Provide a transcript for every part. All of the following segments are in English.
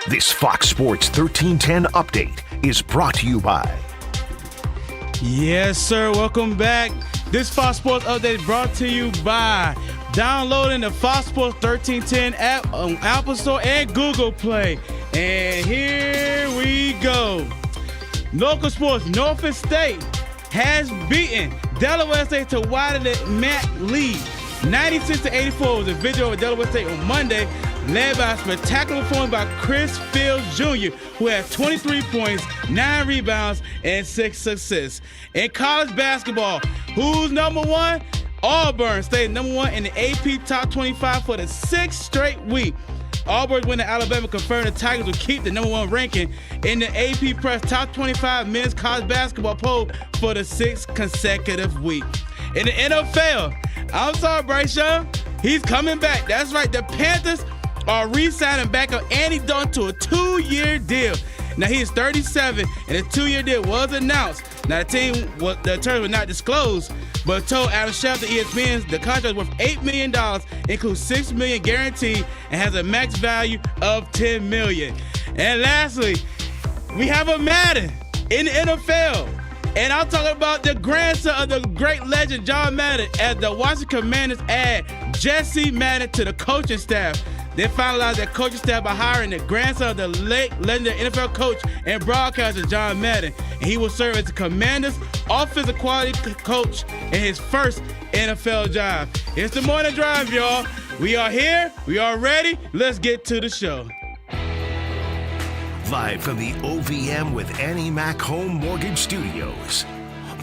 This Fox Sports 1310 update is brought to you by. Yes, sir. Welcome back. This Fox Sports update is brought to you by downloading the Fox Sports 1310 app on Apple Store and Google Play. And here we go. Local sports, Norfolk State has beaten Delaware State to widen the MAC lead. 96-84 was a victory over Delaware State on Monday, led by a spectacular performance by Chris Fields Jr., who had 23 points, 9 rebounds, and 6 assists. In college basketball, who's number one? Auburn stayed number one in the AP Top 25 for the 6th straight week. Auburn winning Alabama confirmed the Tigers will keep the number one ranking in the AP Press Top 25 men's college basketball poll for the 6th consecutive week. In the NFL, I'm sorry, Bryce Young, he's coming back. That's right, the Panthers are re-signing backup Andy Dalton to a 2-year deal. Now, he is 37, and the 2-year deal was announced. Now, the terms were not disclosed, but told Adam Schefter, ESPN, the contract is worth $8 million, includes $6 million guaranteed, and has a max value of $10 million. And lastly, we have a Madden in the NFL. And I'm talking about the grandson of the great legend, John Madden, as the Washington Commanders add Jesse Madden to the coaching staff. They finalized their coaching staff by hiring the grandson of the late legendary NFL coach and broadcaster, John Madden. And he will serve as the Commanders' offensive quality coach in his first NFL job. It's the morning drive, y'all. We are here. We are ready. Let's get to the show. Live from the OVM with Annie Mac Home Mortgage Studios,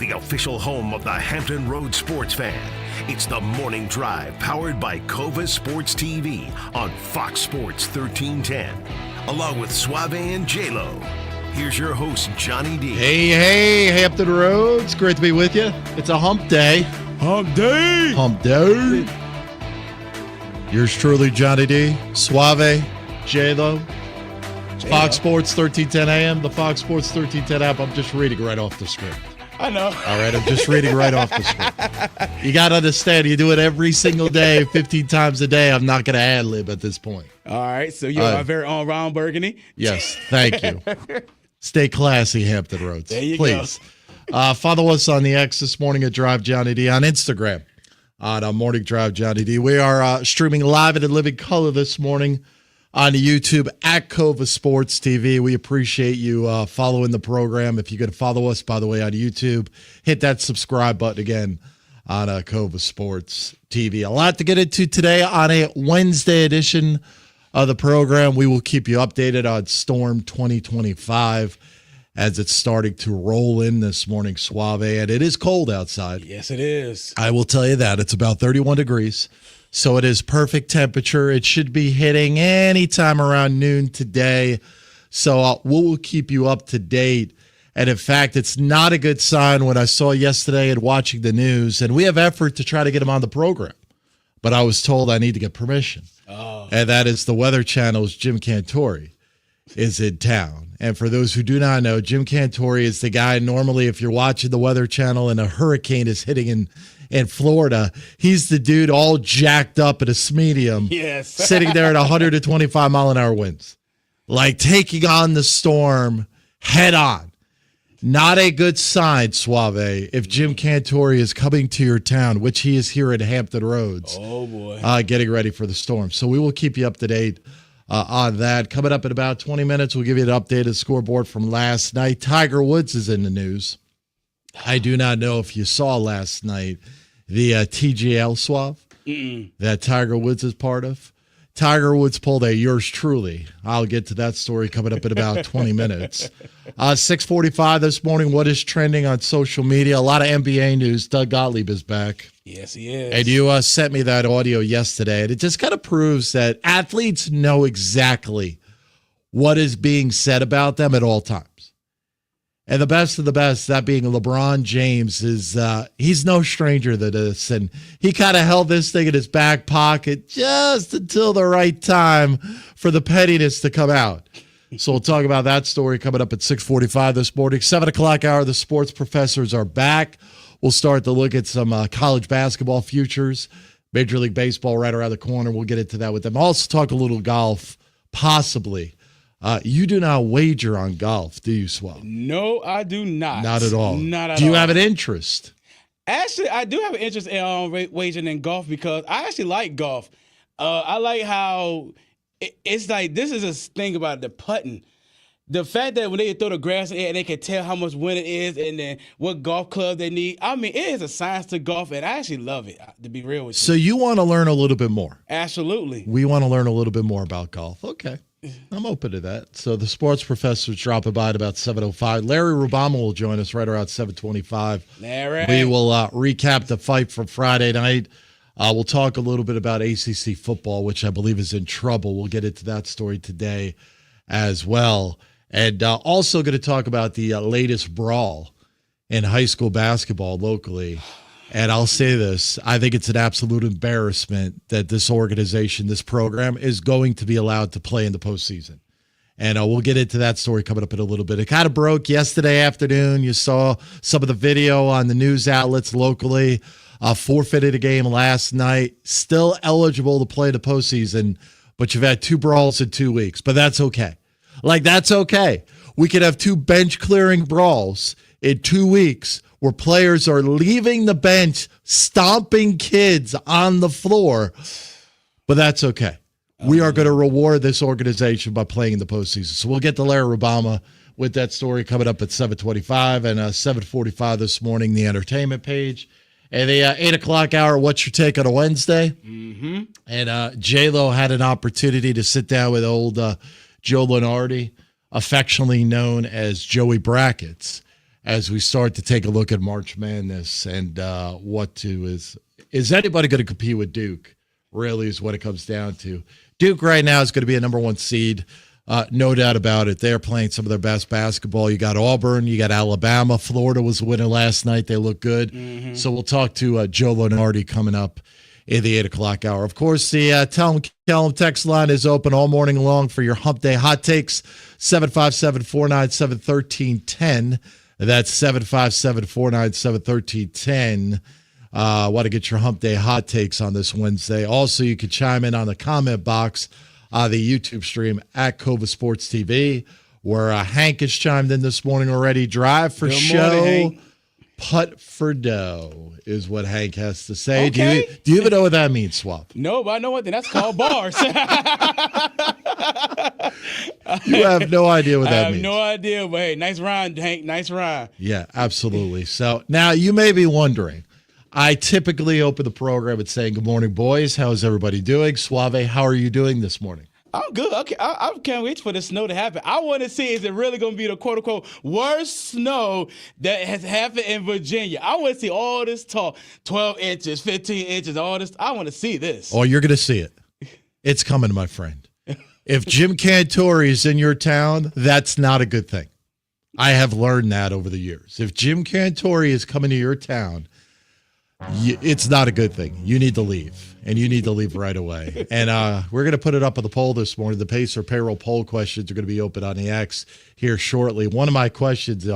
the official home of the Hampton Roads sports fan. It's the Morning Drive, powered by Cova Sports TV on Fox Sports 1310, along with Suave and J-Lo. Here's your host, Johnny D. Hey, Hampton Roads. Great to be with you. It's a hump day. Hump day. Hump day. Yours truly, Johnny D. Suave, J-Lo. Fox Sports 1310 AM, the Fox Sports 1310 app. I'm just reading right off the script. I know. All right, I'm just reading right off the script. You got to understand, you do it every single day, 15 times a day. I'm not going to ad-lib at this point. All right, so you're our very own Ron Burgundy. Yes, thank you. Stay classy, Hampton Roads. There you Please. Follow us on the X this morning at Drive Johnny D, on Instagram on Morning Drive Johnny D. We are streaming live and in living color this morning on YouTube at Cova Sports TV. We appreciate you following the program. If you could follow us, by the way, on YouTube, hit that subscribe button again on Cova Sports TV. A lot to get into today on a Wednesday edition of the program. We will keep you updated on Storm 2025 as it's starting to roll in this morning, Suave. And it is cold outside. Yes, it is. I will tell you that. It's about 31 degrees. So it is perfect temperature. It should be hitting anytime around noon today. So we'll keep you up to date. And in fact, it's not a good sign when I saw yesterday and watching the news. And we have effort to try to get him on the program. But I was told I need to get permission. Oh. And that is the Weather Channel's Jim Cantori is in town. And for those who do not know, Jim Cantori is the guy normally if you're watching the Weather Channel and a hurricane is hitting in Florida, he's the dude all jacked up at a medium, yes, sitting there at 125 mile an hour winds, like taking on the storm head on. Not a good sign, Suave, if Jim Cantori is coming to your town, which he is here at Hampton Roads. Oh, boy. Getting ready for the storm. So we will keep you up to date on that. Coming up in about 20 minutes, we'll give you an updated scoreboard from last night. Tiger Woods is in the news. I do not know if you saw last night the TGL Suave that Tiger Woods is part of. Tiger Woods pulled a yours truly. I'll get to that story coming up in about 20 minutes. 6:45 this morning, what is trending on social media? A lot of NBA news. Doug Gottlieb is back. Yes, he is. And you sent me that audio yesterday, and it just kind of proves that athletes know exactly what is being said about them at all times. And the best of the best, that being LeBron James, is he's no stranger to this. And he kind of held this thing in his back pocket just until the right time for the pettiness to come out. So we'll talk about that story coming up at 6:45 this morning. 7 o'clock hour, the sports professors are back. We'll start to look at some college basketball futures. Major League Baseball right around the corner. We'll get into that with them. Also talk a little golf, possibly, You do not wager on golf, do you, Suave? No, I do not. Not at all. Not at all. Do you have an interest? Actually, I do have an interest in wagering in golf because I actually like golf. I like how it's like this is a thing about the putting. The fact that when they throw the grass in the air, they can tell how much wind it is and then what golf club they need. I mean, it is a science to golf, and I actually love it, to be real with you. So you want to learn a little bit more? Absolutely. We want to learn a little bit more about golf. Okay. I'm open to that. So the sports professor's dropping by at about 7:05. Larry Rubama will join us right around 7:25. Larry. We will recap the fight from Friday night. We'll talk a little bit about ACC football, which I believe is in trouble. We'll get into that story today as well. And also going to talk about the latest brawl in high school basketball locally. And I'll say this, I think it's an absolute embarrassment that this organization, this program, is going to be allowed to play in the postseason. And we'll get into that story coming up in a little bit. It kind of broke yesterday afternoon. You saw some of the video on the news outlets locally. Forfeited a game last night. Still eligible to play the postseason, but you've had 2 brawls in 2 weeks. But that's okay. That's okay. We could have 2 bench-clearing brawls in 2 weeks where players are leaving the bench, stomping kids on the floor, but that's okay. We are going to reward this organization by playing in the postseason. So we'll get to Larry Rubama with that story coming up at 7:25 and 7:45 this morning, the entertainment page. And the 8 o'clock hour, what's your take on a Wednesday? Mm-hmm. And J-Lo had an opportunity to sit down with old Joe Lunardi, affectionately known as Joey Brackets, as we start to take a look at March Madness and is anybody going to compete with Duke, really is what it comes down to. Duke right now is going to be a number 1 seed, no doubt about it. They're playing some of their best basketball. You got Auburn, you got Alabama. Florida was the winner last night. They look good. Mm-hmm. So we'll talk to Joe Lunardi coming up in the 8 o'clock hour. Of course, the Tell 'em Kellum text line is open all morning long for your Hump Day hot takes, 757-497-1310. That's 757-497-1310. Want to get your Hump Day hot takes on this Wednesday. Also, you can chime in on the comment box on the YouTube stream at Cova Sports TV, where Hank has chimed in this morning already. Drive for Good show, morning, putt for dough is what Hank has to say. Okay. Do you even know what that means, Swap? No, but I know what that's called bars. You have no idea what that means. I have no idea, but hey, nice rhyme, Hank. Nice rhyme. Yeah, absolutely. So now you may be wondering, I typically open the program with saying, good morning, boys. How's everybody doing? Suave, how are you doing this morning? I'm good. Okay, I can't wait for the snow to happen. I want to see, is it really going to be the quote-unquote worst snow that has happened in Virginia? I want to see all this talk, 12 inches, 15 inches, all this. I want to see this. Oh, you're going to see it. It's coming, my friend. If Jim Cantori is in your town, that's not a good thing. I have learned that over the years. If Jim Cantori is coming to your town, it's not a good thing. You need to leave, and you need to leave right away. And we're going to put it up on the poll this morning. The Pacer payroll poll questions are going to be open on the X here shortly. One of my questions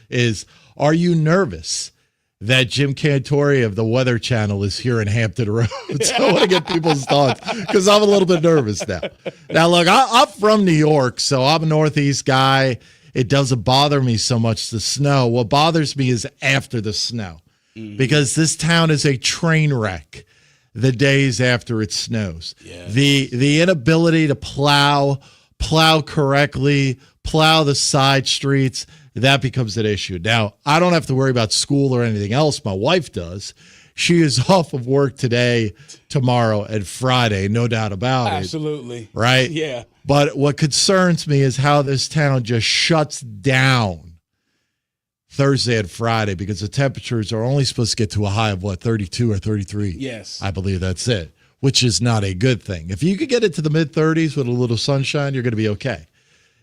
is, are you nervous that Jim Cantori of the Weather Channel is here in Hampton Roads? I want to get people's thoughts because I'm a little bit nervous now. Now, look, I'm from New York, so I'm a Northeast guy. It doesn't bother me so much, the snow. What bothers me is after the snow. Because this town is a train wreck the days after it snows. Yeah. The inability to plow correctly, plow the side streets, that becomes an issue. Now, I don't have to worry about school or anything else. My wife does. She is off of work today, tomorrow, and Friday, no doubt about it. Absolutely. Right? Yeah. But what concerns me is how this town just shuts down Thursday and Friday, because the temperatures are only supposed to get to a high of 32 or 33. Yes. I believe that's it, which is not a good thing. If you could get into the mid-30s with a little sunshine, you're going to be okay.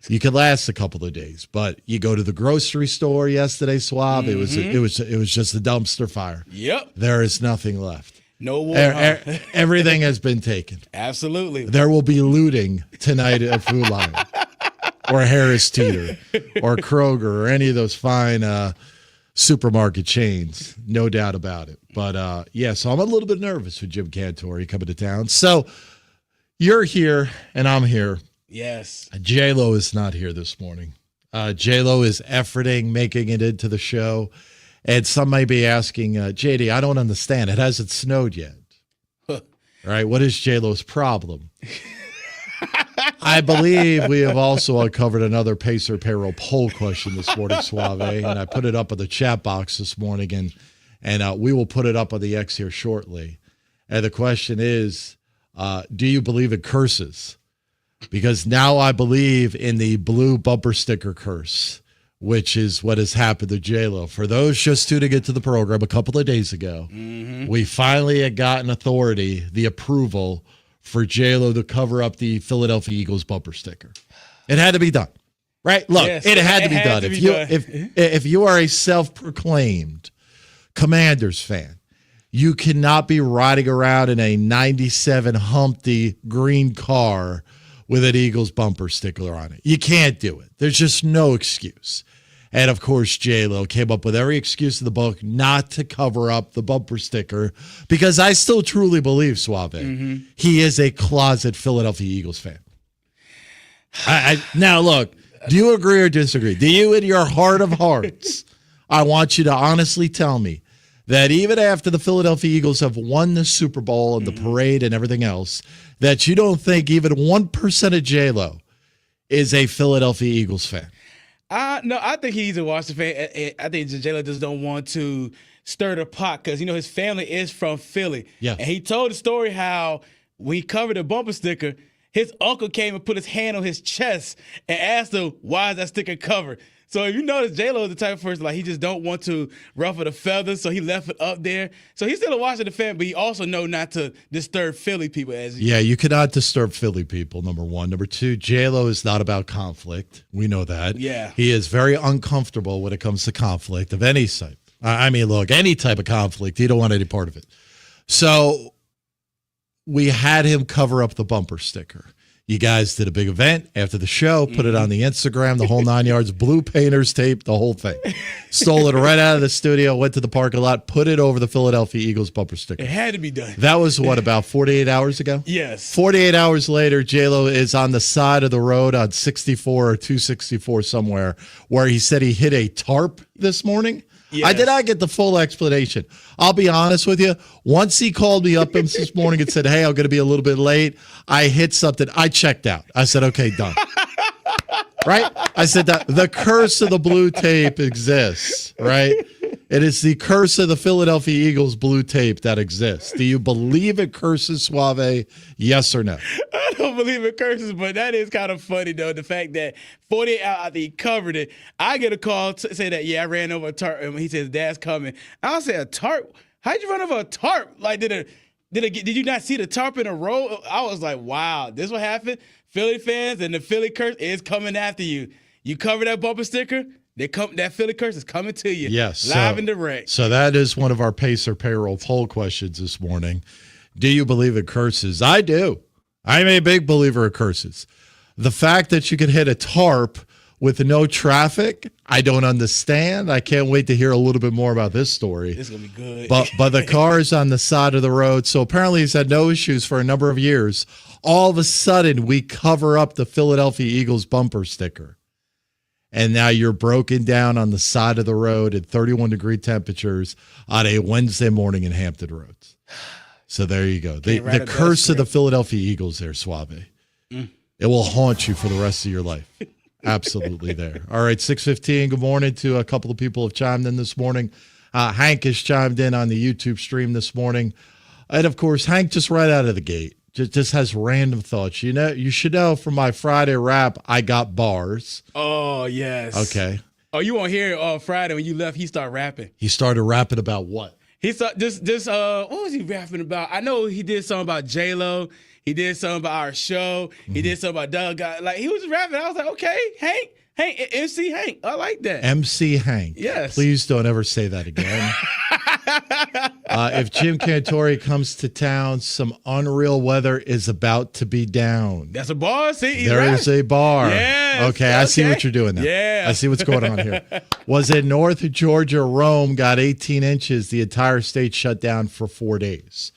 You could last a couple of days, but you go to the grocery store yesterday, Suave, it was just a dumpster fire. Yep. There is nothing left. No water. Everything has been taken. Absolutely. There will be looting tonight at Food Lion. Or Harris Teeter, or Kroger, or any of those fine supermarket chains, no doubt about it. But, so I'm a little bit nervous with Jim Cantori coming to town. So you're here, and I'm here. Yes. J-Lo is not here this morning. J-Lo is efforting, making it into the show. And some may be asking, JD, I don't understand. It hasn't snowed yet. All right, what is J-Lo's problem? I believe we have also uncovered another Pacer payroll poll question this morning, Suave, and I put it up in the chat box this morning, and we will put it up on the X here shortly. And the question is, do you believe in curses? Because now I believe in the blue bumper sticker curse, which is what has happened to J-Lo. For those just tuning into the program a couple of days ago, we finally had gotten authority, the approval for J-Lo to cover up the Philadelphia Eagles bumper sticker. It had to be done, right? Look, yes, it had to be done. If you are a self-proclaimed Commanders fan, you cannot be riding around in a 97 Humpty green car with an Eagles bumper sticker on it. You can't do it. There's just no excuse. And, of course, J-Lo came up with every excuse in the book not to cover up the bumper sticker because I still truly believe, Suave, he is a closet Philadelphia Eagles fan. Now, look, do you agree or disagree? Do you, in your heart of hearts, I want you to honestly tell me that even after the Philadelphia Eagles have won the Super Bowl and the parade and everything else, that you don't think even 1% of J-Lo is a Philadelphia Eagles fan? No, I think he's a Washington fan. I think J-Lo just don't want to stir the pot because, his family is from Philly. Yeah. And he told the story how when he covered the bumper sticker, his uncle came and put his hand on his chest and asked him, why is that sticker covered? So if you notice, J-Lo is the type of person, he just don't want to ruffle the feathers, so he left it up there. So he's still a Washington fan, but he also know not to disturb Philly people. Yeah, you cannot disturb Philly people, number one. Number two, J-Lo is not about conflict. We know that. Yeah. He is very uncomfortable when it comes to conflict of any type. I mean, look, any type of conflict, he don't want any part of it. So we had him cover up the bumper sticker. You guys did a big event after the show, put it on the Instagram, the whole 9 yards, blue painter's tape, the whole thing. Stole it right out of the studio, went to the parking lot, put it over the Philadelphia Eagles bumper sticker. It had to be done. That was, about 48 hours ago? Yes. 48 hours later, J-Lo is on the side of the road on 64 or 264 somewhere where he said he hit a tarp this morning. Yes. I did not get the full explanation. I'll be honest with you. Once he called me up this morning and said, hey, I'm going to be a little bit late, I hit something. I checked out. I said, okay, done. Right? I said that the curse of the blue tape exists, right? It is the curse of the Philadelphia Eagles blue tape that exists. Do you believe it curses, Suave? Yes or no? I don't believe in curses, but that is kind of funny, though. The fact that 48 hours after he covered it, I get a call to say that, I ran over a tarp. And he says, Dad's coming. I'll say, a tarp? How'd you run over a tarp? Did you not see the tarp in a row? I was like, wow, this what happened? Philly fans and the Philly curse is coming after you. You cover that bumper sticker, that Philly curse is coming to you. Yes. Live and direct. So that is one of our Pacer payroll poll questions this morning. Do you believe in curses? I do. I'm a big believer in curses. The fact that you could hit a tarp with no traffic, I don't understand. I can't wait to hear a little bit more about this story. It's going to be good. But the car is on the side of the road, so apparently he's had no issues for a number of years. All of a sudden, we cover up the Philadelphia Eagles bumper sticker. And now you're broken down on the side of the road at 31-degree temperatures on a Wednesday morning in Hampton Roads. So there you go. The curse of the Philadelphia Eagles there, Suave. It will haunt you for the rest of your life. Absolutely there. All right, 6:15. Good morning to a couple of people who have chimed in this morning. Hank has chimed in on the YouTube stream this morning. And, of course, Hank just right out of the gate just has random thoughts. You should know from my Friday rap, I got bars. Oh, yes. Okay. Oh, you won't hear it Friday when you left. He started rapping. He started rapping about what? He started what was he rapping about? I know he did something about J-Lo. He did something about our show. He did something about Doug. He was rapping. I was like, okay, Hank, MC Hank. I like that. MC Hank. Yes. Please don't ever say that again. If Jim Cantori comes to town, some unreal weather is about to be down. That's a bar. See, there is a bar. Yes. Okay, I see what you're doing now. Yeah. I see what's going on here. Was it North Georgia? Rome got 18 inches. The entire state shut down for 4 days.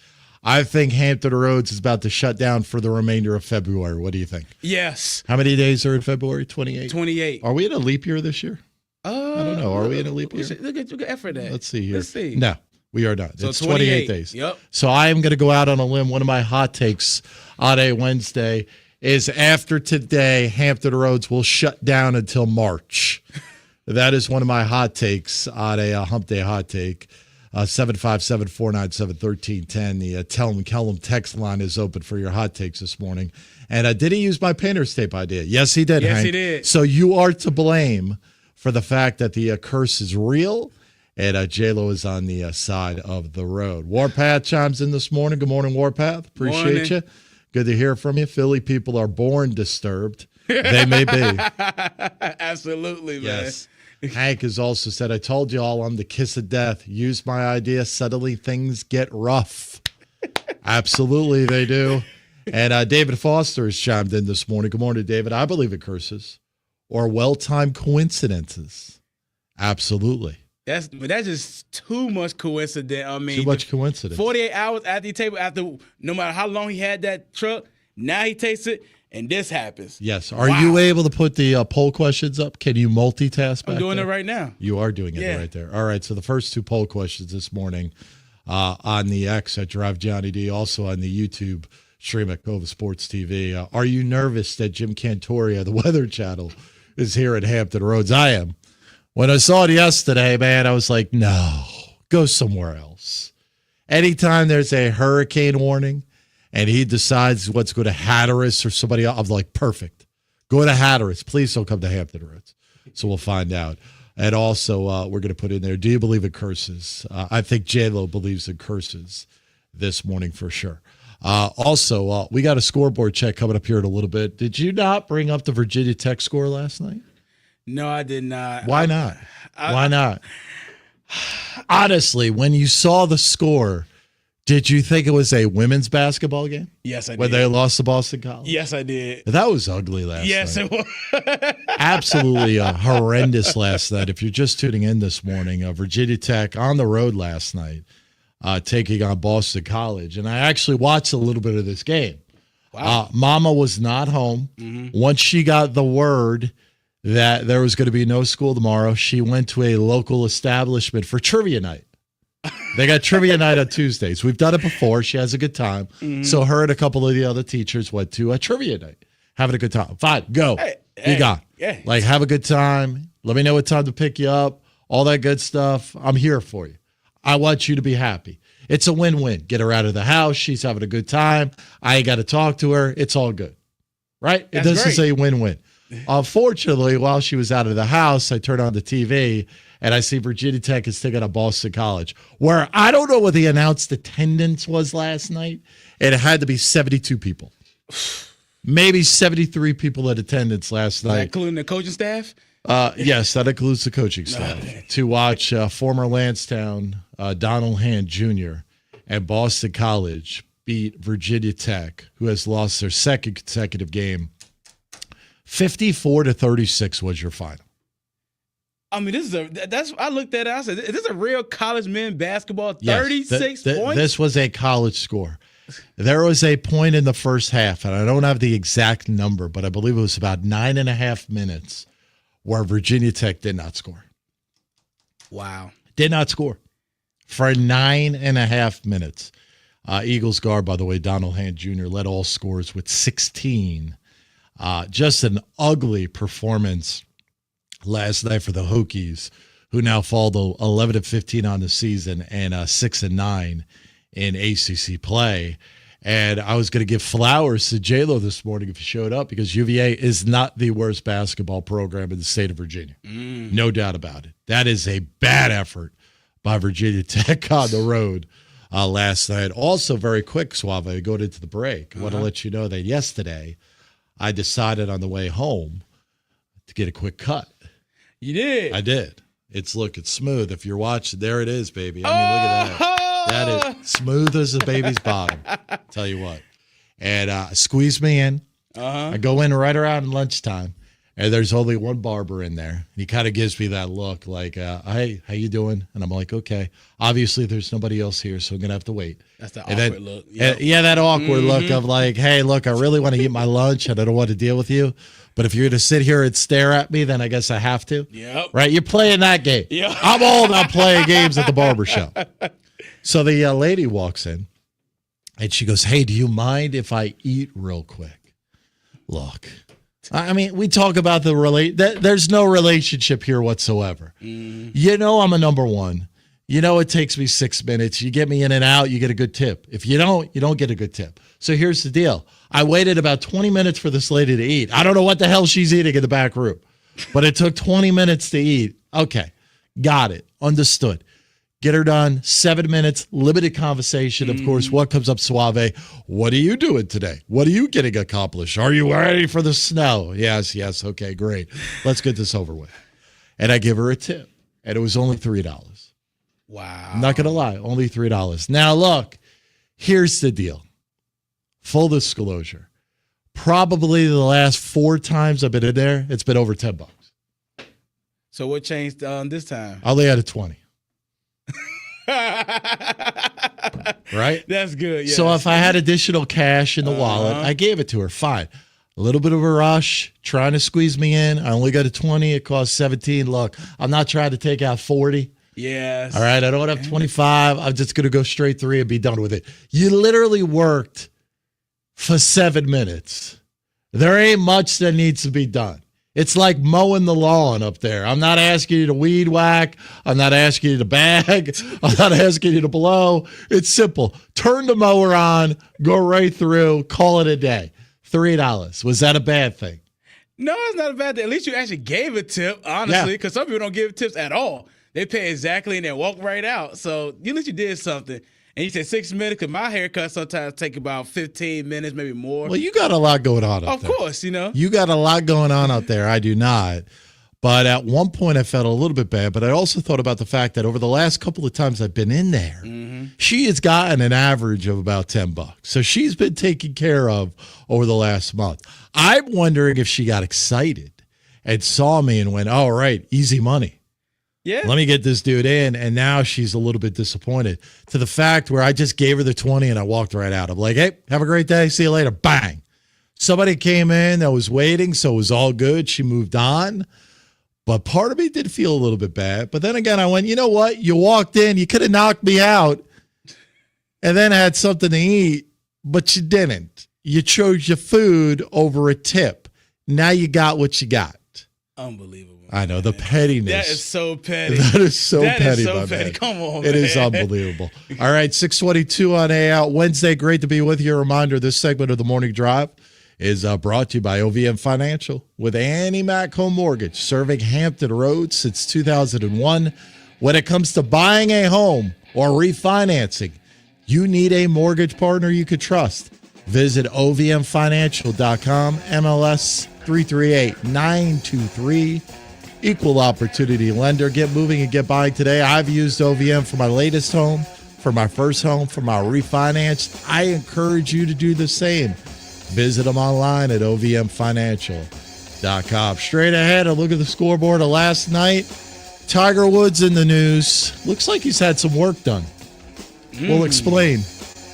I think Hampton Roads is about to shut down for the remainder of February. What do you think? Yes. How many days are in February? 28? 28. Are we in a leap year this year? I don't know. Are we in a leap year? Look at effort there. Let's see here. Let's see. No, we are not. So it's 28 days. Yep. So I am going to go out on a limb. One of my hot takes on a Wednesday is after today, Hampton Roads will shut down until March. That is one of my hot takes on a Hump Day hot take. 757-497-1310. The Tell 'em Kellum text line is open for your hot takes this morning. And did he use my painter's tape idea? Yes, he did, Yes, Hank. he did. So you are to blame for the fact that the curse is real, and J-Lo is on the side of the road. Warpath chimes in this morning. Good morning, Warpath. Appreciate you. Good to hear from you. Philly people are born disturbed. They may be. Absolutely, man. Yes. Hank has also said, I told you all I'm the kiss of death. Use my idea. Suddenly things get rough. Absolutely, they do. And David Foster has chimed in this morning. Good morning, David. I believe in curses or well-timed coincidences. Absolutely. That's just too much coincidence. I mean, Too much coincidence. 48 hours after he table, no matter how long he had that truck, now he takes it, and this happens. Yes. Are you able to put the poll questions up? Can you multitask back I'm doing there? it right now. You are doing it right there. All right. So the first two poll questions this morning on the X at Drive Johnny D, also on the YouTube stream at Cova Sports TV. Are you nervous that Jim Cantoria, the Weather Channel, is here at Hampton Roads? I am. When I saw it yesterday, man, I was like, no, go somewhere else. Anytime there's a hurricane warning and he decides what's going to Hatteras or somebody else, I'm like, perfect. Go to Hatteras. Please don't come to Hampton Roads. So we'll find out. And also, we're going to put in there, do you believe in curses? I think J-Lo believes in curses this morning for sure. Also, we got a scoreboard check coming up here in a little bit. Did you not bring up the Virginia Tech score last night? No, I did not. Why not? Why not? Honestly, when you saw the score, did you think it was a women's basketball game? Yes, I did. When they lost to Boston College? Yes, I did. That was ugly last night. Yes, it was. Absolutely horrendous last night. If you're just tuning in this morning, Virginia Tech on the road last night, taking on Boston College. And I actually watched a little bit of this game. Wow. Mama was not home. Mm-hmm. Once she got the word that there was going to be no school tomorrow, she went to a local establishment for trivia night. They got trivia night on Tuesdays. We've done it before. She has a good time. Mm-hmm. So her and a couple of the other teachers went to a trivia night, having a good time. Fine, go. Be gone. Yeah. Like, have a good time. Let me know what time to pick you up. All that good stuff. I'm here for you. I want you to be happy. It's a win-win. Get her out of the house. She's having a good time. I ain't got to talk to her. It's all good. Right? This is a win-win. Unfortunately, while she was out of the house, I turned on the TV and I see Virginia Tech is taking on Boston College, where I don't know what the announced attendance was last night. It had to be 72 people. Maybe 73 people in attendance last night. Including the coaching staff? Yes, that includes the coaching staff. To watch former Lansdowne Donald Hand Jr. and Boston College beat Virginia Tech, who has lost their second consecutive game. 54-36 was your final. I mean, I looked at it, I said, is this a real college men basketball? 36 points? This was a college score. There was a point in the first half, and I don't have the exact number, but I believe it was about 9.5 minutes where Virginia Tech did not score. Wow. Did not score for 9.5 minutes. Eagles guard, by the way, Donald Hand Jr. led all scores with 16. Just an ugly performance last night for the Hokies, who now fall to 11-15 on the season and 6-9 in ACC play. And I was going to give flowers to J-Lo this morning if he showed up, because UVA is not the worst basketball program in the state of Virginia. No doubt about it. That is a bad effort by Virginia Tech on the road last night. Also, very quick, Suave, going into the break, I want to let you know that yesterday I decided on the way home to get a quick cut. You did? I did. It's looking smooth. If you're watching, there it is, baby. I mean, look at that. That is smooth as a baby's bottom. Tell you what. And squeeze me in. I go in right around lunchtime, And there's only one barber in there. And he kind of gives me that look like, hey, how you doing? And I'm like, okay. Obviously, there's nobody else here, so I'm going to have to wait. That's the awkward look. Yep. Yeah, that awkward look of like, hey, look, I really want to eat my lunch, and I don't want to deal with you. But if you're going to sit here and stare at me, then I guess I have to. Yep. Right? You're playing that game. Yep. I'm all about playing games at the barbershop. So the lady walks in, and she goes, hey, do you mind if I eat real quick? Look. I mean, we talk about there's no relationship here whatsoever. You know I'm a number one. You know it takes me 6 minutes. You get me in and out, you get a good tip. If you don't get a good tip. So here's the deal. I waited about 20 minutes for this lady to eat. I don't know what the hell she's eating in the back room, but it took 20 minutes to eat. Okay, got it. Understood. Get her done. 7 minutes, limited conversation. Of course, what comes up, Suave? What are you doing today? What are you getting accomplished? Are you ready for the snow? Yes. Okay, great. Let's get this over with. And I give her a tip, and it was only $3. Wow. I'm not going to lie, only $3. Now, look, here's the deal. Full disclosure. Probably the last 4 times I've been in there, it's been over $10. So what changed this time? I only had a 20. Right? That's good. Yes. So if I had additional cash in the wallet, I gave it to her. Fine. A little bit of a rush, trying to squeeze me in. I only got a 20. It cost 17. Look, I'm not trying to take out 40. Yes. All right. I don't have 25. I'm just going to go straight 3 and be done with it. You literally worked for 7 minutes. There ain't much that needs to be done. It's like mowing the lawn up there. I'm not asking you to weed whack. I'm not asking you to bag. I'm not asking you to blow. It's simple. Turn the mower on, go right through, call it a day. $3. Was that a bad thing? No, it's not a bad thing. At least you actually gave a tip, honestly, because some people don't give tips at all. They pay exactly and then walk right out. So at least you did something. And you said 6 minutes, because my haircut sometimes take about 15 minutes, maybe more. Well, you got a lot going on out there. Of course, you know. You got a lot going on out there. I do not. But at one point, I felt a little bit bad. But I also thought about the fact that over the last couple of times I've been in there, she has gotten an average of about $10. So she's been taken care of over the last month. I'm wondering if she got excited and saw me and went, all right, easy money. Yeah. Let me get this dude in. And now she's a little bit disappointed to the fact where I just gave her the 20 and I walked right out. I'm like, hey, have a great day. See you later. Bang. Somebody came in that was waiting, so it was all good. She moved on. But part of me did feel a little bit bad. But then again, I went, you know what? You walked in. You could have knocked me out and then had something to eat, but you didn't. You chose your food over a tip. Now you got what you got. Unbelievable. I know, the pettiness. That is so petty. That is so petty, That is so my petty. man. Come on, It man. is unbelievable. All right, 6:22 on A-Out Wednesday. Great to be with you. A reminder, this segment of the Morning Drive is brought to you by OVM Financial with Annie Mac Home Mortgage, serving Hampton Roads since 2001. When it comes to buying a home or refinancing, you need a mortgage partner you could trust. Visit ovmfinancial.com, MLS 338923. Equal opportunity lender. Get moving and get buying today. I've used OVM for my latest home, for my first home, for my refinance. I encourage you to do the same. Visit them online at ovmfinancial.com. Straight ahead, a look at the scoreboard of last night. Tiger Woods in the news. Looks like he's had some work done. We'll explain.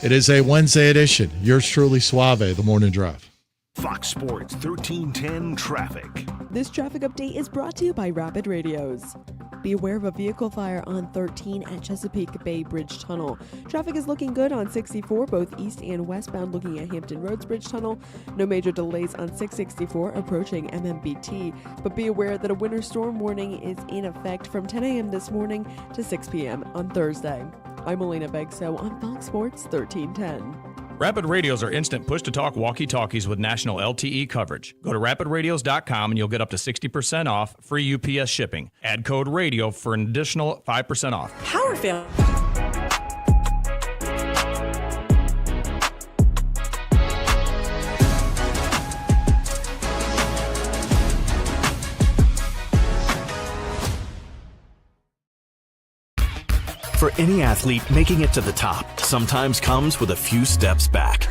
It is a Wednesday edition. Yours truly, Suave, the Morning Drive. Fox Sports 1310 Traffic. This traffic update is brought to you by Rapid Radios. Be aware of a vehicle fire on 13 at Chesapeake Bay Bridge Tunnel. Traffic is looking good on 64, both east and westbound, looking at Hampton Roads Bridge Tunnel. No major delays on 664 approaching MMBT, but be aware that a winter storm warning is in effect from 10 a.m. this morning to 6 p.m. on Thursday. I'm Elena Begso on Fox Sports 1310. Rapid Radios are instant push-to-talk walkie-talkies with national LTE coverage. Go to rapidradios.com and you'll get up to 60% off, free UPS shipping. Add code RADIO for an additional 5% off. Power fail. For any athlete, making it to the top sometimes comes with a few steps back.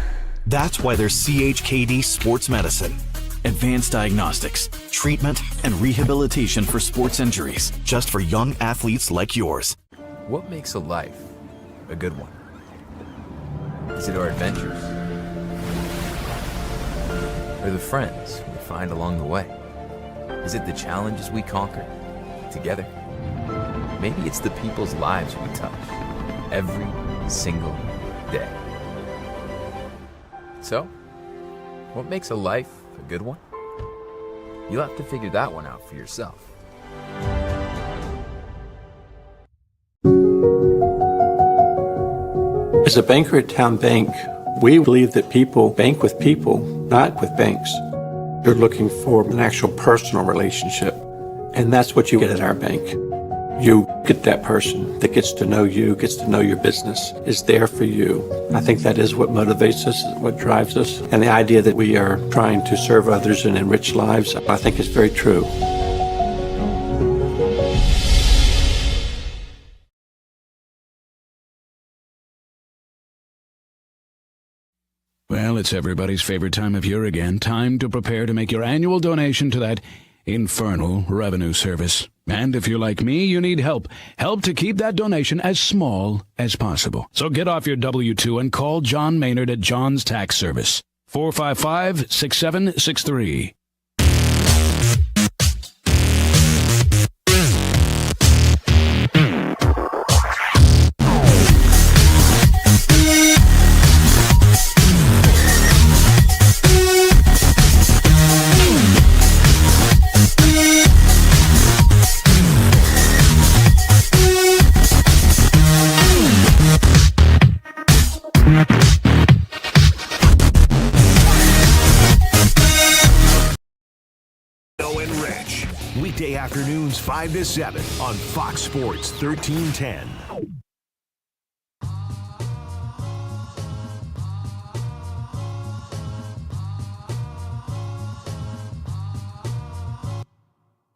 That's why there's CHKD Sports Medicine. And advanced diagnostics, treatment, and rehabilitation for sports injuries, just for young athletes like yours. What makes a life a good one? Is it our adventures? Or the friends we find along the way? Is it the challenges we conquer together? Maybe it's the people's lives we touch every single day. So, what makes a life a good one? You'll have to figure that one out for yourself. As a banker at Town Bank, we believe that people bank with people, not with banks. You're looking for an actual personal relationship, and that's what you get at our bank. You get that person that gets to know you, gets to know your business, is there for you. I think that is what motivates us, what drives us, and the idea that we are trying to serve others and enrich lives, I think is very true. Well, it's everybody's favorite time of year again. Time to prepare to make your annual donation to that infernal revenue service. And if you're like me, you need help. Help to keep that donation as small as possible. So get off your W-2 and call John Maynard at John's Tax Service. 455-6763. Weekday afternoons 5 to 7 on Fox Sports 1310.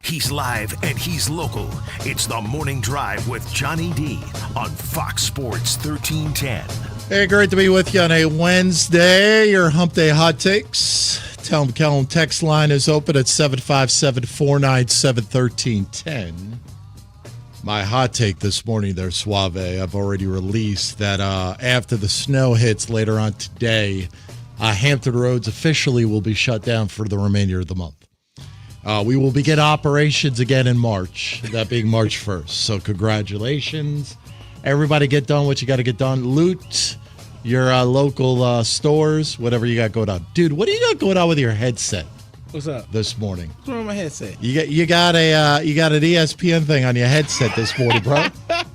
He's live and he's local. It's the Morning Drive with Johnny D on Fox Sports 1310. Hey, great to be with you on a Wednesday. Your Hump Day Hot Takes. Tell them Kellen text line is open at 757-497-1310. My hot take this morning there, Suave, I've already released that after the snow hits later on today, Hampton Roads officially will be shut down for the remainder of the month. We will begin operations again in March, that being March 1st. So congratulations. Everybody get done what you got to get done. Loot your local stores, whatever you got going on. Dude, what do you got going on with your headset? What's up? This morning. What's wrong with my headset? You got an ESPN thing on your headset this morning, bro.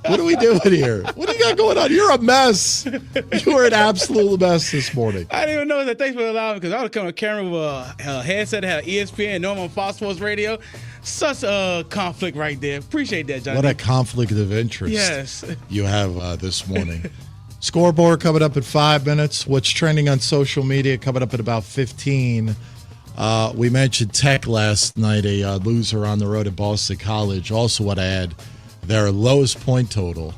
What are we doing here? What do you got going on? You're a mess. You are an absolute mess this morning. I didn't even know that. Thanks for allowing me, because I was coming on camera with a headset that had ESPN and normal Fox Sports Radio. Such a conflict right there. Appreciate that, Johnny. What a conflict of interest yes. you have this morning. Scoreboard coming up in 5 minutes. What's trending on social media coming up in about 15. We mentioned Tech last night, a loser on the road at Boston College. Also want to add their lowest point total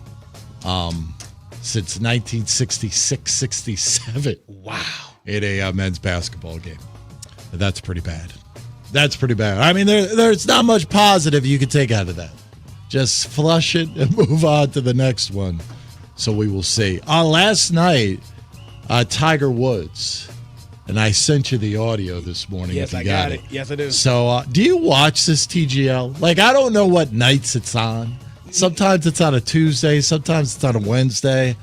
since 1966-67. Wow. In a men's basketball game. That's pretty bad. That's pretty bad. I mean, there's not much positive you can take out of that. Just flush it and move on to the next one. So we will see. Last night, Tiger Woods, and I sent you the audio this morning. Yes, if you I got it. Yes, I do. So do you watch this TGL? Like, I don't know what nights it's on. Sometimes it's on a Tuesday. Sometimes it's on a Wednesday.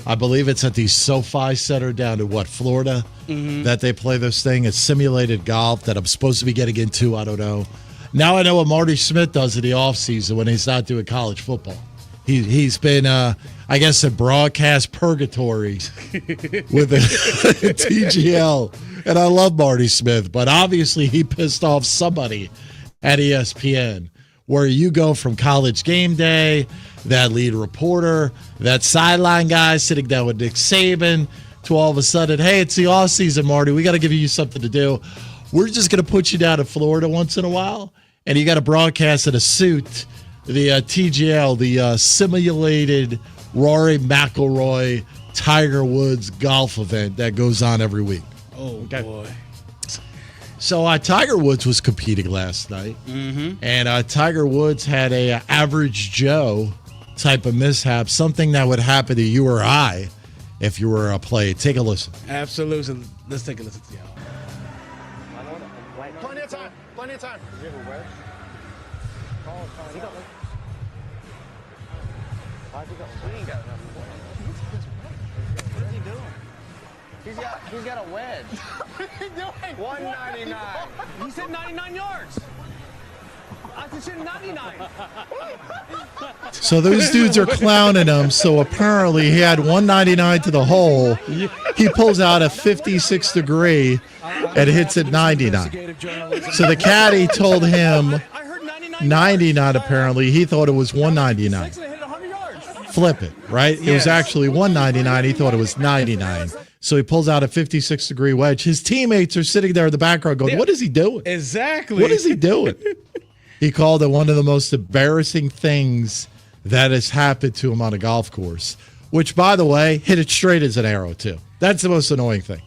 I believe it's at the SoFi Center down in, Florida, that they play this thing. It's simulated golf that I'm supposed to be getting into. I don't know. Now I know what Marty Smith does in the offseason when he's not doing college football. He's been, I guess, in broadcast purgatory with the TGL. And I love Marty Smith, but obviously he pissed off somebody at ESPN, where you go from College Game Day, that lead reporter, that sideline guy sitting down with Nick Saban, to all of a sudden, hey, it's the offseason, Marty. We got to give you something to do. We're just going to put you down in Florida once in a while, and you got to broadcast in a suit the TGL, the simulated Rory McIlroy, Tiger Woods golf event that goes on every week. Oh, boy. So Tiger Woods was competing last night, and Tiger Woods had a average Joe type of mishap, something that would happen to you or I if you were a player. Take a listen. Absolutely. Let's take a listen to y'all. Plenty of time. Plenty of time. He's got a wedge. What are you doing? 199. He said 99 yards. I said 99. So those dudes are clowning him. So apparently he had 199 to the hole. He pulls out a 56 degree and hits it 99. So the caddy told him 99 apparently. He thought it was 199. Flip it, right? It was actually 199. He thought it was 99. So he pulls out a 56 degree wedge. His teammates are sitting there in the background going, what is he doing? Exactly. What is he doing? He called it one of the most embarrassing things that has happened to him on a golf course, which, by the way, hit it straight as an arrow, too. That's the most annoying thing.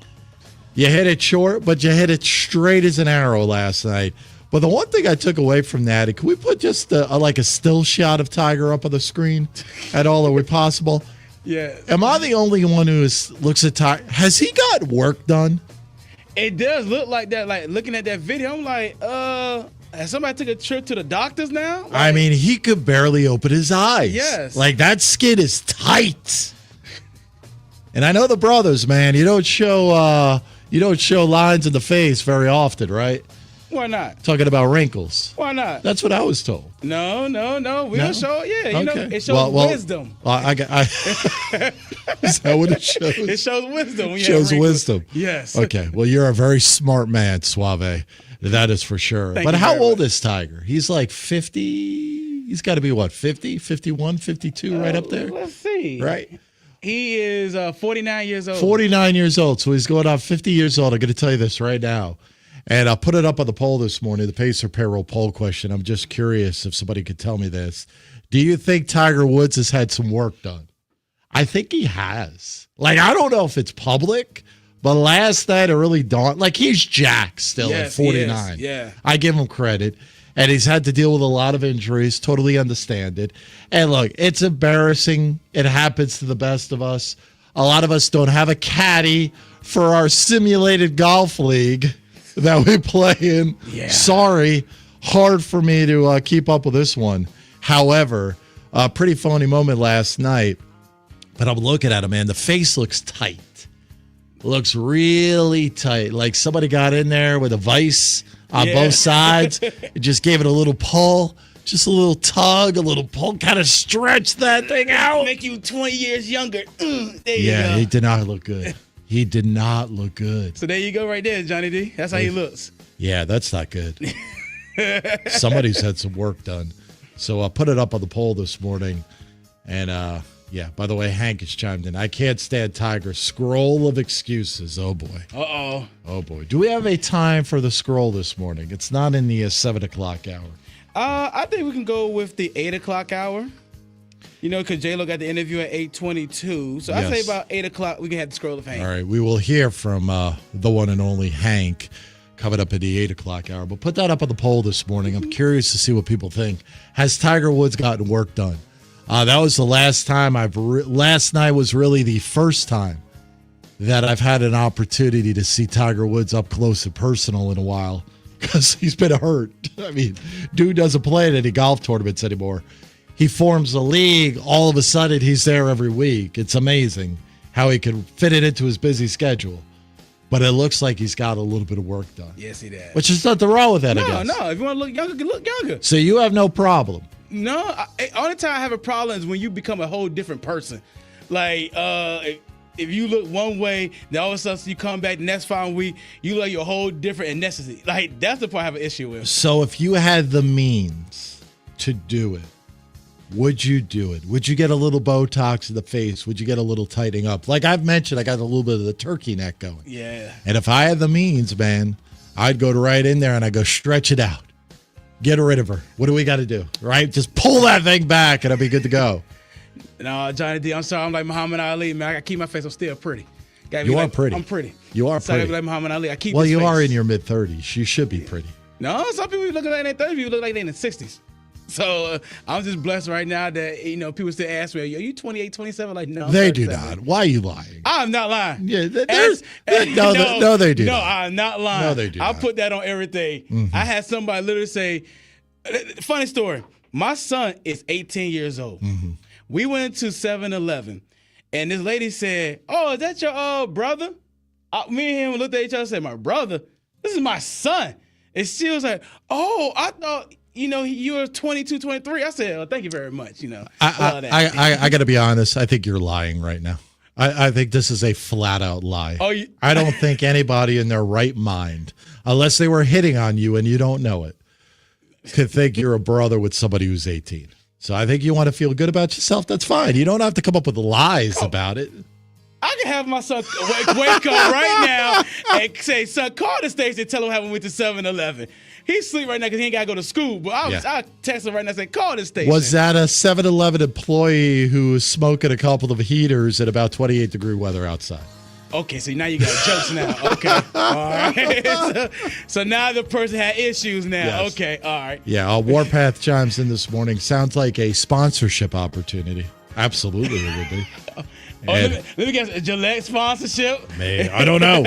You hit it short, but you hit it straight as an arrow last night. But the one thing I took away from that, can we put just like a still shot of Tiger up on the screen at all? Are we possible? Yeah. Am I the only one who looks at Tiger? Has he got work done? It does look like that. Like, looking at that video, I'm like, has somebody took a trip to the doctors now? Like, I mean, he could barely open his eyes. Yes. Like, that skin is tight. And I know the brothers, man. You don't show lines in the face very often, right? Why not? Talking about wrinkles. Why not? That's what I was told. No. We don't show. Yeah, you know, it shows well, wisdom. Is that what it shows? It shows wisdom. It shows wisdom. Yes. Okay. Well, you're a very smart man, Suave. That is for sure. Thank but you how very old much. is Tiger? He's like 50. He's got to be what, 50, 51, 52, right up there? Let's see. Right? He is 49 years old. 49 years old. So he's going on 50 years old. I'm going to tell you this right now. And I'll put it up on the poll this morning, the Pacer payroll poll question. I'm just curious if somebody could tell me this. Do you think Tiger Woods has had some work done? I think he has. Like, I don't know if it's public, but last night it really dawned. Like, he's jacked still at 49. Yeah. I give him credit. And he's had to deal with a lot of injuries. Totally understand it. And look, it's embarrassing. It happens to the best of us. A lot of us don't have a caddy for our simulated golf league that we play in. Yeah. Sorry. Hard for me to keep up with this one. However, a pretty phony moment last night. But I'm looking at him, man. The face looks tight. Looks really tight. Like somebody got in there with a vice on both sides. It just gave it a little pull. Just a little tug, a little pull. Kind of stretch that thing out. Make you 20 years younger. There you Yeah, go. he did not look good. He did not look good. So there you go right there, Johnny D. That's how he looks. Yeah, that's not good. Somebody's had some work done. So I put it up on the poll this morning. And, yeah, by the way, Hank has chimed in. I can't stand Tiger. Scroll of excuses. Oh, boy. Uh-oh. Oh, boy. Do we have a time for the scroll this morning? It's not in the 7 o'clock hour. I think we can go with the 8 o'clock hour. You know, because J-Lo got the interview at 8:22. So I say about 8 o'clock, we can have the scroll of Hank. All right. We will hear from the one and only Hank coming up at the 8 o'clock hour. But put that up on the poll this morning. I'm curious to see what people think. Has Tiger Woods gotten work done? That was the last time last night was really the first time that I've had an opportunity to see Tiger Woods up close and personal in a while because he's been hurt. I mean, dude doesn't play at any golf tournaments anymore. He forms a league. All of a sudden, he's there every week. It's amazing how he can fit it into his busy schedule. But it looks like he's got a little bit of work done. Yes, he does. Which is nothing wrong with that, I guess. No. If you want to look younger, you look younger. So you have no problem. No, only time I have a problem is when you become a whole different person. Like, if you look one way, then all of a sudden you come back the next following week, you look your whole different ethnicity. Like, that's the part I have an issue with. So if you had the means to do it, would you do it? Would you get a little Botox in the face? Would you get a little tightening up? Like I've mentioned, I got a little bit of the turkey neck going. Yeah. And if I had the means, man, I'd go right in there and I'd go stretch it out. Get rid of her. What do we got to do? Right? Just pull that thing back and I'll be good to go. No, Johnny D, I'm sorry. I'm like Muhammad Ali, man. I got to keep my face. I'm still pretty. You are pretty. I'm pretty. You are So I pretty. be like Muhammad Ali. I keep Well, this you face. are in your mid-30s. You should be pretty. No, some people look like they're 30s. People look like they're in the 60s. So I'm just blessed right now that, people still ask me, are you 28, 27? Like, no. I'm They do 37. not. Why are you lying? I'm not lying. Yeah, No, they do No, not. I'm not lying. No, they do I not. put that on everything. I had somebody literally say, funny story. My son is 18 years old. We went to 7-Eleven, and this lady said, "Oh, is that your brother?" Me and him looked at each other and said, "My brother? This is my son." And she was like, "Oh, I thought, you were 22, 23. I said, "Oh, thank you very much." I got to be honest. I think you're lying right now. I think this is a flat-out lie. Oh, I don't think anybody in their right mind, unless they were hitting on you and you don't know it, could think you're a brother with somebody who's 18. So I think you want to feel good about yourself. That's fine. You don't have to come up with lies about it. I can have my son wake up right now and say, "Son, call the station and tell him how we went to 7-Eleven. He's asleep right now because he ain't got to go to school." But I text him right now and say, "Call the station." Was that a 7-Eleven employee who was smoking a couple of heaters at about 28-degree weather outside? Okay, so now you got jokes now. Okay, all right. So now the person had issues now. Yes. Okay, all right. Yeah, Warpath chimes in this morning. Sounds like a sponsorship opportunity. Absolutely, it would be. Let me guess, a Gillette sponsorship? Man, I don't know.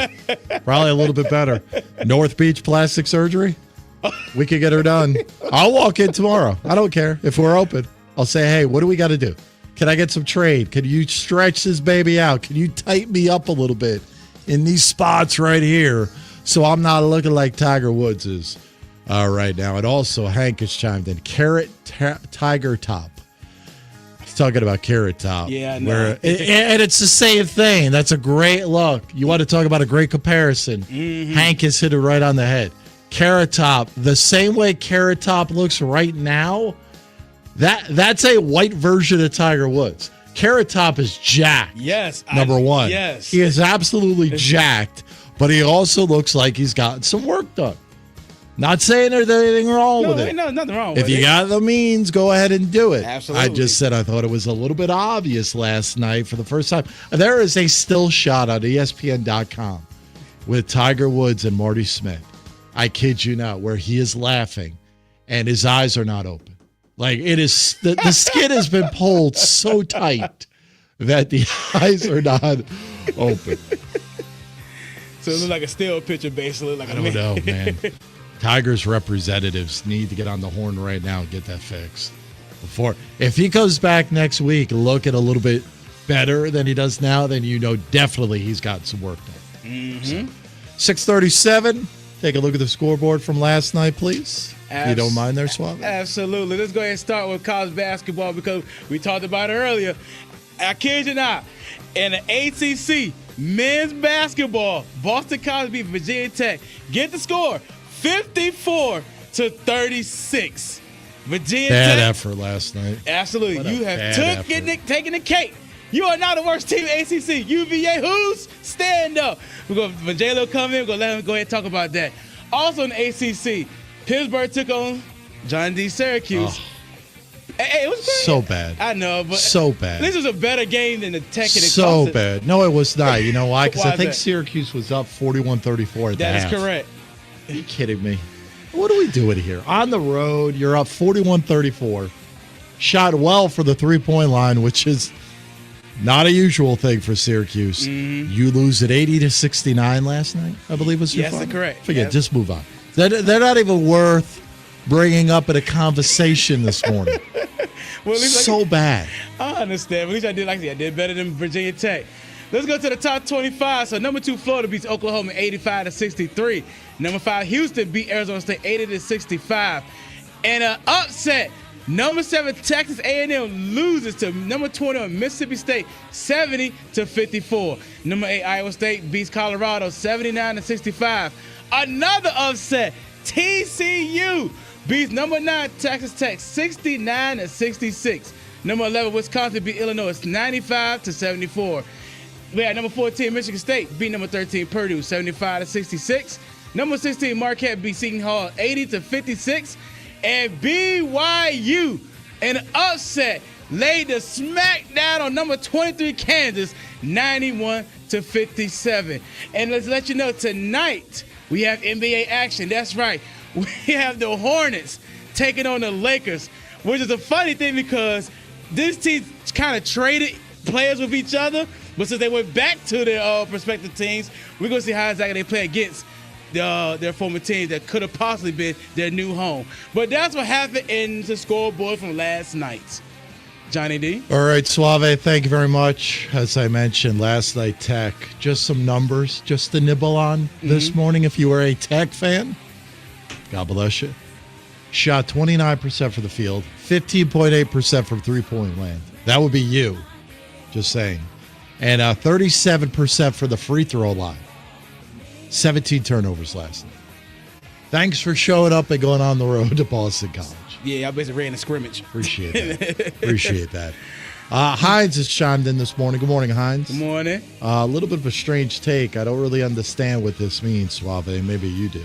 Probably a little bit better. North Beach Plastic Surgery? We could get her done. I'll walk in tomorrow. I don't care if we're open. I'll say, hey, what do we got to do? Can I get some trade? Can you stretch this baby out? Can you tighten me up a little bit in these spots right here so I'm not looking like Tiger Woods is right now? And also, Hank has chimed in. Carrot Tiger Top. He's talking about Carrot Top. Yeah, I know. And it's the same thing. That's a great look. You want to talk about a great comparison. Hank has hit it right on the head. Carrot Top, the same way Carrot Top looks right now, that's a white version of Tiger Woods. Carrot Top is jacked. Yes. Number one. Yes. He is absolutely jacked, but he also looks like he's gotten some work done. Not saying there's anything wrong with it. No, nothing wrong If with you it. got the means, go ahead and do it. Absolutely. I just said I thought it was a little bit obvious last night for the first time. There is a still shot on ESPN.com with Tiger Woods and Marty Smith. I kid you not, where he is laughing and his eyes are not open. Like it is, the skin has been pulled so tight that the eyes are not open. So it looks like a still picture, basically. Like I don't know, man. Tigers representatives need to get on the horn right now and get that fixed. If he comes back next week looking a little bit better than he does now, then definitely he's got some work done. So, 6:37. Take a look at the scoreboard from last night, please. If you don't mind there, Suave. Absolutely. Let's go ahead and start with college basketball because we talked about it earlier. I kid you not. In the ACC men's basketball, Boston College beat Virginia Tech. Get the score, 54-36. Virginia Bad Tech. effort last night. Absolutely. What a You have bad taken the cake. You are not the worst team in ACC. UVA, who's? Stand up. When J-Lo come in, we're going to let him go ahead and talk about that. Also in the ACC, Pittsburgh took on John D. Syracuse. Hey, it was great. So bad. I know, but so bad. This was a better game than the Tech and So bad. No, it was not. You know why? Because Why I is think that? Syracuse was up 41-34 at the half. That is correct. Are you kidding me? What are we doing here? On the road, you're up 41-34. Shot well for the three-point line, which is not a usual thing for Syracuse. You lose at 80-69 last night, I believe was your Yes, final? correct. Forget, Yes. just move on. They're not even worth bringing up in a conversation this morning. Well, at least So bad. I understand. At least I did better than Virginia Tech. Let's go to the top 25. So number 2 Florida beats Oklahoma 85-63. Number 5 Houston beat Arizona State 80-65. And an upset. Number 7 Texas A&M loses to number 21 Mississippi State 70-54. Number 8 Iowa State beats Colorado 79-65. Another upset. TCU beats number 9 Texas Tech 69-66. Number 11 Wisconsin beat Illinois 95-74. We had number 14 Michigan State beat number 13 Purdue 75-66. Number 16 Marquette beat Seton Hall 80-56. And BYU, an upset, laid the smack down on number 23 Kansas, 91-57. And let's let you know, tonight we have NBA action. That's right. We have the Hornets taking on the Lakers, which is a funny thing because this team kind of traded players with each other, but since they went back to their respective teams, we're going to see how exactly they play against their former teams that could have possibly been their new home. But that's what happened in the scoreboard from last night. Johnny D. All right, Suave, thank you very much. As I mentioned last night, Tech, just some numbers just to nibble on this morning. If you were a Tech fan, God bless you. Shot 29% for the field, 15.8% from three-point land. That would be you, just saying. And 37% for the free throw line. 17 turnovers last night. Thanks for showing up and going on the road to Boston College. Yeah, I basically ran a scrimmage. Appreciate that. Appreciate that. Hines has chimed in this morning. Good morning, Hines. Good morning. A little bit of a strange take. I don't really understand what this means, Suave. Maybe you do.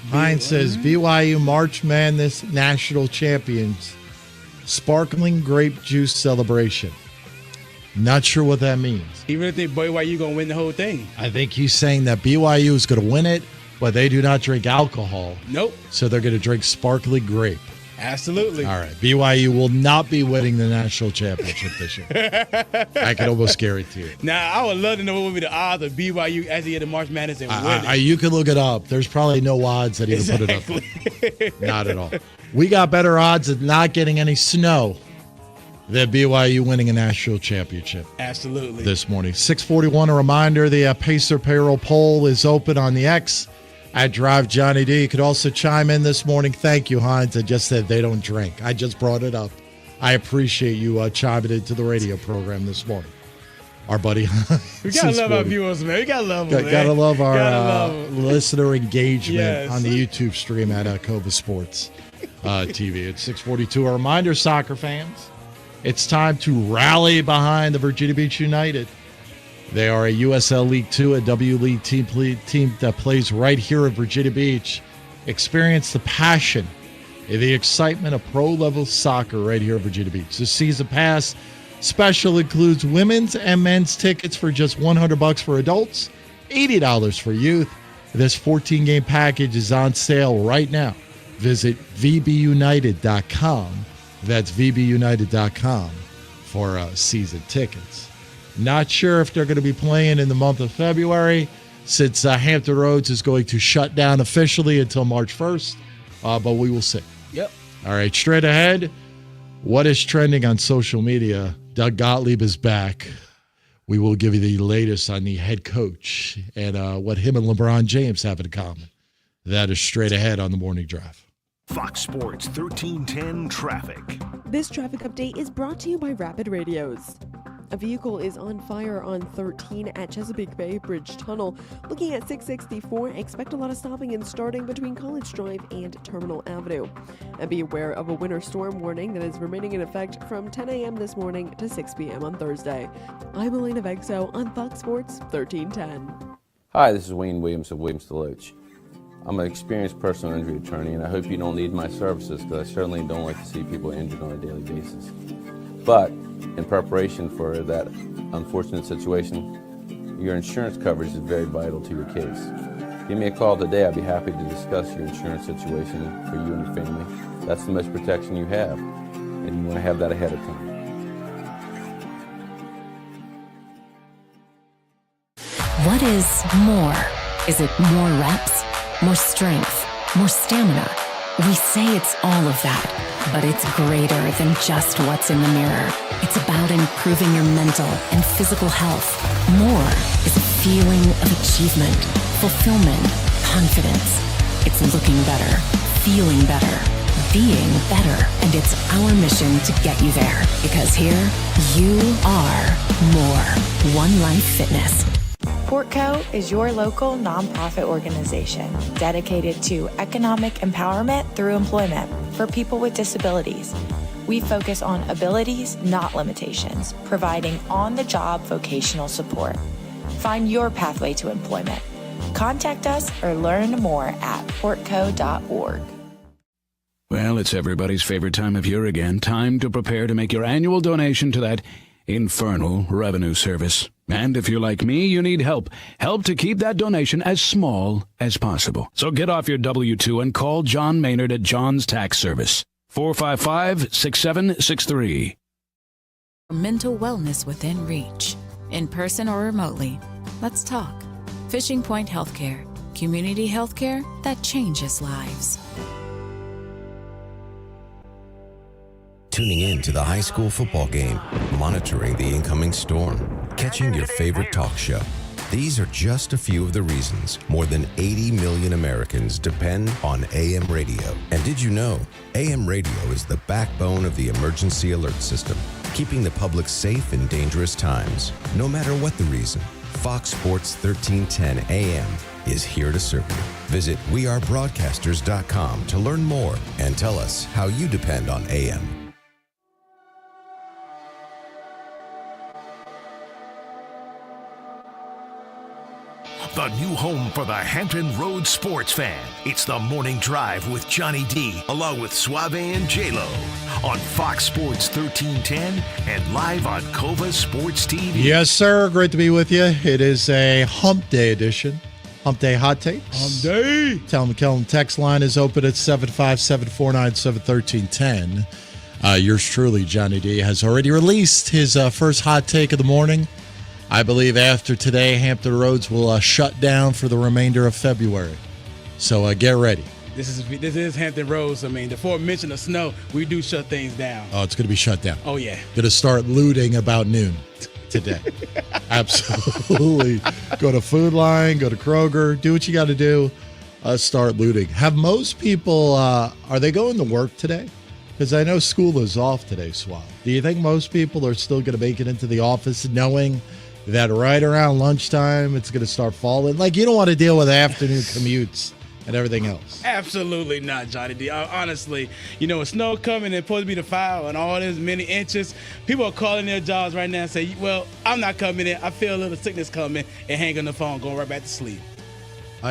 Hines says, BYU March Madness National Champions Sparkling Grape Juice Celebration. Not sure what that means. He really think BYU going to win the whole thing. I think he's saying that BYU is going to win it, but they do not drink alcohol. Nope. So they're going to drink sparkling grape. Absolutely. All right. BYU will not be winning the national championship this year. I can almost guarantee it. Now, I would love to know what would be the odds of BYU as the March Madness and winning. You can look it up. There's probably no odds that even put it up. Not at all. We got better odds of not getting any snow than BYU winning a national championship. Absolutely. This morning. 6:41, a reminder, the Pacer payroll poll is open on the X at Drive Johnny D. You could also chime in this morning. Thank you, Hines. I just said they don't drink. I just brought it up. I appreciate you chiming into the radio program this morning. Our buddy Hines. We got to love our viewers, man. We got to love them, man. Got to love our listener engagement on the Yes. YouTube stream at Cova Sports TV. It's 6:42. A reminder, soccer fans, it's time to rally behind the Virginia Beach United. They are a USL League 2, a W League team that plays right here at Virginia Beach. Experience the passion and the excitement of pro-level soccer right here at Virginia Beach. The season pass special includes women's and men's tickets for just $100 for adults, $80 for youth. This 14-game package is on sale right now. Visit vbunited.com. That's vbunited.com for season tickets. Not sure if they're going to be playing in the month of February since Hampton Roads is going to shut down officially until March 1st, but we will see. Yep. All right, straight ahead, what is trending on social media? Doug Gottlieb is back. We will give you the latest on the head coach and what him and LeBron James have in common. That is straight ahead on the Morning Drive. Fox Sports 1310 Traffic. This traffic update is brought to you by Rapid Radios. A vehicle is on fire on 13 at Chesapeake Bay Bridge Tunnel. Looking at 664, expect a lot of stopping and starting between College Drive and Terminal Avenue. And be aware of a winter storm warning that is remaining in effect from 10 a.m. this morning to 6 p.m. on Thursday. I'm Elena Vexo on Fox Sports 1310. Hi, this is Wayne Williams of Williams Deloach. I'm an experienced personal injury attorney, and I hope you don't need my services because I certainly don't like to see people injured on a daily basis. But in preparation for that unfortunate situation, your insurance coverage is very vital to your case. Give me a call today. I'd be happy to discuss your insurance situation for you and your family. That's the most protection you have, and you want to have that ahead of time. What is more? Is it more reps, more strength, more stamina? We say it's all of that, but it's greater than just what's in the mirror. It's about improving your mental and physical health. More is a feeling of achievement, fulfillment, confidence. It's looking better, feeling better, being better, and it's our mission to get you there. Because here, you are more. One Life Fitness. Portco is your local nonprofit organization dedicated to economic empowerment through employment for people with disabilities. We focus on abilities, not limitations, providing on-the-job vocational support. Find your pathway to employment. Contact us or learn more at portco.org. Well, it's everybody's favorite time of year again. Time to prepare to make your annual donation to that infernal revenue service. And if you're like me, you need help. Help to keep that donation as small as possible. So get off your W-2 and call John Maynard at John's Tax Service. 455-6763. Mental wellness within reach. In person or remotely. Let's talk. Fishing Point Healthcare. Community healthcare that changes lives. Tuning in to the high school football game, monitoring the incoming storm, catching your favorite talk show. These are just a few of the reasons more than 80 million Americans depend on AM radio. And did you know, AM radio is the backbone of the emergency alert system, keeping the public safe in dangerous times. No matter what the reason, Fox Sports 1310 AM is here to serve you. Visit wearebroadcasters.com to learn more and tell us how you depend on AM. The new home for the Hampton Roads sports fan. It's the Morning Drive with Johnny D, along with Suave and J-Lo, on Fox Sports 1310 and live on Cova Sports TV. Yes, sir. Great to be with you. It is a Hump Day edition. Hump Day Hot Takes. Hump Day. Tell McKellen text line is open at 757-497-1310. Yours truly, Johnny D, has already released his first hot take of the morning. I believe after today, Hampton Roads will shut down for the remainder of February. So get ready. This is Hampton Roads. I mean, the aforementioned of snow, we do shut things down. Oh, it's going to be shut down. Oh, yeah. Going to start looting about noon today. Absolutely. Go to Food Line, go to Kroger, do what you got to do. Start looting. Have most people, are they going to work today? Because I know school is off today, Suave. Do you think most people are still going to make it into the office knowing that right around lunchtime it's going to start falling? Like, you don't want to deal with afternoon commutes and everything else. Absolutely not, Johnny D. Honestly, with snow coming and supposed to be the fire and all this many inches, people are calling their jobs right now and say, well, I'm not coming in. I feel a little sickness coming, and hang on the phone, going right back to sleep.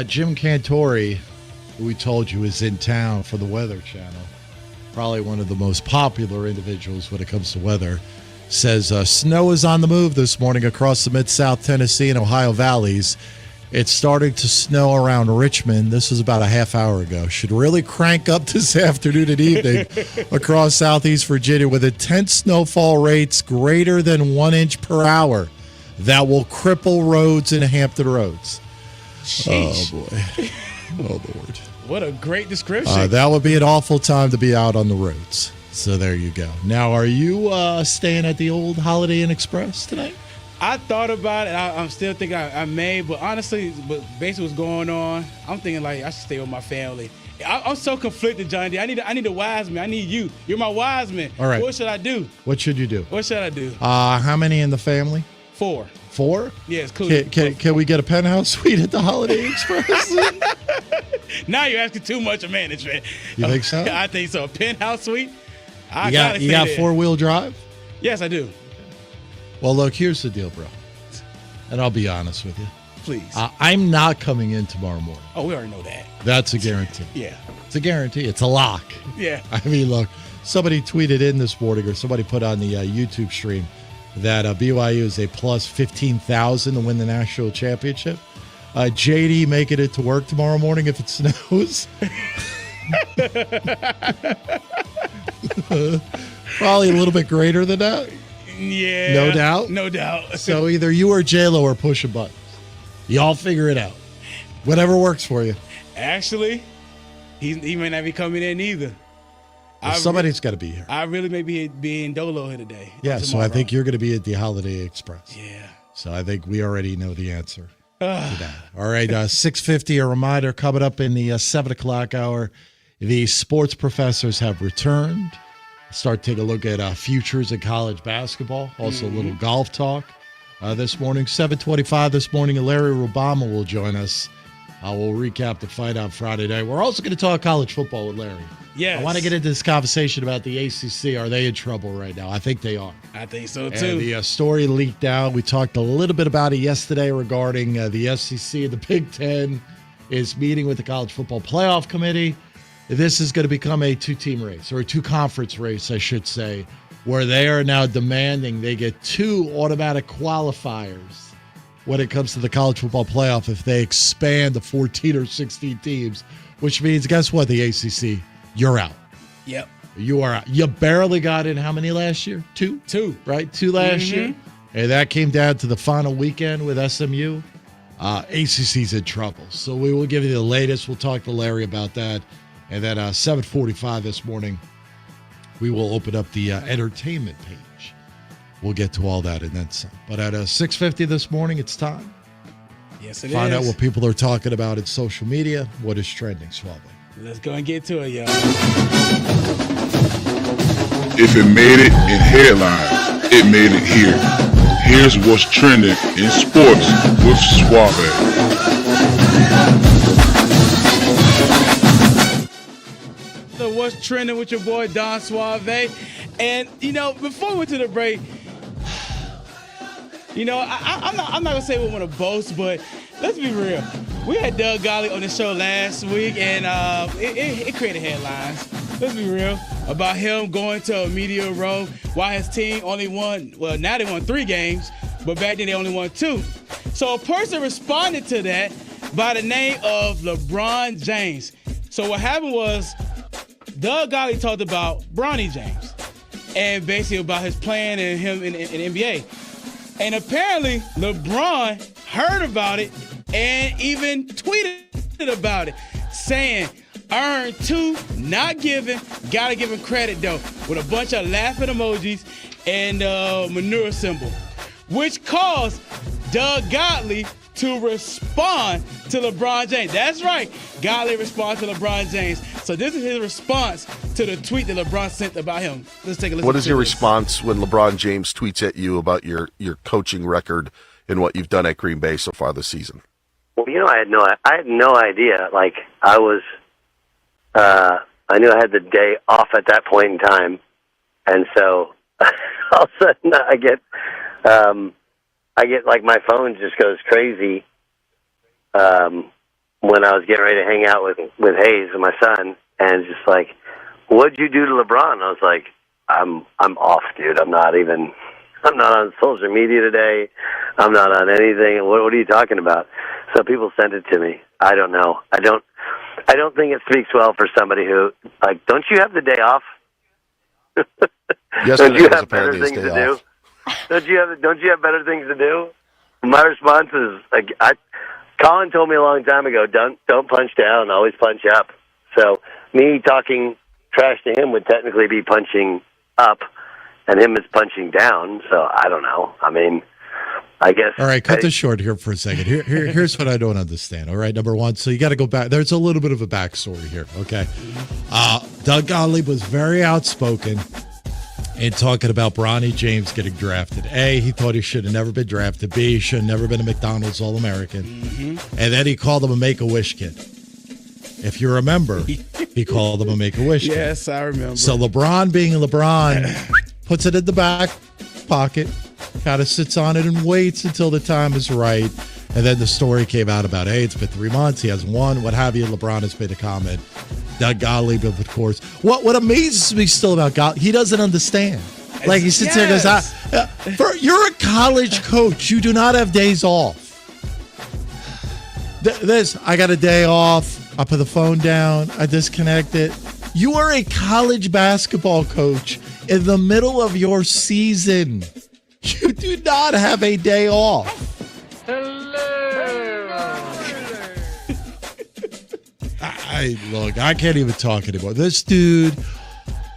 Jim Cantori, who we told you is in town for the Weather Channel, probably one of the most popular individuals when it comes to weather, says snow is on the move this morning across the Mid-South Tennessee and Ohio valleys. It's starting to snow around Richmond. This was about a half hour ago. Should really crank up this afternoon and evening across southeast Virginia with intense snowfall rates greater than 1 inch per hour. That will cripple roads in Hampton Roads. Sheesh. Oh, boy. Oh, Lord. What a great description. That would be an awful time to be out on the roads. So there you go. Now, are you staying at the old Holiday Inn Express tonight? I thought about it. I'm still thinking I may, but honestly, basically what's going on, I'm thinking like I should stay with my family. I'm so conflicted, Johnny D. I need a wise man. I need you. You're my wise man. All right. What should I do? What should you do? What should I do? How many in the family? 4. 4? Yeah, it's cool. Can we get a penthouse suite at the Holiday Inn Express? Now you're asking too much of management. You think so? I think so. A penthouse suite? You got 4-wheel drive? Yes, I do. Well, look, here's the deal, bro. And I'll be honest with you. Please. I'm not coming in tomorrow morning. Oh, we already know that. That's a guarantee. Yeah. It's a guarantee. It's a lock. Yeah. I mean, look, somebody tweeted in this morning, or somebody put on the YouTube stream, that BYU is a plus 15,000 to win the national championship. JD making it to work tomorrow morning if it snows. Probably a little bit greater than that. Yeah. No doubt? No doubt. So either you or J-Lo are pushing buttons. Y'all figure it out. Whatever works for you. Actually, he may not be coming in either. Well, somebody's got to be here. I really may be in Dolo here today. Yeah, so I think you're going to be at the Holiday Express. Yeah. So I think we already know the answer to that. All right, 6:50, a reminder coming up in the 7 o'clock hour. The sports professors have returned. Start taking a look at futures in college basketball. Also a little golf talk this morning. 7:25 this morning, Larry Rubama will join us. We'll recap the fight on Friday night. We're also going to talk college football with Larry. Yes. I want to get into this conversation about the ACC. Are they in trouble right now? I think they are. I think so, too. And the story leaked out. We talked a little bit about it yesterday regarding the SEC and the Big Ten is meeting with the College Football Playoff Committee. this is going to become a two-team race, or a two-conference race, I should say, where they are now demanding they get 2 automatic qualifiers when it comes to the college football playoff if they expand to 14 or 16 teams, which means, guess what, the ACC, you're out. Yep. You are out. You barely got in how many last year? 2? 2. Right? 2 last year. And that came down to the final weekend with SMU. ACC's in trouble. So we will give you the latest. We'll talk to Larry about that. And then 7:45 this morning, we will open up the entertainment page. We'll get to all that and then some. But at 6:50 this morning, it's time. Yes, it Find is. out what people are talking about in social media. What is trending, Suave? Let's go and get to it, y'all. If it made it in headlines, it made it here. Here's what's trending in sports with Suave. So what's trending with your boy Don Suave? And before we went to the break, I'm not gonna say we want to boast, but let's be real. We had Doug Gottlieb on the show last week, and it created headlines. Let's be real about him going to a media row while his team only won. Well, now they won 3 games, but back then they only won 2. So a person responded to that by the name of LeBron James. So what happened was Doug Gottlieb talked about Bronny James and basically about his plan and him in NBA. And apparently LeBron heard about it and even tweeted about it, saying, earned 2, not given, gotta give him credit though, with a bunch of laughing emojis and manure symbol, which caused Doug Gottlieb to respond to LeBron James. That's right, Gottlieb responded to LeBron James. So this is his response to the tweet that LeBron sent about him. Let's take a listen. What is your response when LeBron James tweets at you about your coaching record and what you've done at Green Bay so far this season? Well, I had no idea. Like I knew I had the day off at that point in time, and so all of a sudden I get like my phone just goes crazy when I was getting ready to hang out with Hayes and my son, and just like, what'd you do to LeBron? I was like, I'm off, dude. I'm not on social media today. I'm not on anything. What are you talking about? So people sent it to me. I don't know. I don't think it speaks well for somebody who, like, don't you have the day off? Don't you have better things to do? Don't you have better things to do? My response is, like, Colin told me a long time ago, don't punch down, always punch up. So me talking trash to him would technically be punching up, and him is punching down. So I don't know. I mean, I guess. All right, cut this short here for a second. Here's what I don't understand. All right, number one, so you got to go back. There's a little bit of a backstory here, okay? Doug Gottlieb was very outspoken in talking about Bronny James getting drafted. A, he thought he should have never been drafted. B, he should have never been a McDonald's All-American. Mm-hmm. And then he called him a Make-A-Wish kid. If you remember, he called him a Make-A-Wish kid. Yes, I remember. So LeBron being LeBron puts it in the back pocket, kind of sits on it and waits until the time is right. And then the story came out about, hey, it's been 3 months. He hasn't won, what have you. LeBron has made a comment. Doug Gottlieb, of course. What amazes me still about Gottlieb, he doesn't understand. Like, he sits there and goes, you're a college coach. You do not have days off. I got a day off. I put the phone down. I disconnect it. You are a college basketball coach in the middle of your season. You do not have a day off. Look, I can't even talk anymore. This dude,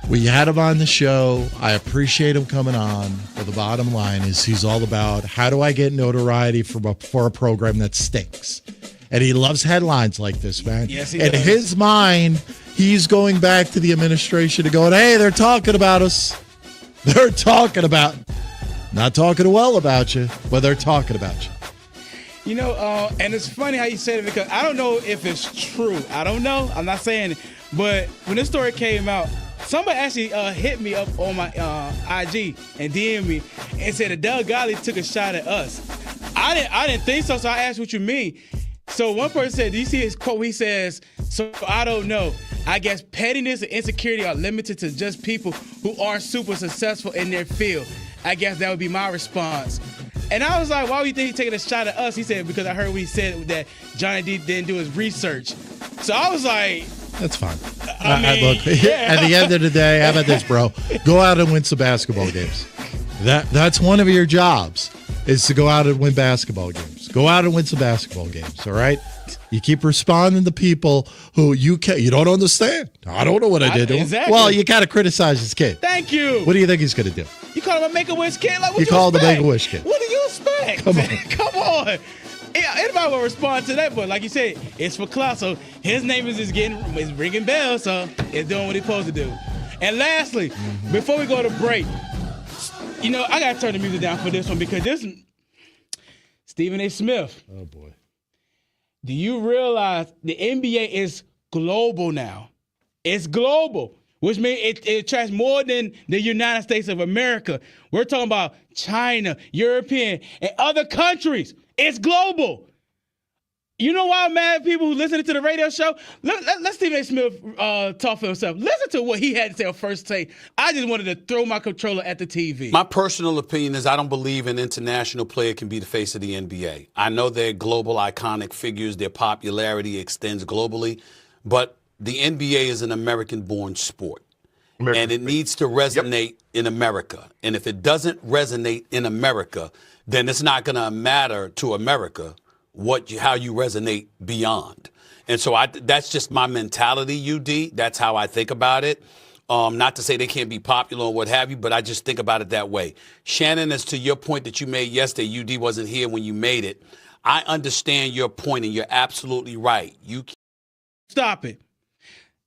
we had him on the show. I appreciate him coming on. But the bottom line is he's all about, how do I get notoriety for a program that stinks? And he loves headlines like this, man. Yes, he In does. his mind, he's going back to the administration and going, hey, they're talking about us. They're talking about, not talking well about you, but they're talking about you. And it's funny how you said it, because I don't know if it's true. I don't know. I'm not saying it. But when this story came out, somebody actually hit me up on my IG and DM'd me and said that Doug Gottlieb took a shot at us. I didn't think so, so I asked what you mean. So one person said, do you see his quote? He says, So I don't know. I guess pettiness and insecurity are limited to just people who are super successful in their field. I guess that would be my response. And I was like, why would you think he's taking a shot at us? He said, because I heard what he said that Johnny D didn't do his research. So I was like, that's fine. I mean, look, at the end of the day, how about this, bro? Go out and win some basketball games. That's one of your jobs, is to go out and win basketball games. Go out and win some basketball games, all right? You keep responding to people who you don't understand. I don't know what I did to him. Exactly. Well, you got to criticize his kid. Thank you. What do you think he's going to do? You call him a Make-A-Wish kid? Like, what you call him a expect? Make-A-Wish kid. What do you expect? Come on. Come on. Yeah, anybody will respond to that, but like you said, it's for class. So his name is ringing bells, so it's doing what it's supposed to do. And lastly, before we go to break, I got to turn the music down for this one because this Stephen A. Smith. Oh, boy. Do you realize the NBA is global now? It's global, which means it attracts more than the United States of America. We're talking about China, European, and other countries. It's global. You know why I'm mad at people who listening to the radio show? Let Stephen A. Smith talk for himself. Listen to what he had to say on First Take. I just wanted to throw my controller at the TV. My personal opinion is I don't believe an international player can be the face of the NBA. I know they're global iconic figures. Their popularity extends globally. But the NBA is an American-born sport. And it needs to resonate in America. And if it doesn't resonate in America, then it's not going to matter to America how you resonate beyond. And so that's just my mentality, UD. That's how I think about it. Not to say they can't be popular or what have you, but I just think about it that way. Shannon, as to your point that you made yesterday, UD wasn't here when you made it. I understand your point, and you're absolutely right. Stop it.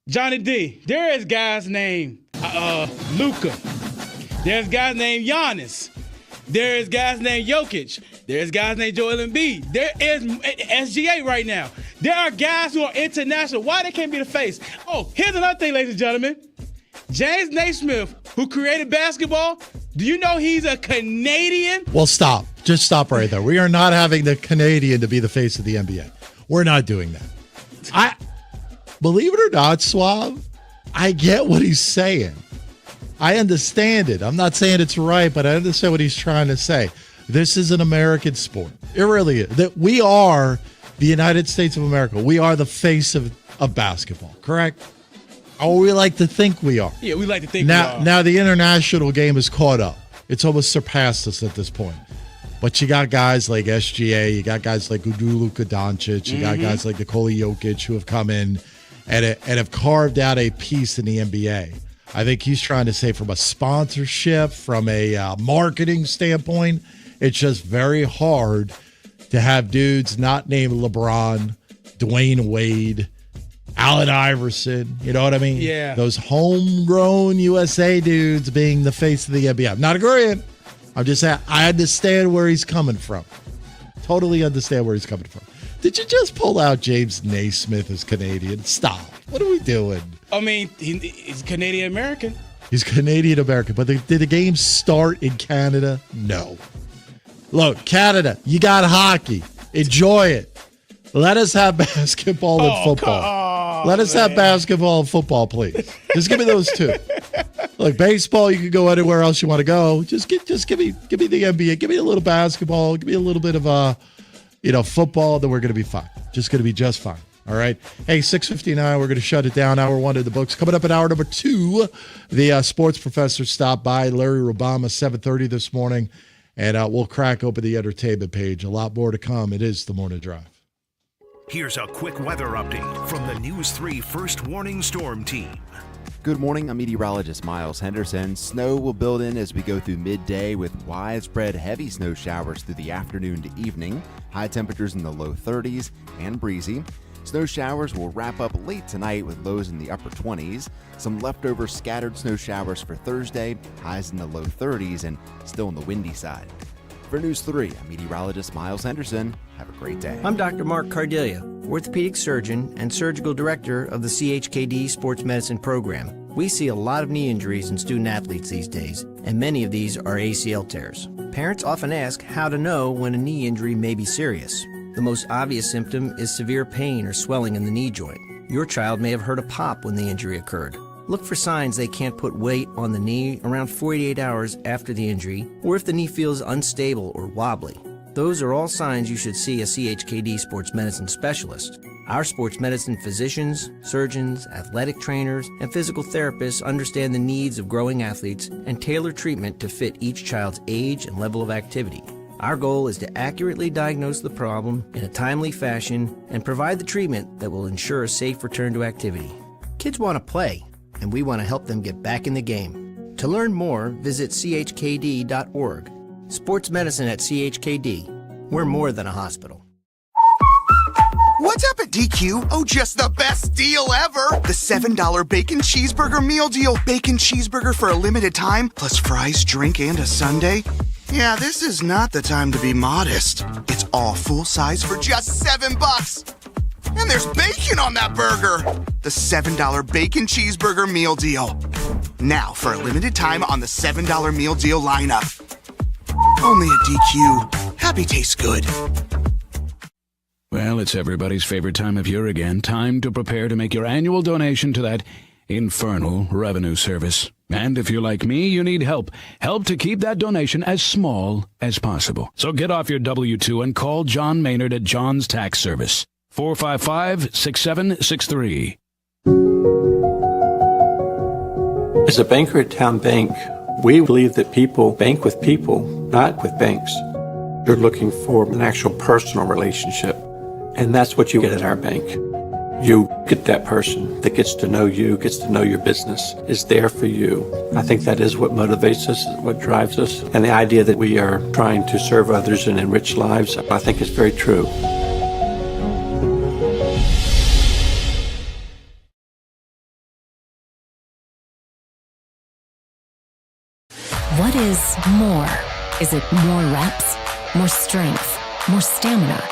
Johnny D, there is guys named Luka. There's guys named Giannis. There is guys named Jokic. There's guys named Joel Embiid. There is SGA right now. There are guys who are international. Why they can't be the face? Oh, here's another thing, ladies and gentlemen. James Naismith, who created basketball, do you know he's a Canadian? Well, stop. Just stop right there. We are not having the Canadian to be the face of the NBA. We're not doing that. Believe it or not, Suave, I get what he's saying. I understand it. I'm not saying it's right, but I understand what he's trying to say. This is an American sport. It really is. That we are the United States of America. We are the face of basketball, correct? Or we like to think we are. Yeah, we like to think we are. Now the international game is caught up. It's almost surpassed us at this point. But you got guys like SGA, you got guys like Luka Doncic, you got guys like Nikola Jokic who have come in and have carved out a piece in the NBA. I think he's trying to say from a sponsorship, from a marketing standpoint, it's just very hard to have dudes not named LeBron, Dwayne Wade, Allen Iverson, you know what I mean? Yeah. Those homegrown USA dudes being the face of the NBA. I'm not agreeing. I'm just saying I understand where he's coming from. Totally understand where he's coming from. Did you just pull out James Naismith as Canadian? Stop. What are we doing? I mean, he's Canadian-American. He's Canadian-American. But did the game start in Canada? No. Look, Canada, you got hockey. Enjoy it. Let us have basketball and football. Let us have basketball and football, please. Just give me those two. Look, baseball, you can go anywhere else you want to go. Just give me the NBA. Give me a little basketball. Give me a little bit of football. Then we're going to be fine. Just going to be just fine. All right. Hey, 6:59. We're going to shut it down. Hour one of the books. Coming up at hour number two, the sports professor stopped by. Larry Obama, 7:30 this morning, and we'll crack open the entertainment page. A lot more to come. It is the Morning Drive. Here's a quick weather update from the News 3 First Warning Storm Team. Good morning, I'm meteorologist Miles Henderson. Snow will build in as we go through midday with widespread heavy snow showers through the afternoon to evening. High temperatures in the low 30s and breezy. Snow showers will wrap up late tonight with lows in the upper 20s. Some leftover scattered snow showers for Thursday, highs in the low 30s and still on the windy side. For News 3, I'm meteorologist Miles Henderson. Have a great day. I'm Dr. Mark Cardelia, orthopedic surgeon and surgical director of the CHKD Sports Medicine Program. We see a lot of knee injuries in student athletes these days, and many of these are ACL tears. Parents often ask how to know when a knee injury may be serious. The most obvious symptom is severe pain or swelling in the knee joint. Your child may have heard a pop when the injury occurred. Look for signs they can't put weight on the knee around 48 hours after the injury, or if the knee feels unstable or wobbly. Those are all signs you should see a CHKD sports medicine specialist. Our sports medicine physicians, surgeons, athletic trainers, and physical therapists understand the needs of growing athletes and tailor treatment to fit each child's age and level of activity. Our goal is to accurately diagnose the problem in a timely fashion and provide the treatment that will ensure a safe return to activity. Kids want to play, and we want to help them get back in the game. To learn more, visit chkd.org. Sports medicine at CHKD. We're more than a hospital. What's up at DQ? Oh, just the best deal ever! The $7 bacon cheeseburger meal deal. Bacon cheeseburger for a limited time, plus fries, drink, and a sundae. Yeah, this is not the time to be modest. It's all full size for just $7. And there's bacon on that burger. The $7 bacon cheeseburger meal deal. Now, for a limited time on the $7 meal deal lineup. Only at DQ. Happy tastes good. Well, it's everybody's favorite time of year again. Time to prepare to make your annual donation to that infernal revenue service. And if you're like me, you need help. Help to keep that donation as small as possible. So get off your W-2 and call John Maynard at John's Tax Service. 455-6763. As a banker at Town Bank, we believe that people bank with people, not with banks. You're looking for an actual personal relationship, and that's what you get at our bank. You get that person that gets to know you, gets to know your business, is there for you. I think that is what motivates us, what drives us, and the idea that we are trying to serve others and enrich lives, I think is very true. What is more? Is it more reps, more strength, more stamina?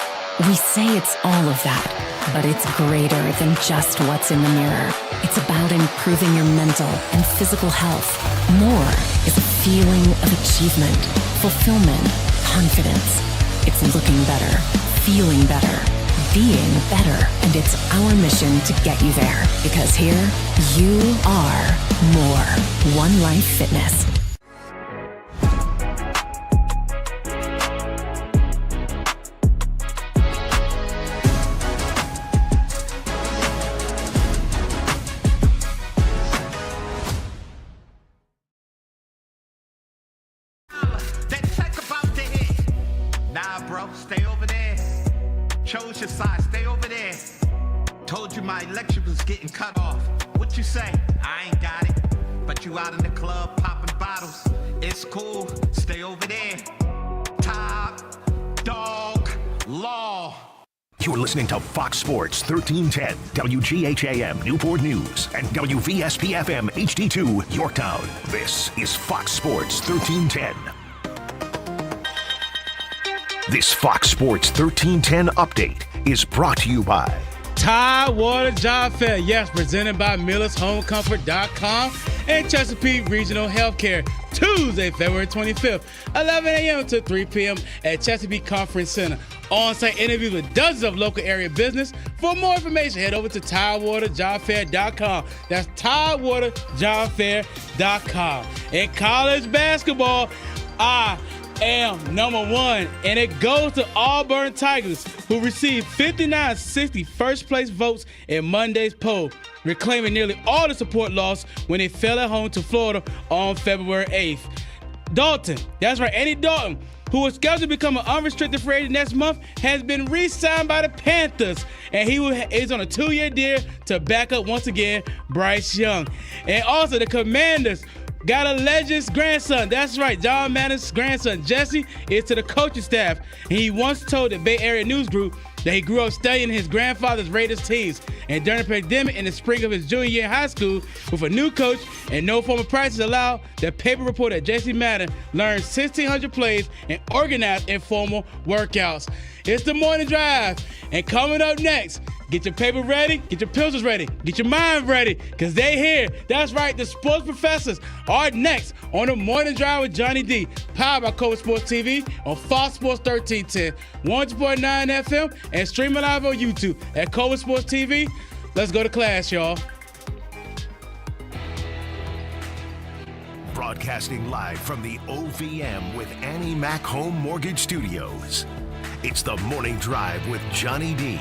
We say it's all of that, but it's greater than just what's in the mirror. It's about improving your mental and physical health. More is a feeling of achievement, fulfillment, confidence. It's looking better, feeling better, being better, and it's our mission to get you there. Because here, you are more. One Life Fitness. Stay over there. Chose your side, stay over there. Told you my electric was getting cut off. What you say? I ain't got it. But you out in the club popping bottles. It's cool, stay over there. Top Dog Law. You're listening to Fox Sports 1310, WGHAM Newport News, and WVSP-FM HD2 Yorktown. This is Fox Sports 1310. This Fox Sports 1310 update is brought to you by Tidewater Job Fair. Yes, presented by MillersHomeComfort.com and Chesapeake Regional Healthcare. Tuesday, February 25th, 11 a.m. to 3 p.m. at Chesapeake Conference Center. On-site interviews with dozens of local area business. For more information, head over to TidewaterJobFair.com. That's TidewaterJobFair.com. In college basketball, I am #1, and it goes to Auburn Tigers, who received 5960 first-place votes in Monday's poll, reclaiming nearly all the support lost when they fell at home to Florida on February 8th. Dalton, that's right, Andy Dalton, who was scheduled to become an unrestricted free agent next month, has been re-signed by the Panthers, and he is on a 2-year deal to back up once again Bryce Young. And also the Commanders got a legend's grandson. That's right, John Madden's grandson, Jesse, is to the coaching staff. And he once told the Bay Area News Group that he grew up studying his grandfather's Raiders teams. And during the pandemic in the spring of his junior year in high school, with a new coach and no formal practice allowed, the paper reported that Jesse Madden learned 1,600 plays and organized informal workouts. It's the morning drive. And coming up next, get your paper ready, get your pencils ready, get your mind ready, because they here. That's right, the sports professors are next on the Morning Drive with Johnny D, powered by Cova Sports TV on Fox Sports 1310, 100.9 FM, and streaming live on YouTube at Cova Sports TV. Let's go to class, y'all. Broadcasting live from the OVM with Annie Mac Home Mortgage Studios. It's the Morning Drive with Johnny D.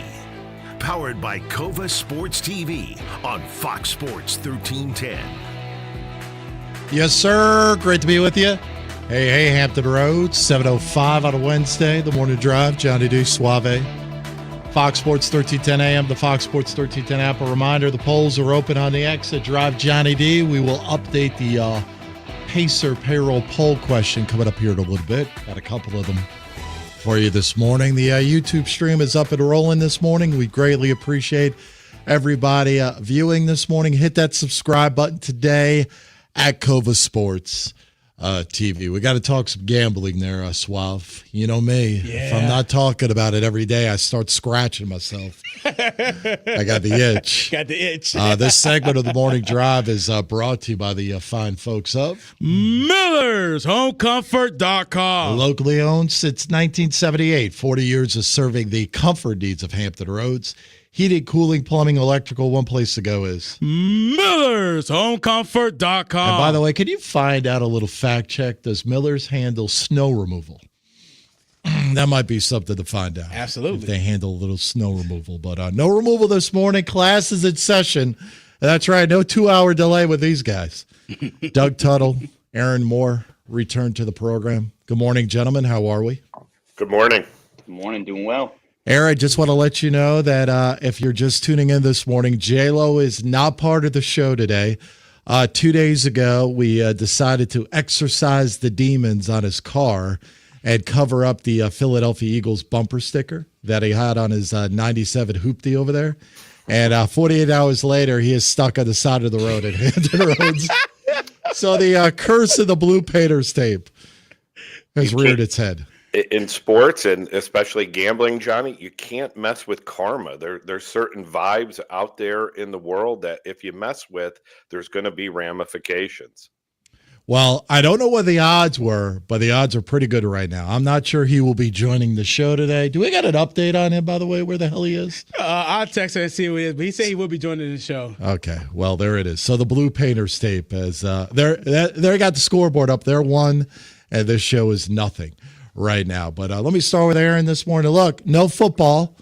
Powered by Cova Sports TV on Fox Sports 1310. Yes, sir. Great to be with you. Hey, Hampton Roads, 7:05 on a Wednesday. The Morning Drive, Johnny D. Suave. Fox Sports 1310 AM, the Fox Sports 1310 app. A reminder, the polls are open on the X at Drive Johnny D. We will update the Pacer payroll poll question coming up here in a little bit. Got a couple of them for you this morning. The YouTube stream is up and rolling this morning. We greatly appreciate everybody viewing this morning. Hit that subscribe button today at Cova Sports TV. We got to talk some gambling there, Suave. You know me. Yeah. If I'm not talking about it every day, I start scratching myself. I got the itch. Got the itch. This segment of the Morning Drive is brought to you by the fine folks of MillersHomeComfort.com. Locally owned since 1978. 40 years of serving the comfort needs of Hampton Roads. Heating, cooling, plumbing, electrical. One place to go is MillersHomeComfort.com. And by the way, can you find out a little fact check? Does Miller's handle snow removal? That might be something to find out. Absolutely. If they handle a little snow removal. But no removal this morning. Class is in session. That's right. No 2-hour delay with these guys. Doug Tuttle, Aaron Moore return to the program. Good morning, gentlemen. How are we? Good morning. Good morning. Doing well. Aaron, just want to let you know that if you're just tuning in this morning, J-Lo is not part of the show today. 2 days ago, we decided to exorcise the demons on his car and cover up the Philadelphia Eagles bumper sticker that he had on his 97 Hoopty over there. And 48 hours later, he is stuck on the side of the road at Hampton Roads. So the curse of the blue painters tape has reared its head. In sports and especially gambling, Johnny, you can't mess with karma. There's certain vibes out there in the world that if you mess with, there's going to be ramifications. Well, I don't know what the odds were, but the odds are pretty good right now. I'm not sure he will be joining the show today. Do we got an update on him, by the way, where the hell he is? I'll text him and see who he is, but he said he will be joining the show. Okay, well, there it is. So the Blue Painters tape is they got the scoreboard up. They're 1, and this show is nothing right now. But let me start with Aaron this morning. Look, no football.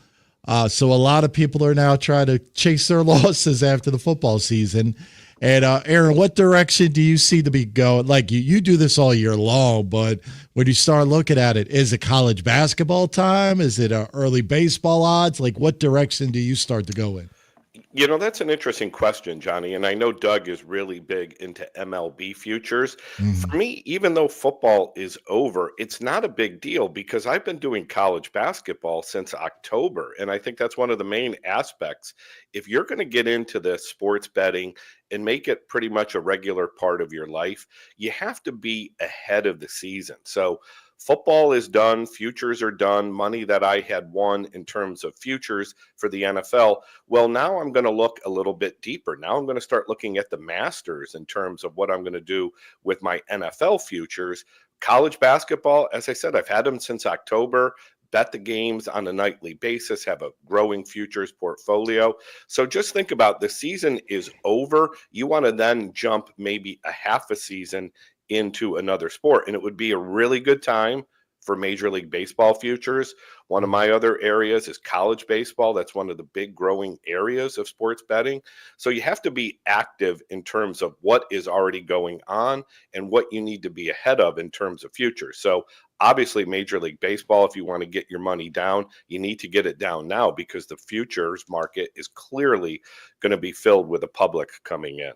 So a lot of people are now trying to chase their losses after the football season. And Aaron, what direction do you see to be going? Like you do this all year long, but when you start looking at it, is it college basketball time? Is it early baseball odds? Like what direction do you start to go in? You know, that's an interesting question, Johnny. And I know Doug is really big into MLB futures. Mm-hmm. For me, even though football is over, it's not a big deal because I've been doing college basketball since October. And I think that's one of the main aspects. If you're going to get into the sports betting and make it pretty much a regular part of your life, you have to be ahead of the season. So football is done. Futures are done. Money that I had won in terms of futures for the NFL. Well, now I'm going to look a little bit deeper. Now I'm going to start looking at the Masters in terms of what I'm going to do with my NFL futures. College basketball, as I said, I've had them since October. Bet the games on a nightly basis, have a growing futures portfolio. So just think about the season is over. You want to then jump maybe a half a season into another sport. And it would be a really good time for Major League Baseball futures. One of my other areas is college baseball. That's one of the big growing areas of sports betting. So you have to be active in terms of what is already going on and what you need to be ahead of in terms of futures. So obviously Major League Baseball, if you want to get your money down, you need to get it down now because the futures market is clearly going to be filled with the public coming in.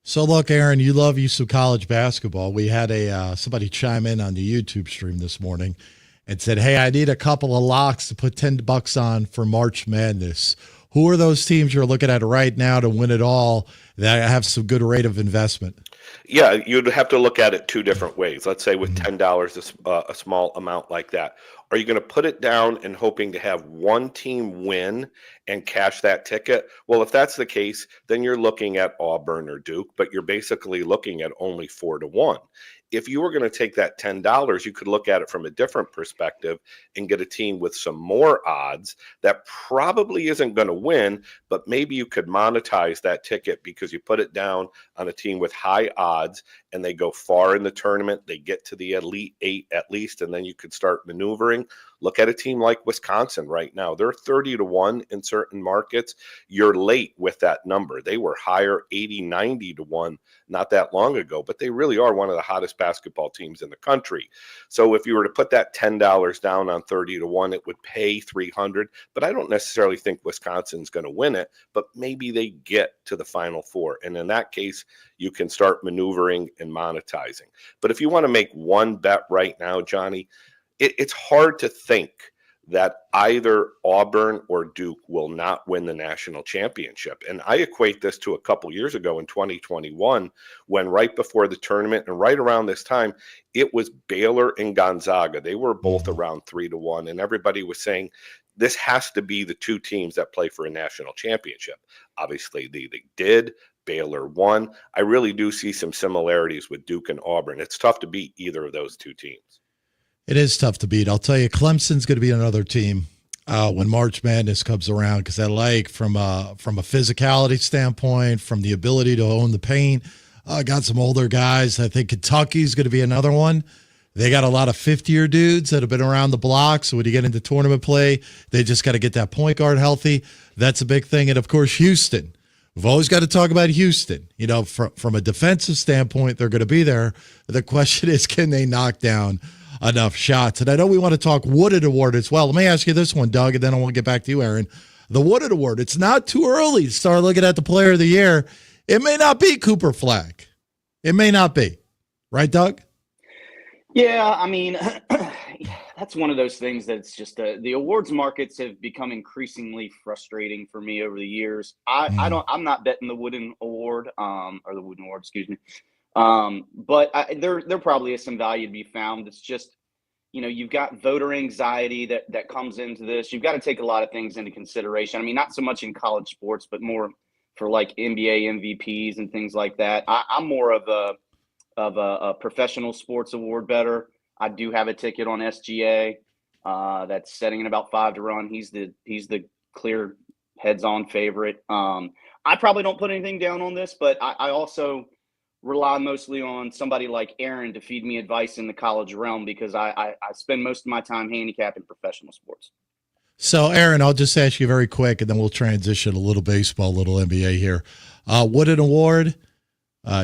So look, Aaron, you love some college basketball. We had somebody chime in on the YouTube stream this morning and said, hey, I need a couple of locks to put $10 on for March Madness. Who are those teams you're looking at right now to win it all that have some good rate of investment. Yeah, you'd have to look at it two different ways. Let's say with $10, a small amount like that. Are you going to put it down and hoping to have one team win and cash that ticket? Well, if that's the case, then you're looking at Auburn or Duke, but you're basically looking at only 4-1. If you were going to take that $10, you could look at it from a different perspective and get a team with some more odds that probably isn't going to win, but maybe you could monetize that ticket because you put it down on a team with high odds and they go far in the tournament. They get to the Elite Eight at least, and then you could start maneuvering. Look at a team like Wisconsin right now. They're 30-1 in certain markets. You're late with that number. They were higher, 80, 90-1 not that long ago, but they really are one of the hottest basketball teams in the country. So if you were to put that $10 down on 30-1, it would pay $300, but I don't necessarily think Wisconsin's going to win it, but maybe they get to the Final Four. And in that case, you can start maneuvering and monetizing. But if you want to make one bet right now, Johnny, it's hard to think that either Auburn or Duke will not win the national championship. And I equate this to a couple years ago in 2021, when right before the tournament and right around this time, it was Baylor and Gonzaga. They were both around 3-1, and everybody was saying this has to be the two teams that play for a national championship. Obviously, they did. Baylor won. I really do see some similarities with Duke and Auburn. It's tough to beat either of those two teams. It is tough to beat. I'll tell you, Clemson's going to be another team when March Madness comes around, because I like from a physicality standpoint, from the ability to own the paint. Got some older guys. I think Kentucky's going to be another one. They got a lot of 50-year dudes that have been around the block. So when you get into tournament play, they just got to get that point guard healthy. That's a big thing. And, of course, Houston. We've always got to talk about Houston. You know, from a defensive standpoint, they're going to be there. The question is, can they knock down enough shots? And I know we want to talk Wooded Award as well. Let me ask you this one, Doug, and then I want to get back to you, Aaron. The Wooded Award, it's not too early to start looking at the player of the year. It may not be Cooper Flagg. It may not be. Right, Doug? Yeah, I mean, that's one of those things that's just the awards markets have become increasingly frustrating for me over the years. I'm not betting the Wooden Award, or the Wooden Award, excuse me. But there probably is some value to be found. It's just, you know, you've got voter anxiety that comes into this. You've got to take a lot of things into consideration. I mean, not so much in college sports, but more for like NBA MVPs and things like that. I'm more of a professional sports award bettor. I do have a ticket on SGA that's setting at about 5-1. He's the clear heads-on favorite. I probably don't put anything down on this, but I also rely mostly on somebody like Aaron to feed me advice in the college realm, because I spend most of my time handicapping professional sports. So, Aaron, I'll just ask you very quick, and then we'll transition a little baseball, a little NBA here. Wooded Award,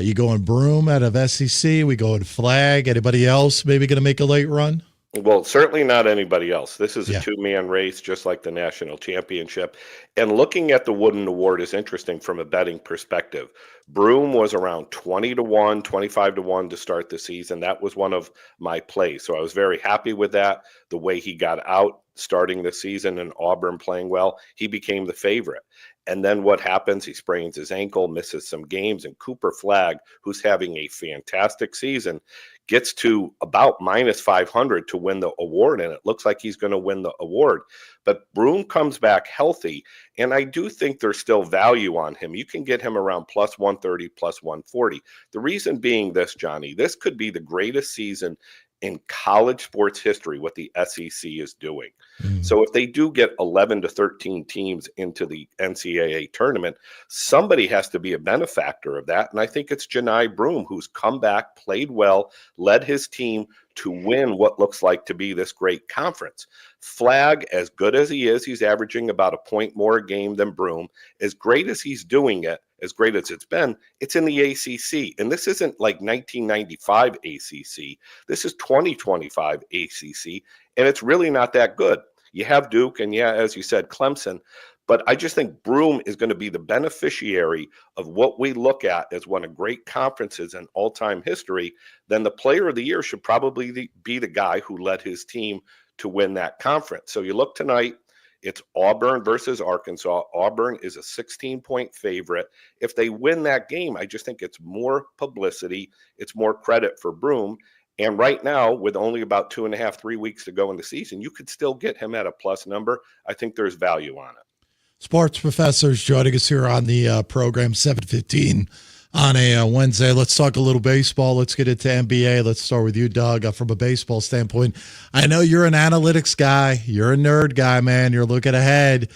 you going Broom out of SEC? We going Flagg? Anybody else maybe going to make a late run? Well, certainly not anybody else. This is a two-man race, just like the national championship. And looking at the Wooden Award is interesting from a betting perspective. Broom was around 20-1, 25-1 to start the season. That was one of my plays. So I was very happy with that. The way he got out starting the season and Auburn playing well, he became the favorite. And then what happens? He sprains his ankle, misses some games, and Cooper Flagg, who's having a fantastic season, gets to about -500 to win the award, and it looks like he's going to win the award. But Broom comes back healthy, and I do think there's still value on him. You can get him around +130, +140. The reason being this, Johnny, this could be the greatest season in college sports history, what the SEC is doing. So if they do get 11 to 13 teams into the NCAA tournament, somebody has to be a benefactor of that. And I think it's Janai Broom, who's come back, played well, led his team to win what looks like to be this great conference. Flagg, as good as he is, he's averaging about a point more a game than Broom. As great as he's doing it, as great as it's been, it's in the ACC. And this isn't like 1995 ACC. This is 2025 ACC, and it's really not that good. You have Duke and, yeah, as you said, Clemson. But I just think Broom is going to be the beneficiary of what we look at as one of great conferences in all-time history. Then the player of the year should probably be the guy who led his team to win that conference. So you look tonight, It's Auburn versus Arkansas. Auburn is a 16-point favorite. If they win that game, I just think it's more publicity. It's more credit for Broome. And right now, with only about 2.5, 3 weeks to go in the season, you could still get him at a plus number. I think there's value on it. Sports Professors joining us here on the program, 7:15 on a Wednesday. Let's talk a little baseball. Let's get into NBA. Let's start with you, Doug. From a baseball standpoint, I know you're an analytics guy. You're a nerd guy, man. You're looking ahead.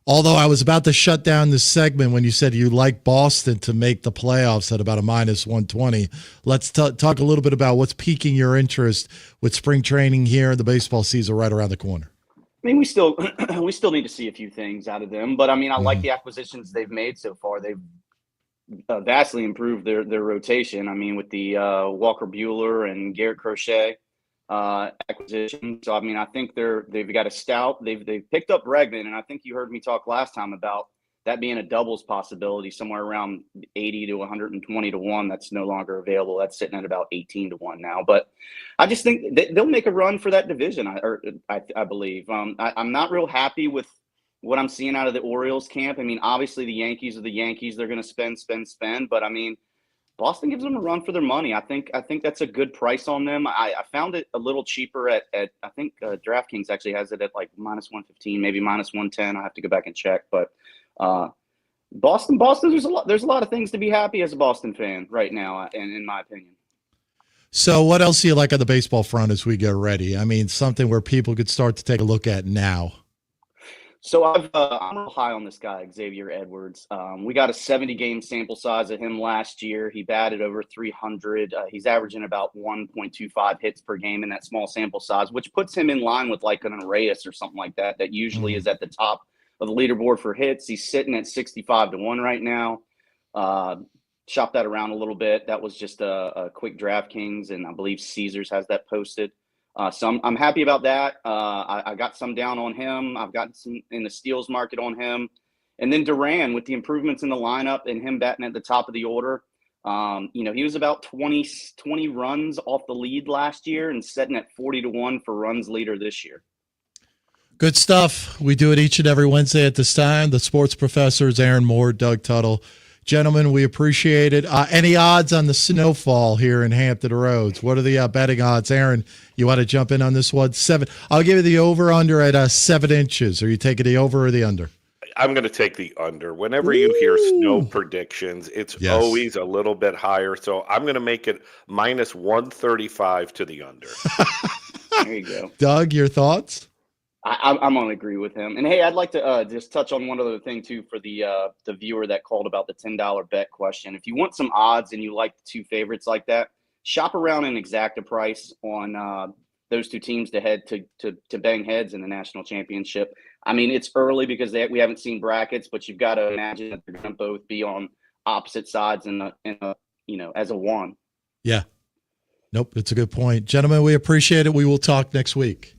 Although I was about to shut down this segment when you said you like Boston to make the playoffs at about a -120. Let's talk a little bit about what's piquing your interest with spring training here and the baseball season right around the corner. I mean, we still need to see a few things out of them, but I mean, I like the acquisitions they've made so far. They've vastly improved their rotation. I mean, with the Walker Buehler and Garrett Crochet acquisition. So I mean, I think they've got a stout. They've picked up Bregman, and I think you heard me talk last time about that being a doubles possibility, somewhere around 80 to 120 to 1. That's no longer available. That's sitting at about 18 to 1 now. But I just think they'll make a run for that division. I believe. I'm not real happy with what I'm seeing out of the Orioles camp. I mean, obviously the Yankees are the Yankees. They're going to spend. But I mean, Boston gives them a run for their money. I think that's a good price on them. I found it a little cheaper at I think DraftKings actually has it at like -115, maybe -110. I'll have to go back and check. But Boston, there's a lot of things to be happy as a Boston fan right now, and in my opinion. So what else do you like on the baseball front as we get ready? I mean, something where people could start to take a look at now. So I'm real high on this guy, Xavier Edwards. We got a 70-game sample size of him last year. He batted over 300. He's averaging about 1.25 hits per game in that small sample size, which puts him in line with like an Reyes or something like that usually is at the top of the leaderboard for hits. He's sitting at 65 to 1 right now. Shop that around a little bit. That was just a quick DraftKings, and I believe Caesars has that posted. So I'm happy about that. I got some down on him. I've got some in the steals market on him. And then Duran, with the improvements in the lineup and him batting at the top of the order, he was about 20 runs off the lead last year and setting at 40 to 1 for runs leader this year. Good stuff. We do it each and every Wednesday at this time. The Sports Professors, Aaron Moore, Doug Tuttle. Gentlemen, we appreciate it. Any odds on the snowfall here in Hampton Roads? What are the betting odds? Aaron, you want to jump in on this one? 7. I'll give you the over-under at 7 inches. Are you taking the over or the under? I'm going to take the under. Whenever you hear snow predictions, it's always a little bit higher. So I'm going to make it -135 to the under. There you go. Doug, your thoughts? I'm going to agree with him. And, hey, I'd like to just touch on one other thing, too, for the viewer that called about the $10 bet question. If you want some odds and you like the two favorites like that, shop around and exact a price on those two teams to head to bang heads in the national championship. I mean, it's early because we haven't seen brackets, but you've got to imagine that they're going to both be on opposite sides as a one. Yeah. Nope, it's a good point. Gentlemen, we appreciate it. We will talk next week.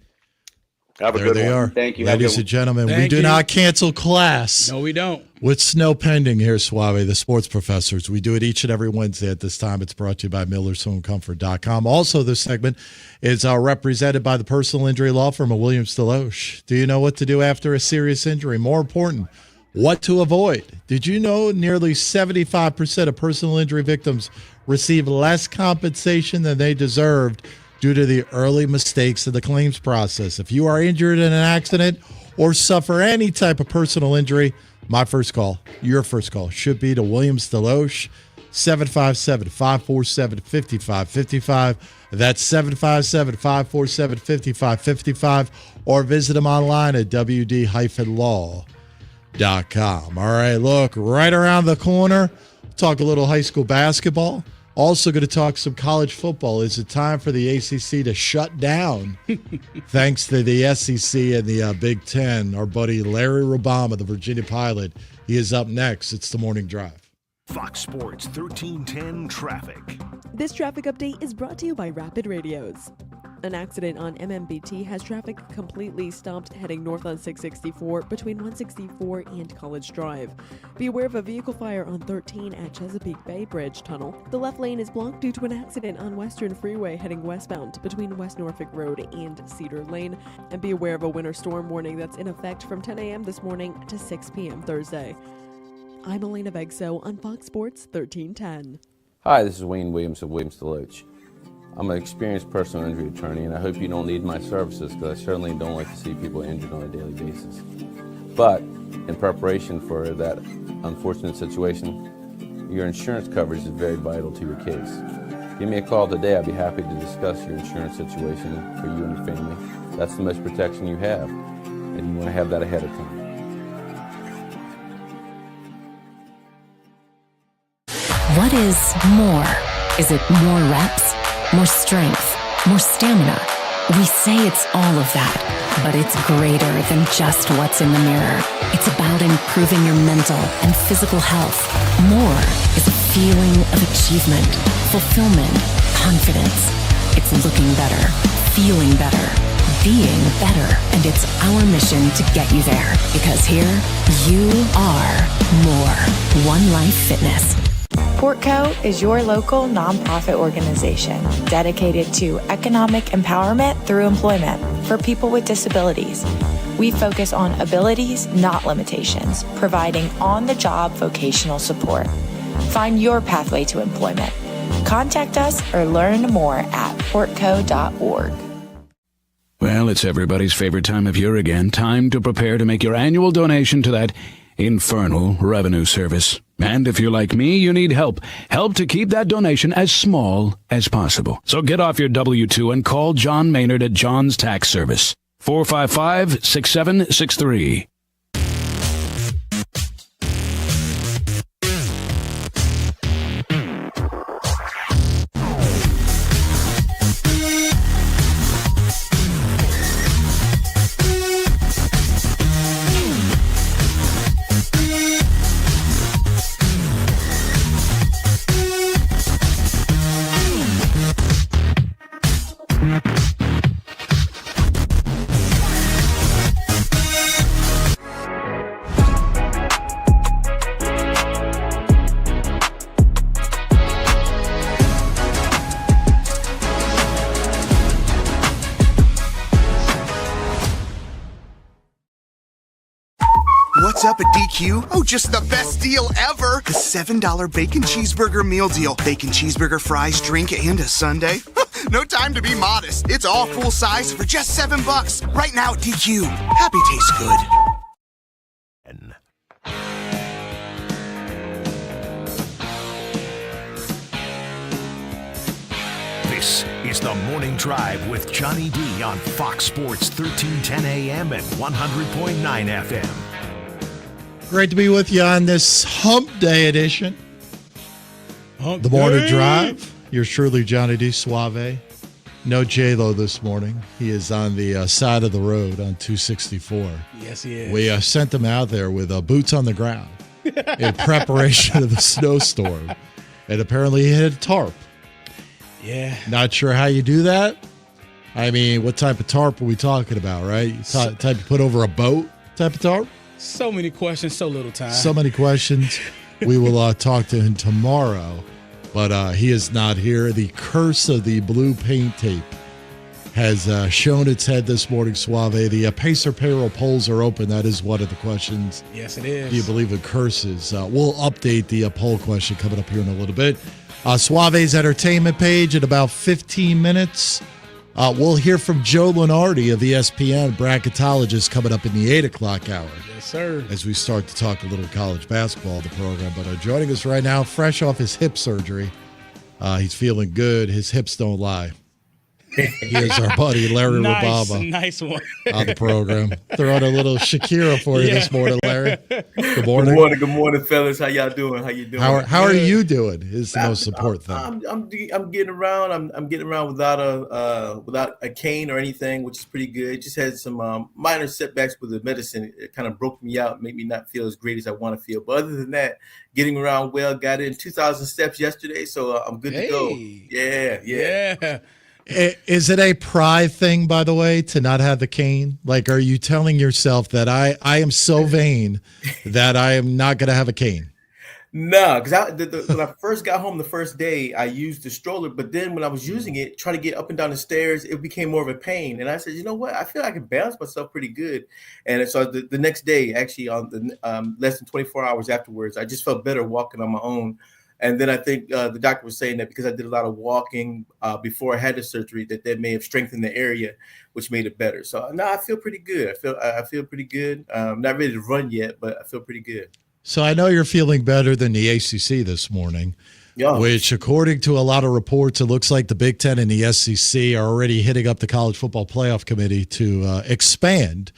Have a there good they one. are. Thank you. Ladies and gentlemen, we do not cancel class. No, we don't. With snow pending here, Suave, the Sports Professors. We do it each and every Wednesday at this time. It's brought to you by MillersHomeComfort.com. Also, this segment is represented by the personal injury law firm of Williams Deloche. Do you know what to do after a serious injury? More important, what to avoid. Did you know nearly 75% of personal injury victims receive less compensation than they deserved due to the early mistakes of the claims process? If you are injured in an accident or suffer any type of personal injury, my first call, your first call, should be to Williams Deloche, 757-547-5555. That's 757-547-5555, or visit them online at wd-law.com. All right, look, right around the corner, talk a little high school basketball. Also going to talk some college football. Is it time for the ACC to shut down? Thanks to the SEC and the Big Ten. Our buddy Larry Robama, the Virginia pilot, he is up next. It's the Morning Drive. Fox Sports 1310 Traffic. This traffic update is brought to you by Rapid Radios. An accident on MMBT has traffic completely stopped heading north on 664 between 164 and College Drive. Be aware of a vehicle fire on 13 at Chesapeake Bay Bridge Tunnel. The left lane is blocked due to an accident on Western Freeway heading westbound between West Norfolk Road and Cedar Lane. And be aware of a winter storm warning that's in effect from 10 a.m. this morning to 6 p.m. Thursday. I'm Elena Begso on Fox Sports 1310. Hi, this is Wayne Williams of Williams Deloach. I'm an experienced personal injury attorney, and I hope you don't need my services because I certainly don't like to see people injured on a daily basis. But in preparation for that unfortunate situation, your insurance coverage is very vital to your case. Give me a call today. I'd be happy to discuss your insurance situation for you and your family. That's the most protection you have, and you want to have that ahead of time. What is more? Is it more reps, more strength, more stamina? We say it's all of that, but it's greater than just what's in the mirror. It's about improving your mental and physical health. More is a feeling of achievement, fulfillment, confidence. It's looking better, feeling better, being better, and it's our mission to get you there. Because here, you are more. One Life Fitness. Portco is your local nonprofit organization dedicated to economic empowerment through employment for people with disabilities. We focus on abilities, not limitations, providing on-the-job vocational support. Find your pathway to employment. Contact us or learn more at portco.org. Well, it's everybody's favorite time of year again. Time to prepare to make your annual donation to that infernal revenue service. And if you're like me, you need help. Help to keep that donation as small as possible. So get off your W-2 and call John Maynard at John's Tax Service. 455-6763. What's up at DQ? Oh, just the best deal ever! The $7 bacon cheeseburger meal deal. Bacon cheeseburger, fries, drink, and a sundae. No time to be modest. It's all full size for just $7. Right now at DQ. Happy tastes good. This is the Morning Drive with Johnny D on Fox Sports 1310 AM and 100.9 FM. Great to be with you on this Hump Day edition. The Morning Drive. Yours truly, Johnny D. Suave. No J-Lo this morning. He is on the side of the road on 264. Yes, he is. We sent him out there with boots on the ground in preparation of the snowstorm. And apparently he hit a tarp. Yeah. Not sure how you do that. I mean, what type of tarp are we talking about, right? Type you put over a boat type of tarp? So many questions, so little time. So many questions. We will talk to him tomorrow, but he is not here. The curse of the blue paint tape has shown its head this morning, Suave. The Pacer payroll polls are open. That is one of the questions. Yes, it is. Do you believe in curses? We'll update the poll question coming up here in a little bit. Suave's entertainment page in about 15 minutes. We'll hear from Joe Lunardi of ESPN, bracketologist, coming up in the 8 o'clock hour. Yes, sir. As we start to talk a little college basketball, the program. But joining us right now, fresh off his hip surgery. He's feeling good. His hips don't lie. Here's our buddy Larry Rababa. Nice one. On the program. Throwing a little Shakira for you this morning, Larry. Good morning. Good morning, fellas. How y'all doing? How you doing? How are you doing? Is the most important thing. I'm getting around. I'm getting around without a cane or anything, which is pretty good. Just had some minor setbacks with the medicine. It kind of broke me out, made me not feel as great as I want to feel. But other than that, getting around well. Got in 2,000 steps yesterday, so I'm good to go. Yeah. Is it a pride thing, by the way, to not have the cane? Like, are you telling yourself that I am so vain that I am not going to have a cane? No, because when I first got home the first day, I used the stroller. But then when I was using it, trying to get up and down the stairs, it became more of a pain. And I said, you know what? I feel I can balance myself pretty good. And so the next day, actually, on the less than 24 hours afterwards, I just felt better walking on my own. And then I think the doctor was saying that because I did a lot of walking before I had the surgery, that may have strengthened the area, which made it better. So no, I feel pretty good. I feel pretty good. Not ready to run yet, but I feel pretty good. So I know you're feeling better than the ACC this morning, which according to a lot of reports, it looks like the Big Ten and the SEC are already hitting up the College Football Playoff Committee to expand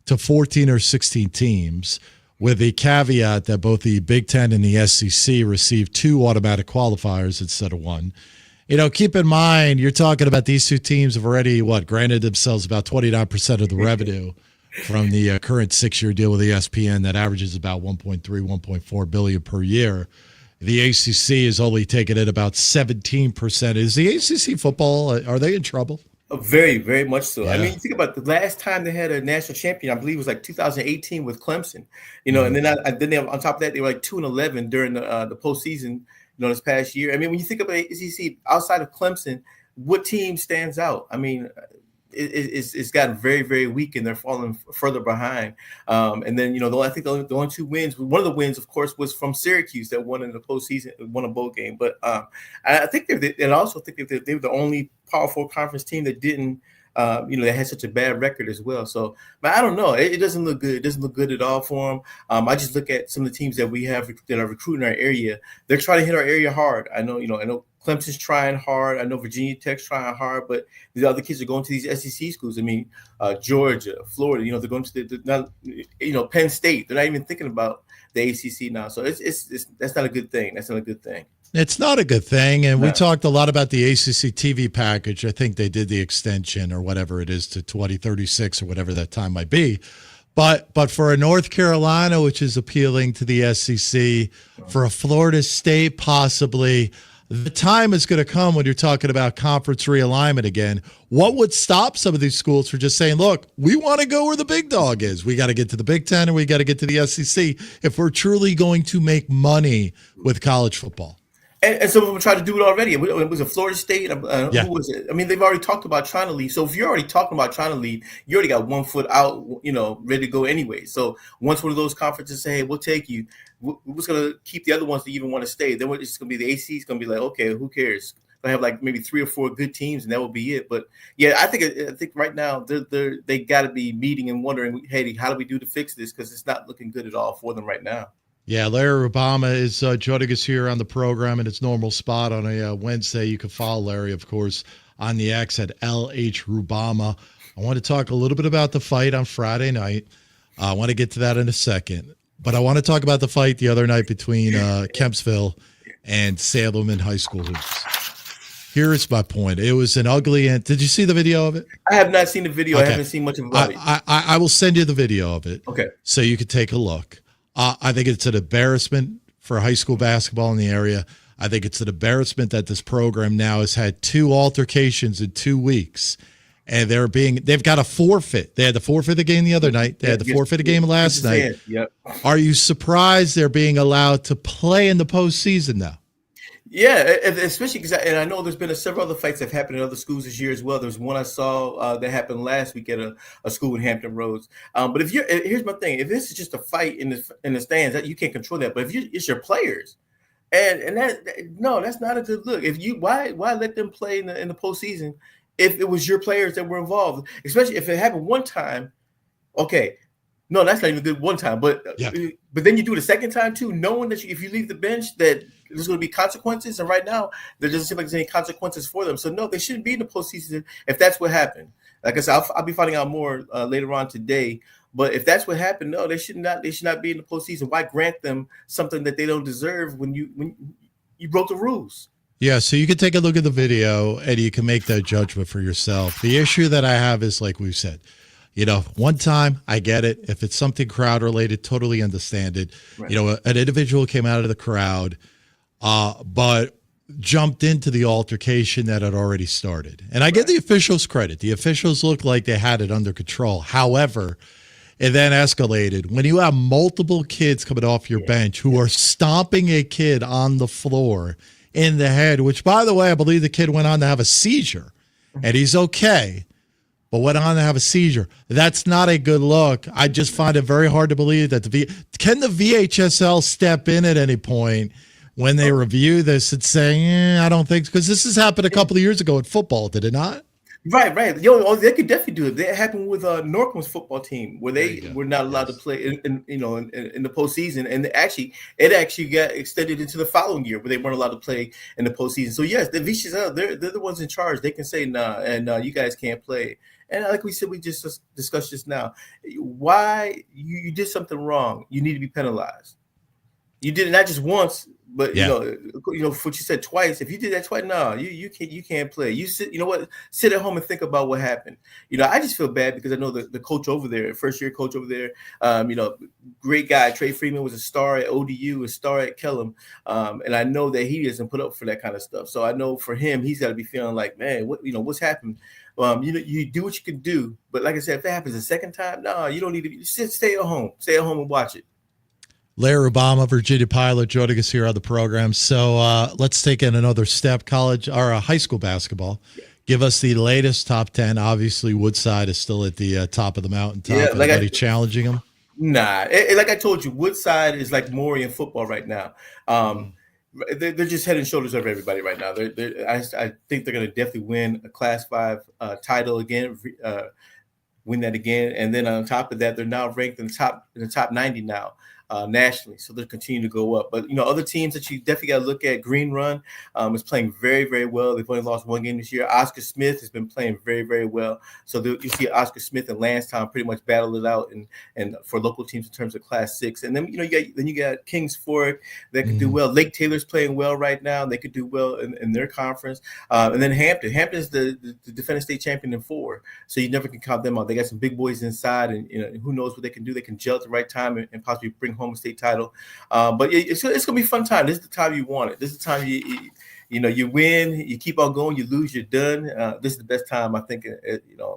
to 14 or 16 teams, with the caveat that both the Big Ten and the SEC receive 2 automatic qualifiers instead of 1. You know, keep in mind, you're talking about these 2 teams have already, granted themselves about 29% of the revenue from the current 6-year deal with ESPN that averages about 1.3, 1.4 billion per year. The ACC is only taking it about 17%. Is the ACC football, are they in trouble? Very, very much so. Yeah. I mean, you think about the last time they had a national champion, I believe it was like 2018 with Clemson, and then they, on top of that, they were like 2-11 during the postseason, this past year. I mean, when you think about ACC outside of Clemson, what team stands out? I mean, it's gotten very, very weak, and they're falling further behind. And then, I think the only 2 wins, one of the wins, of course, was from Syracuse that won in the postseason, won a bowl game. But I think they were the only Power 4 conference team that didn't, that had such a bad record as well. So, but I don't know. It doesn't look good. It doesn't look good at all for them. I just look at some of the teams that we have that are recruiting our area. They're trying to hit our area hard. I know Clemson's trying hard. I know Virginia Tech's trying hard, but the other kids are going to these SEC schools. I mean, Georgia, Florida. They're going to Penn State. They're not even thinking about the ACC now. So that's not a good thing. That's not a good thing. It's not a good thing, and we talked a lot about the ACC TV package. I think they did the extension or whatever it is to 2036 or whatever that time might be. But for a North Carolina, which is appealing to the SEC, for a Florida State possibly, the time is going to come when you're talking about conference realignment again. What would stop some of these schools from just saying, look, we want to go where the big dog is. We got to get to the Big Ten and we got to get to the SEC if we're truly going to make money with college football. And some of them tried to do it already. It was a Florida State. Who was it? I mean, they've already talked about trying to leave. So if you're already talking about trying to leave, you already got 1 foot out, ready to go anyway. So once one of those conferences say, hey, we'll take you, we're just going to keep the other ones that even want to stay. Then it's going to be the ACC. It's going to be like, okay, who cares? They have like maybe 3 or 4 good teams, and that will be it. But yeah, I think right now they got to be meeting and wondering, hey, how do we do to fix this? Because it's not looking good at all for them right now. Yeah, Larry Rubama is joining us here on the program in its normal spot on a Wednesday. You can follow Larry, of course, on the X at LH Rubama. I want to talk a little bit about the fight on Friday night. I want to get to that in a second. But I want to talk about the fight the other night between Kempsville and Salem in high school hoops. Here's my point. It was an ugly end. Did you see the video of it? I have not seen the video. Okay. I haven't seen much about it. I will send you the video of it. Okay. So you can take a look. I think it's an embarrassment for high school basketball in the area. I think it's an embarrassment that this program now has had 2 altercations in 2 weeks, and they've got a forfeit. They had to forfeit the game the other night. They had to forfeit a game last night. Yep. Are you surprised they're being allowed to play in the postseason now? Yeah, especially because I know there's been several other fights that have happened in other schools this year as well. There's one I saw that happened last week at a school in Hampton Roads. But here's my thing: if this is just a fight in the stands, you can't control that. But if it's your players, and that's not a good look. If why let them play in the postseason if it was your players that were involved, especially if it happened one time? Okay. No, that's not even good one time, but then you do it a second time too, knowing that if you leave the bench that there's going to be consequences, and right now there doesn't seem like there's any consequences for them. So no, they shouldn't be in the postseason if that's what happened. Like I said, I'll be finding out more later on today. But if that's what happened, no, they should not be in the postseason. Why grant them something that they don't deserve when you broke the rules? Yeah, so you can take a look at the video and you can make that judgment for yourself. The issue that I have is, like we've said, one time, I get it. If it's something crowd related, totally understand it. Right. An individual came out of the crowd, but jumped into the altercation that had already started. And I give the officials credit. The officials looked like they had it under control. However, it then escalated. When you have multiple kids coming off your bench who are stomping a kid on the floor in the head, which, by the way, I believe the kid went on to have a seizure, and he's okay, but went on to have a seizure. That's not a good look. I just find it very hard to believe that can the VHSL step in at any point when they review this and say, I don't think, because this has happened a couple of years ago in football, did it not? Right. They could definitely do it. That happened with Norcom's football team, where they were not allowed to play in the postseason, and it actually got extended into the following year, where they weren't allowed to play in the postseason. So yes, the VCSL, they're the ones in charge. They can say nah, and you guys can't play. And like we said, we just discussed just now, why you did something wrong, you need to be penalized. You did it not just once, but you know what you said twice. If you did that twice, no, you can't play. You sit, sit at home and think about what happened. I just feel bad because I know the coach over there, first year coach over there, great guy. Trey Freeman was a star at ODU, a star at Kellum, and I know that he doesn't put up for that kind of stuff. So I know for him, he's got to be feeling like, man, what's happened. You do what you can do, but like I said, if that happens a second time, no, you don't need to stay at home and watch it. Larry Obama, Virginia pilot, joining us here on the program. So let's take in another step. College or high school basketball. Give us the latest top 10. Obviously, Woodside is still at the top of the mountaintop. Yeah, Anybody challenging them? Nah, like I told you, Woodside is like Maury in football right now. They're just head and shoulders over everybody right now. I think they're going to definitely win a Class 5 title again, win that again, and then on top of that, they're now ranked in the top 90 now. Nationally, so they'll continue to go up. But other teams that you definitely got to look at. Green Run is playing very, very well. They've only lost one game this year. Oscar Smith has been playing very, very well. So you see Oscar Smith and Lansdowne pretty much battle it out, and for local teams in terms of Class 6. And then you got Kings Fork that could do well. Lake Taylor's playing well right now. They could do well in their conference. And then Hampton is the defending state champion in 4. So you never can count them out. They got some big boys inside, and who knows what they can do. They can gel at the right time and possibly bring home a state title. But it's gonna be a fun time. This is the time you want it. This is the time you win, you keep on going, you lose, you're done. This is the best time, I think,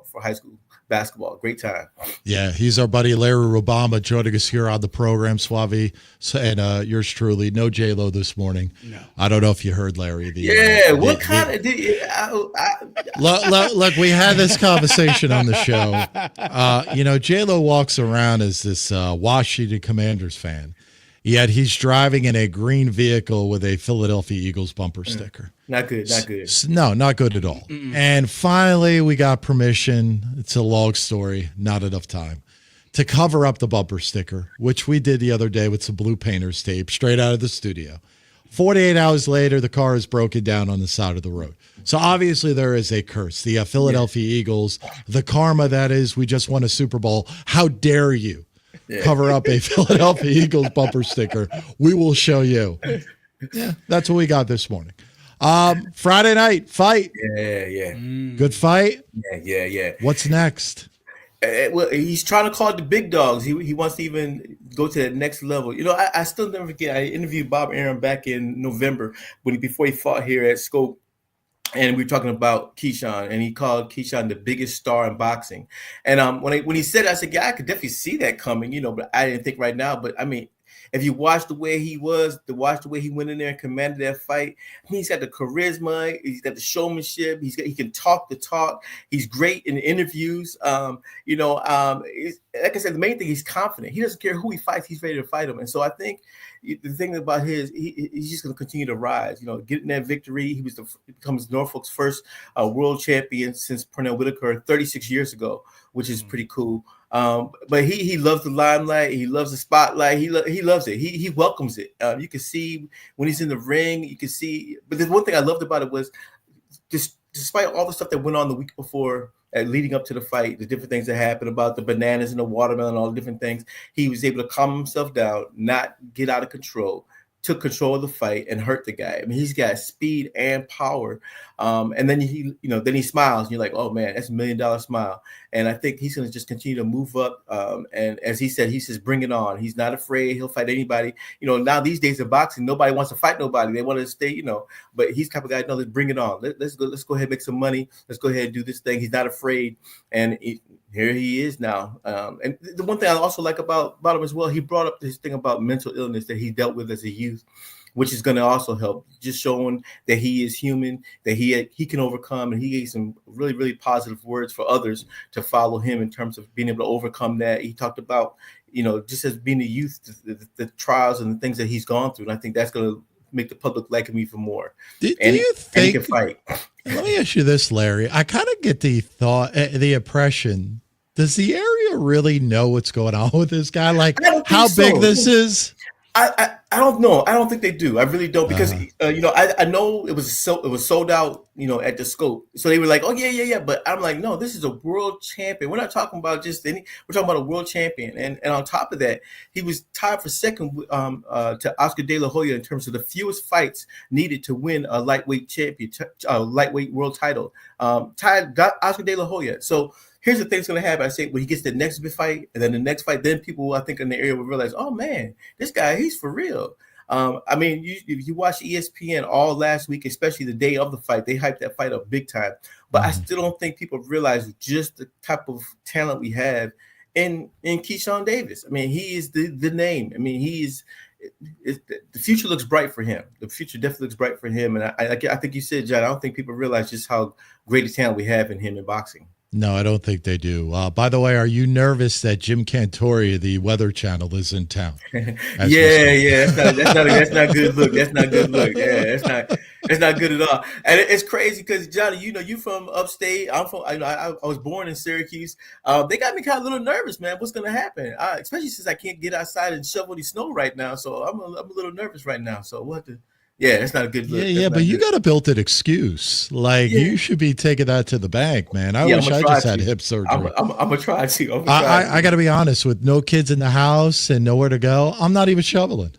for high school basketball. Great time. Yeah, he's our buddy Larry Obama joining us here on the program, Suave, and yours truly. No J-Lo this morning. No. I don't know if you heard Larry. What kind of look, we had this conversation on the show. J-Lo walks around as this Washington Commanders fan. Yet he's driving in a green vehicle with a Philadelphia Eagles bumper sticker. Not good. No, not good at all. Mm-mm. And finally, we got permission. It's a long story, not enough time, to cover up the bumper sticker, which we did the other day with some blue painter's tape straight out of the studio. 48 hours later, the car is broken down on the side of the road. So obviously there is a curse. The Philadelphia Eagles, the karma that is, we just won a Super Bowl. How dare you? Cover up a Philadelphia Eagles bumper sticker. We will show you. Yeah, that's what we got this morning. Friday night fight. Yeah. Good fight. Yeah. What's next? Well, he's trying to call it the big dogs. He wants to even go to that next level. I still never forget. I interviewed Bob Arum back in November before he fought here at Scope. And we were talking about Keyshawn, and he called Keyshawn the biggest star in boxing. And when he said it, I said, yeah, I could definitely see that coming, but I didn't think right now. But I mean, if you watch the way he went in there and commanded that fight, he's got the charisma, he's got the showmanship, he can talk the talk, he's great in interviews. Like I said, the main thing, he's confident. He doesn't care who he fights, he's ready to fight him. And so I think the thing about he's just going to continue to rise. Getting that victory, he becomes Norfolk's first world champion since Pernell Whitaker 36 years ago, which is pretty cool. But he loves the limelight. He loves the spotlight. He loves it. He welcomes it. You can see when he's in the ring. You can see. But the one thing I loved about it was, despite all the stuff that went on the week before, leading up to the fight, the different things that happened about the bananas and the watermelon, all the different things, he was able to calm himself down, not get out of control, took control of the fight and hurt the guy. I mean, he's got speed and power. And then then he smiles, and you're like, oh man, that's $1 million smile. And I think he's going to just continue to move up. And as he says, bring it on. He's not afraid. He'll fight anybody. Now these days in boxing, nobody wants to fight nobody. They want to stay, but he's the type of guy, no, let's bring it on. Let's go ahead and make some money. Let's go ahead and do this thing. He's not afraid. And here he is now. And the one thing I also like about him as well, he brought up this thing about mental illness that he dealt with as a youth, which is going to also help, just showing that he is human, that he can overcome. And he gave some really, really positive words for others to follow him in terms of being able to overcome that. He talked about, just as being a youth, the trials and the things that he's gone through. And I think that's going to make the public like him even more. Do you think he can fight? Let me ask you this, Larry. I kind of get the impression, does the area really know what's going on with this guy? Like how big this is? I don't know. I don't think they do. I really don't, because I know it was sold out, at the Scope. So they were like, oh yeah. But I'm like, no, this is a world champion. We're not talking about we're talking about a world champion. And on top of that, he was tied for second to Oscar De La Hoya in terms of the fewest fights needed to win a lightweight lightweight world title. Got Oscar De La Hoya. So here's the thing that's going to happen. I say when he gets the next big fight, and then the next fight, then people, I think, in the area will realize, oh man, this guy, he's for real. I mean, if you watch ESPN all last week, especially the day of the fight, they hyped that fight up big time. But I still don't think people realize just the type of talent we have in Keyshawn Davis. I mean, he is the name. I mean, the future looks bright for him. The future definitely looks bright for him. And I think you said, John, I don't think people realize just how great a talent we have in him in boxing. No, I don't think they do. By the way, are you nervous that Jim Cantori, the Weather Channel, is in town? Yeah. That's not good look. That's not good look. Yeah, that's not good at all. And it's crazy because, Johnny, you from upstate. I'm from. I was born in Syracuse. They got me kind of a little nervous, man. What's going to happen? Especially since I can't get outside and shovel the snow right now. So I'm a little nervous right now. So we'll have to. Yeah, that's not a good look. Yeah, but you got a built-in excuse. Like, you should be taking that to the bank, man. I wish I just had hip surgery. I'm going to try to. I got to be honest, with no kids in the house and nowhere to go, I'm not even shoveling.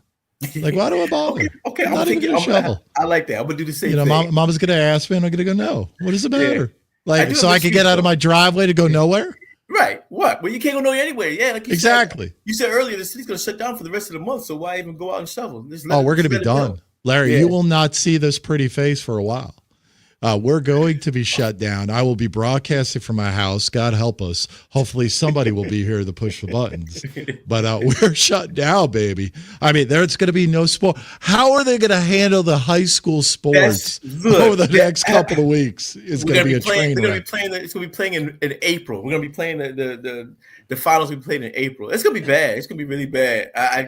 Like, why do I bother? Okay, I'm not even going to shovel. I like that. I'm going to do the same thing. Mama's going to ask me, and I'm going to go, no. What does it matter? Like, so I can get out of my driveway to go nowhere? Right. What? Well, you can't go nowhere anyway. Yeah, like exactly. You said earlier, the city's going to shut down for the rest of the month, so why even go out and shovel? We're going to be done. Larry, you will not see this pretty face for a while. We're going to be shut down. I will be broadcasting from my house. God help us. Hopefully somebody will be here to push the buttons. But we're shut down, baby. I mean, there's going to be no sport. How are they going to handle the high school sports over the next couple of weeks? It's going to be a train wreck. It's going to be playing in April. We're going to be playing the finals. We played in April. It's going to be bad. It's going to be really bad. I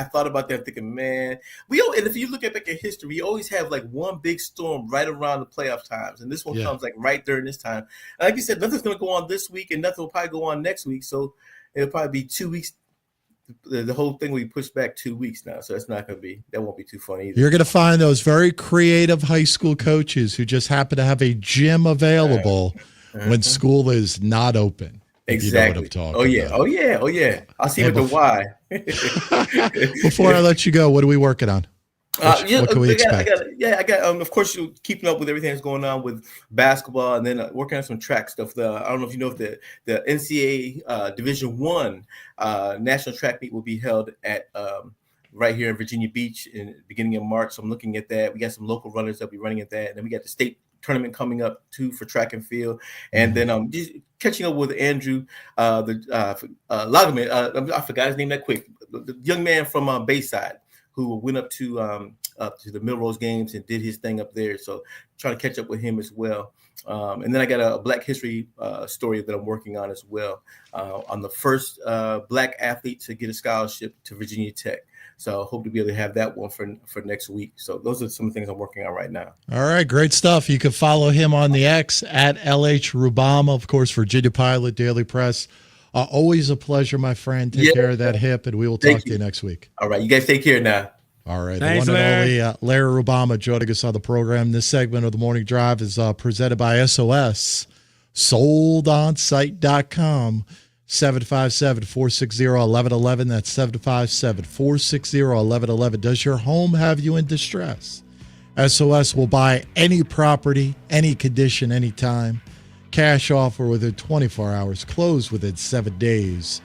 thought about that thinking, man. And if you look at back at history, we always have like one big storm right around the playoff times, and this one comes like right during this time. And like you said, nothing's going to go on this week, and nothing will probably go on next week. So it'll probably be 2 weeks. The whole thing will be pushed back 2 weeks now, so that won't be too fun either. You're going to find those very creative high school coaches who just happen to have a gym available when school is not open. Exactly. You know what I'm talking about. Oh yeah. I'll see with the why. Before I let you go, what are we working on? What can we expect? I got of course, you're keeping up with everything that's going on with basketball, and then working on some track stuff. I don't know if you know if the NCAA Division I national track meet will be held at right here in Virginia Beach in the beginning of March. So I'm looking at that. We got some local runners that'll be running at that, and then we got the state tournament coming up too for track and field, and then just catching up with Andrew Lagerman. I forgot his name that quick. The young man from Bayside who went up to the Milrose games and did his thing up there. So trying to catch up with him as well. And then I got a Black History story that I'm working on as well, on the first Black athlete to get a scholarship to Virginia Tech. So I hope to be able to have that one for next week. So those are some things I'm working on right now. All right, great stuff. You can follow him on the X at LH Rubama, of course, Virginia Pilot, Daily Press. Always a pleasure, my friend. Take care of that hip, and we will talk to you next week. All right, you guys take care now. All right. Thanks, the one and only Larry Rubama joining us on the program. This segment of the Morning Drive is presented by SOS, soldonsite.com. 757-460-1111. That's 757-460-1111. Does your home have you in distress? SOS will buy any property, any condition, anytime. Cash offer within 24 hours. Close within 7 days.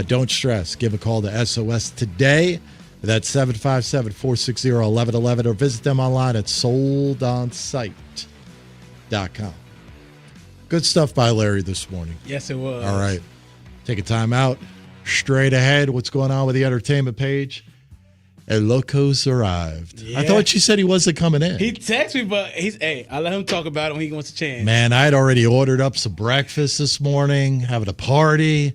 Don't stress. Give a call to SOS today. That's 757-460-1111, or visit them online at soldonsite.com. Good stuff by Larry this morning. Yes, it was. All right. Take a time out. Straight ahead, what's going on with the entertainment page? El Loco's arrived. Yeah. I thought you said he wasn't coming in. He texted me, but I let him talk about it when he wants a chance. Man, I had already ordered up some breakfast this morning, having a party,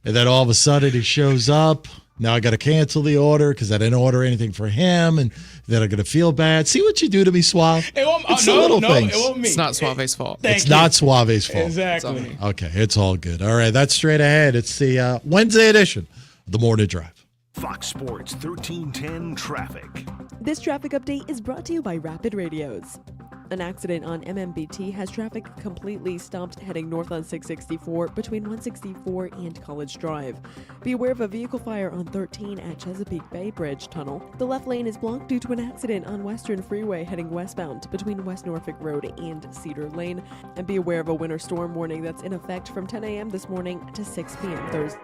and then all of a sudden he shows up. Now I got to cancel the order because I didn't order anything for him, and then I'm going to feel bad. See what you do to me, Suave? It's the little things. It wasn't me. It's not Suave's fault. It's not Suave's fault. Exactly. Okay, it's all good. All right, that's straight ahead. It's the Wednesday edition of the Morning Drive. Fox Sports 1310 Traffic. This traffic update is brought to you by Rapid Radios. An accident on MMBT has traffic completely stopped heading north on 664 between 164 and College Drive. Be aware of a vehicle fire on 13 at Chesapeake Bay Bridge Tunnel. The left lane is blocked due to an accident on Western Freeway heading westbound between West Norfolk Road and Cedar Lane. And be aware of a winter storm warning that's in effect from 10 a.m. this morning to 6 p.m. Thursday.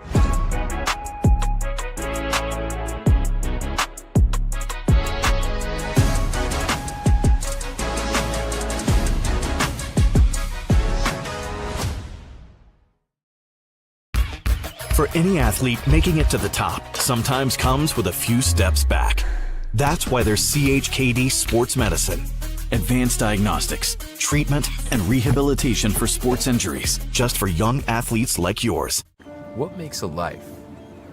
For any athlete, making it to the top sometimes comes with a few steps back. That's why there's CHKD Sports Medicine. Advanced diagnostics, treatment, and rehabilitation for sports injuries, just for young athletes like yours. What makes a life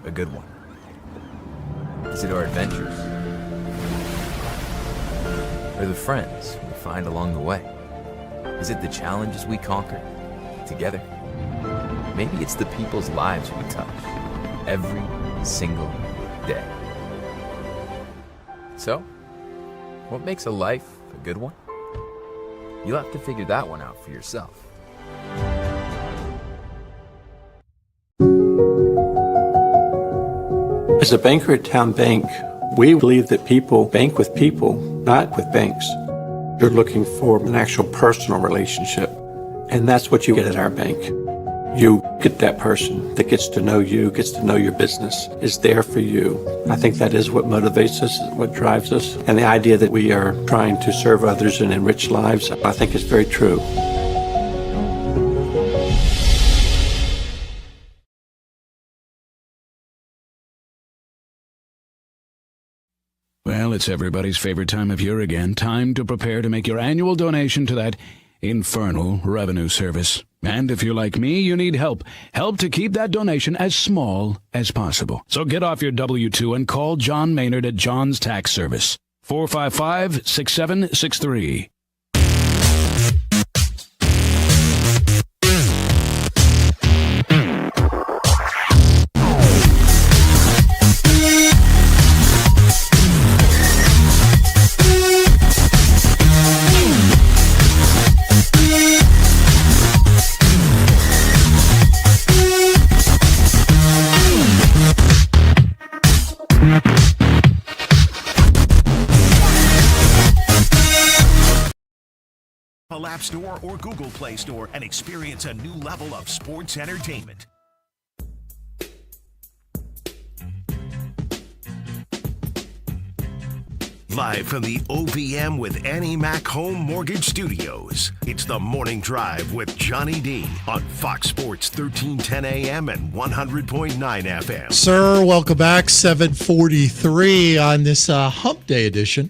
a good one? Is it our adventures? Or the friends we find along the way? Is it the challenges we conquer together? Maybe it's the people's lives we touch every single day. So, what makes a life a good one? You'll have to figure that one out for yourself. As a banker at Town Bank, we believe that people bank with people, not with banks. You're looking for an actual personal relationship, and that's what you get at our bank. You get that person that gets to know you, gets to know your business, is there for you. I think that is what motivates us, what drives us. And the idea that we are trying to serve others and enrich lives, I think is very true. Well, it's everybody's favorite time of year again. Time to prepare to make your annual donation to that infernal revenue service. And if you're like me, you need help. Help to keep that donation as small as possible. So get off your W-2 and call John Maynard at John's Tax Service. 455-6763. App Store or Google Play Store and experience a new level of sports entertainment. Live from the OVM with Annie Mac Home Mortgage Studios, it's the Morning Drive with Johnny D on Fox Sports 1310 AM and 100.9 FM. Sir, welcome back. 7:43 on this Hump Day edition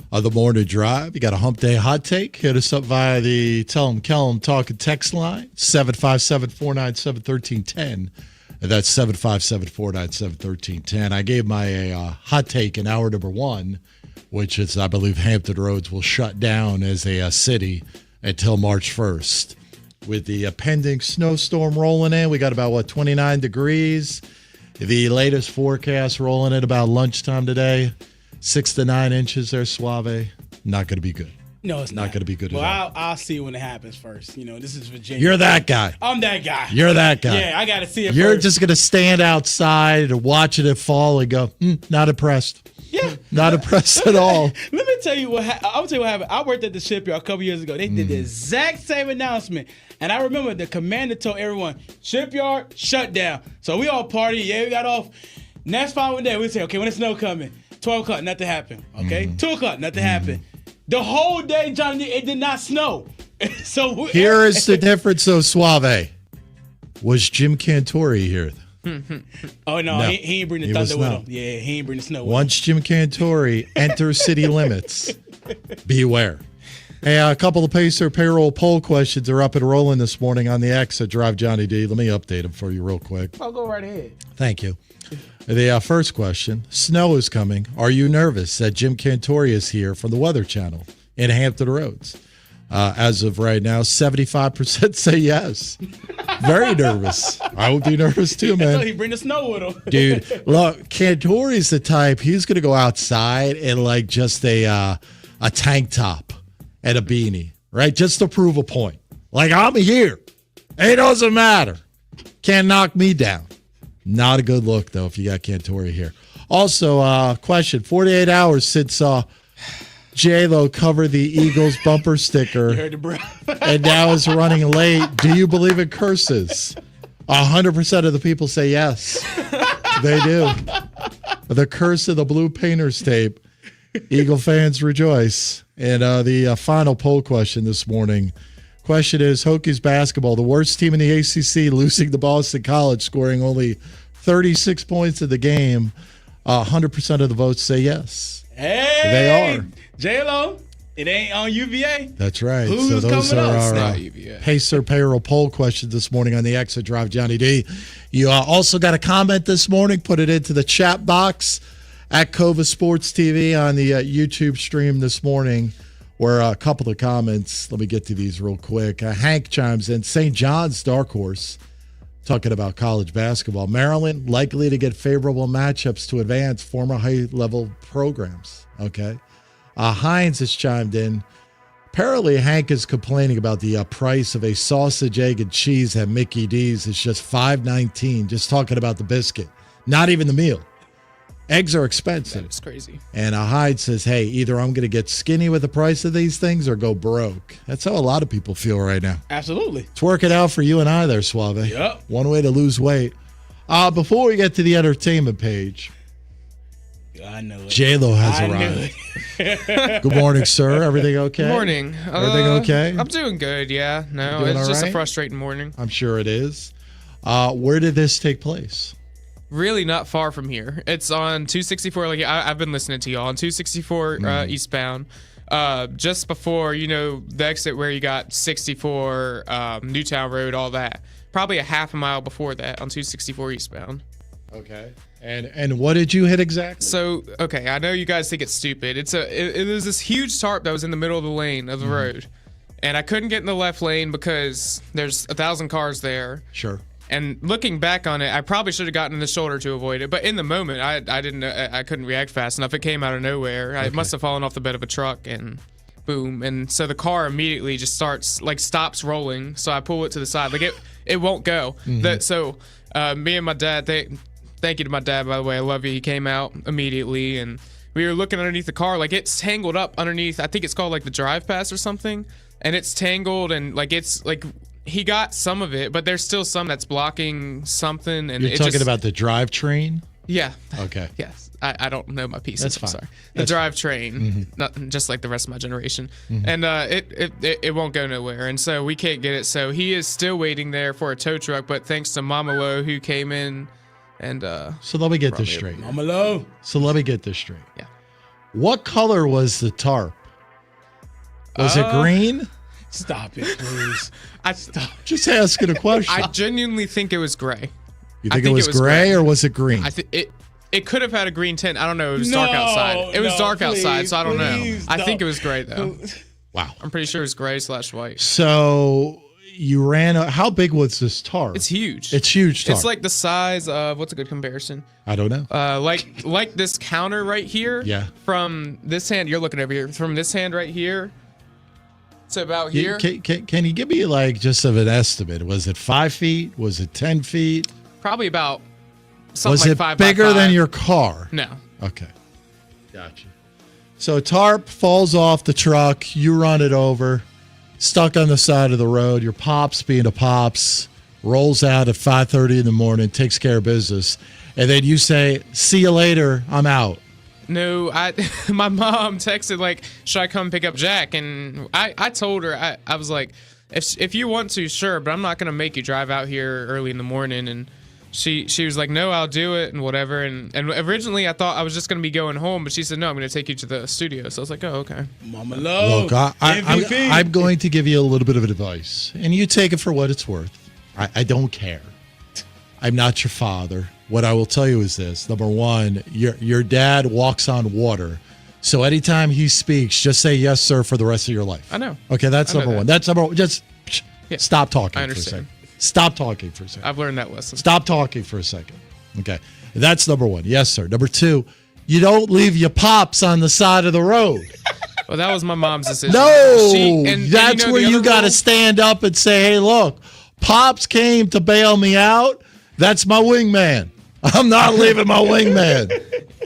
of the Morning Drive. You got a Hump Day hot take? Hit us up via the Tell 'em Kellum Talk and Text line, 757-497-1310. And that's 757-497-1310. I gave my hot take in hour number one, which is, I believe, Hampton Roads will shut down as a city until March 1st. With the pending snowstorm rolling in, we got about, 29 degrees. The latest forecast rolling at about lunchtime today. 6 to 9 inches there, Suave. Not going to be good. No, it's not going to be good well, at all. I'll see when it happens first. This is Virginia. You're that guy. I'm that guy. You're that guy. Yeah, I got to see it You're first. just going to stand outside and watch it fall and go, not impressed. Yeah. Not impressed at all. Let me tell you I'll tell you what happened. I worked at the shipyard a couple years ago. They did the exact same announcement. And I remember the commander told everyone, shipyard, shut down. So we all party. Yeah, we got off. Next following day, we say, okay, when the snow coming? 12 o'clock, nothing happened. Okay? 2 o'clock, nothing happened. The whole day, Johnny, it did not snow. So Here is the difference, though, Suave. Was Jim Cantori here? Oh, no, he ain't bring the thunder with him. Yeah, he ain't bring the snow with him. Once Jim Cantori enters city limits, beware. Hey, a couple of Pacer payroll poll questions are up and rolling this morning on the X at Drive Johnny D. Let me update them for you real quick. I'll go right ahead. Thank you. The first question, snow is coming. Are you nervous that Jim Cantori is here from the Weather Channel in Hampton Roads? As of right now, 75% say yes. Very nervous. I would be nervous too, man. He bring the snow with him. Dude, look, Cantori's the type, he's going to go outside in like just a tank top and a beanie, right? Just to prove a point. Like, I'm here. It doesn't matter. Can't knock me down. Not a good look, though, if you got Cantori here. Also, question, 48 hours since J-Lo covered the Eagles bumper sticker You heard the bro. and now is running late. Do you believe in curses? 100% of the people say yes. They do. The curse of the blue painter's tape. Eagle fans rejoice. And the final poll question this morning. Question is, Hokies basketball, the worst team in the ACC, losing to Boston College, scoring only 36 points in the game. 100% of the votes say yes. Hey, they are. J-Lo, it ain't on UVA. That's right. Who's so those coming are up? our Pacer payroll poll questions this morning on the Exit Drive Johnny D. You also got a comment this morning. Put it into the chat box at Cova Sports TV on the YouTube stream this morning. Where a couple of comments, let me get to these real quick. Hank chimes in, St. John's dark horse, talking about college basketball. Maryland likely to get favorable matchups to advance former high-level programs. Okay. Hines has chimed in. Apparently, Hank is complaining about the price of a sausage, egg, and cheese at Mickey D's. It's just $5.19, just talking about the biscuit, not even the meal. Eggs are expensive. It's crazy. And Hyde says, hey, either I'm going to get skinny with the price of these things or go broke. That's how a lot of people feel right now. Absolutely. It's working out for you and I there, Suave. Yep. One way to lose weight. Before we get to the entertainment page, I know it. J-Lo has arrived. Good morning, sir. Everything okay? Good morning. Everything okay? I'm doing good, yeah. No, Doing it's all just right? a frustrating morning. I'm sure it is. Where did this take place? Really not far from here. It's on 264. Like I've been listening to y'all on 264 eastbound. Just before, the exit where you got 64 Newtown Road, all that. Probably a half a mile before that on 264 eastbound. Okay. And what did you hit exactly? So, okay, I know you guys think it's stupid. It was this huge tarp that was in the middle of the lane of the road. And I couldn't get in the left lane because there's 1,000 cars there. Sure. And looking back on it, I probably should have gotten in the shoulder to avoid it. But in the moment, I couldn't react fast enough. It came out of nowhere. Okay. I must have fallen off the bed of a truck and boom. And so the car immediately just stops rolling. So I pull it to the side. Like it won't go. Me and my dad, thank you to my dad, by the way. I love you. He came out immediately and we were looking underneath the car. Like it's tangled up underneath. I think it's called like the drive pass or something. And it's tangled and like it's like... He got some of it, but there's still some that's blocking something. And You're talking about the drivetrain? Yeah. Okay. Yes. I don't know my pieces. That's I'm fine. sorry. The drivetrain, not just like the rest of my generation. And it won't go nowhere. And so we can't get it. So he is still waiting there for a tow truck. But thanks to Mama Lo who came in and So let me get this straight. Mama Lo. So let me get this straight. Yeah. What color was the tarp? Was it green? Stop it, please. Just asking a question. I genuinely think it was gray. You think it was gray or was it green? I think it could have had a green tint. I don't know. It was dark outside. It was dark outside, so I don't know. I think it was gray though. Wow. I'm pretty sure it was gray/white. So you ran. How big was this tarp? It's huge. It's huge tarp. It's like the size of what's a good comparison? I don't know. Like this counter right here. Yeah. From this hand, you're looking over here. From this hand right here to about here. Can you give me like just of an estimate? Was it 5 feet? Was it 10 feet? Probably about something Was like it 5 by bigger 5. than your car? No. Okay. Gotcha. So tarp falls off the truck. You run it over. Stuck on the side of the road. Your pops, being a pops, rolls out at 5:30 in the morning, takes care of business. And then you say, see you later. I'm out. No, my mom texted like, should I come pick up Jack? And I told her, I was like, if you want to, sure, but I'm not gonna make you drive out here early in the morning. And she was like, no, I'll do it and whatever. And originally I thought I was just gonna be going home, but she said, no, I'm gonna take you to the studio. So I was like, oh, okay. Mama love. Look, I'm going to give you a little bit of advice, and you take it for what it's worth. I don't care. I'm not your father. What I will tell you is this. Number one, your dad walks on water. So anytime he speaks, just say yes, sir, for the rest of your life. I know. Okay, that's number one. That's number one. Just stop talking I for a understand. second. Stop talking for a second. I've learned that lesson. Stop talking for a second. Okay. That's number one. Yes, sir. Number two, you don't leave your pops on the side of the road. Well, that was my mom's decision. No, that's you know where the you other got to rule? stand up and say, hey, look, Pops came to bail me out. That's my wingman. I'm not leaving my wingman.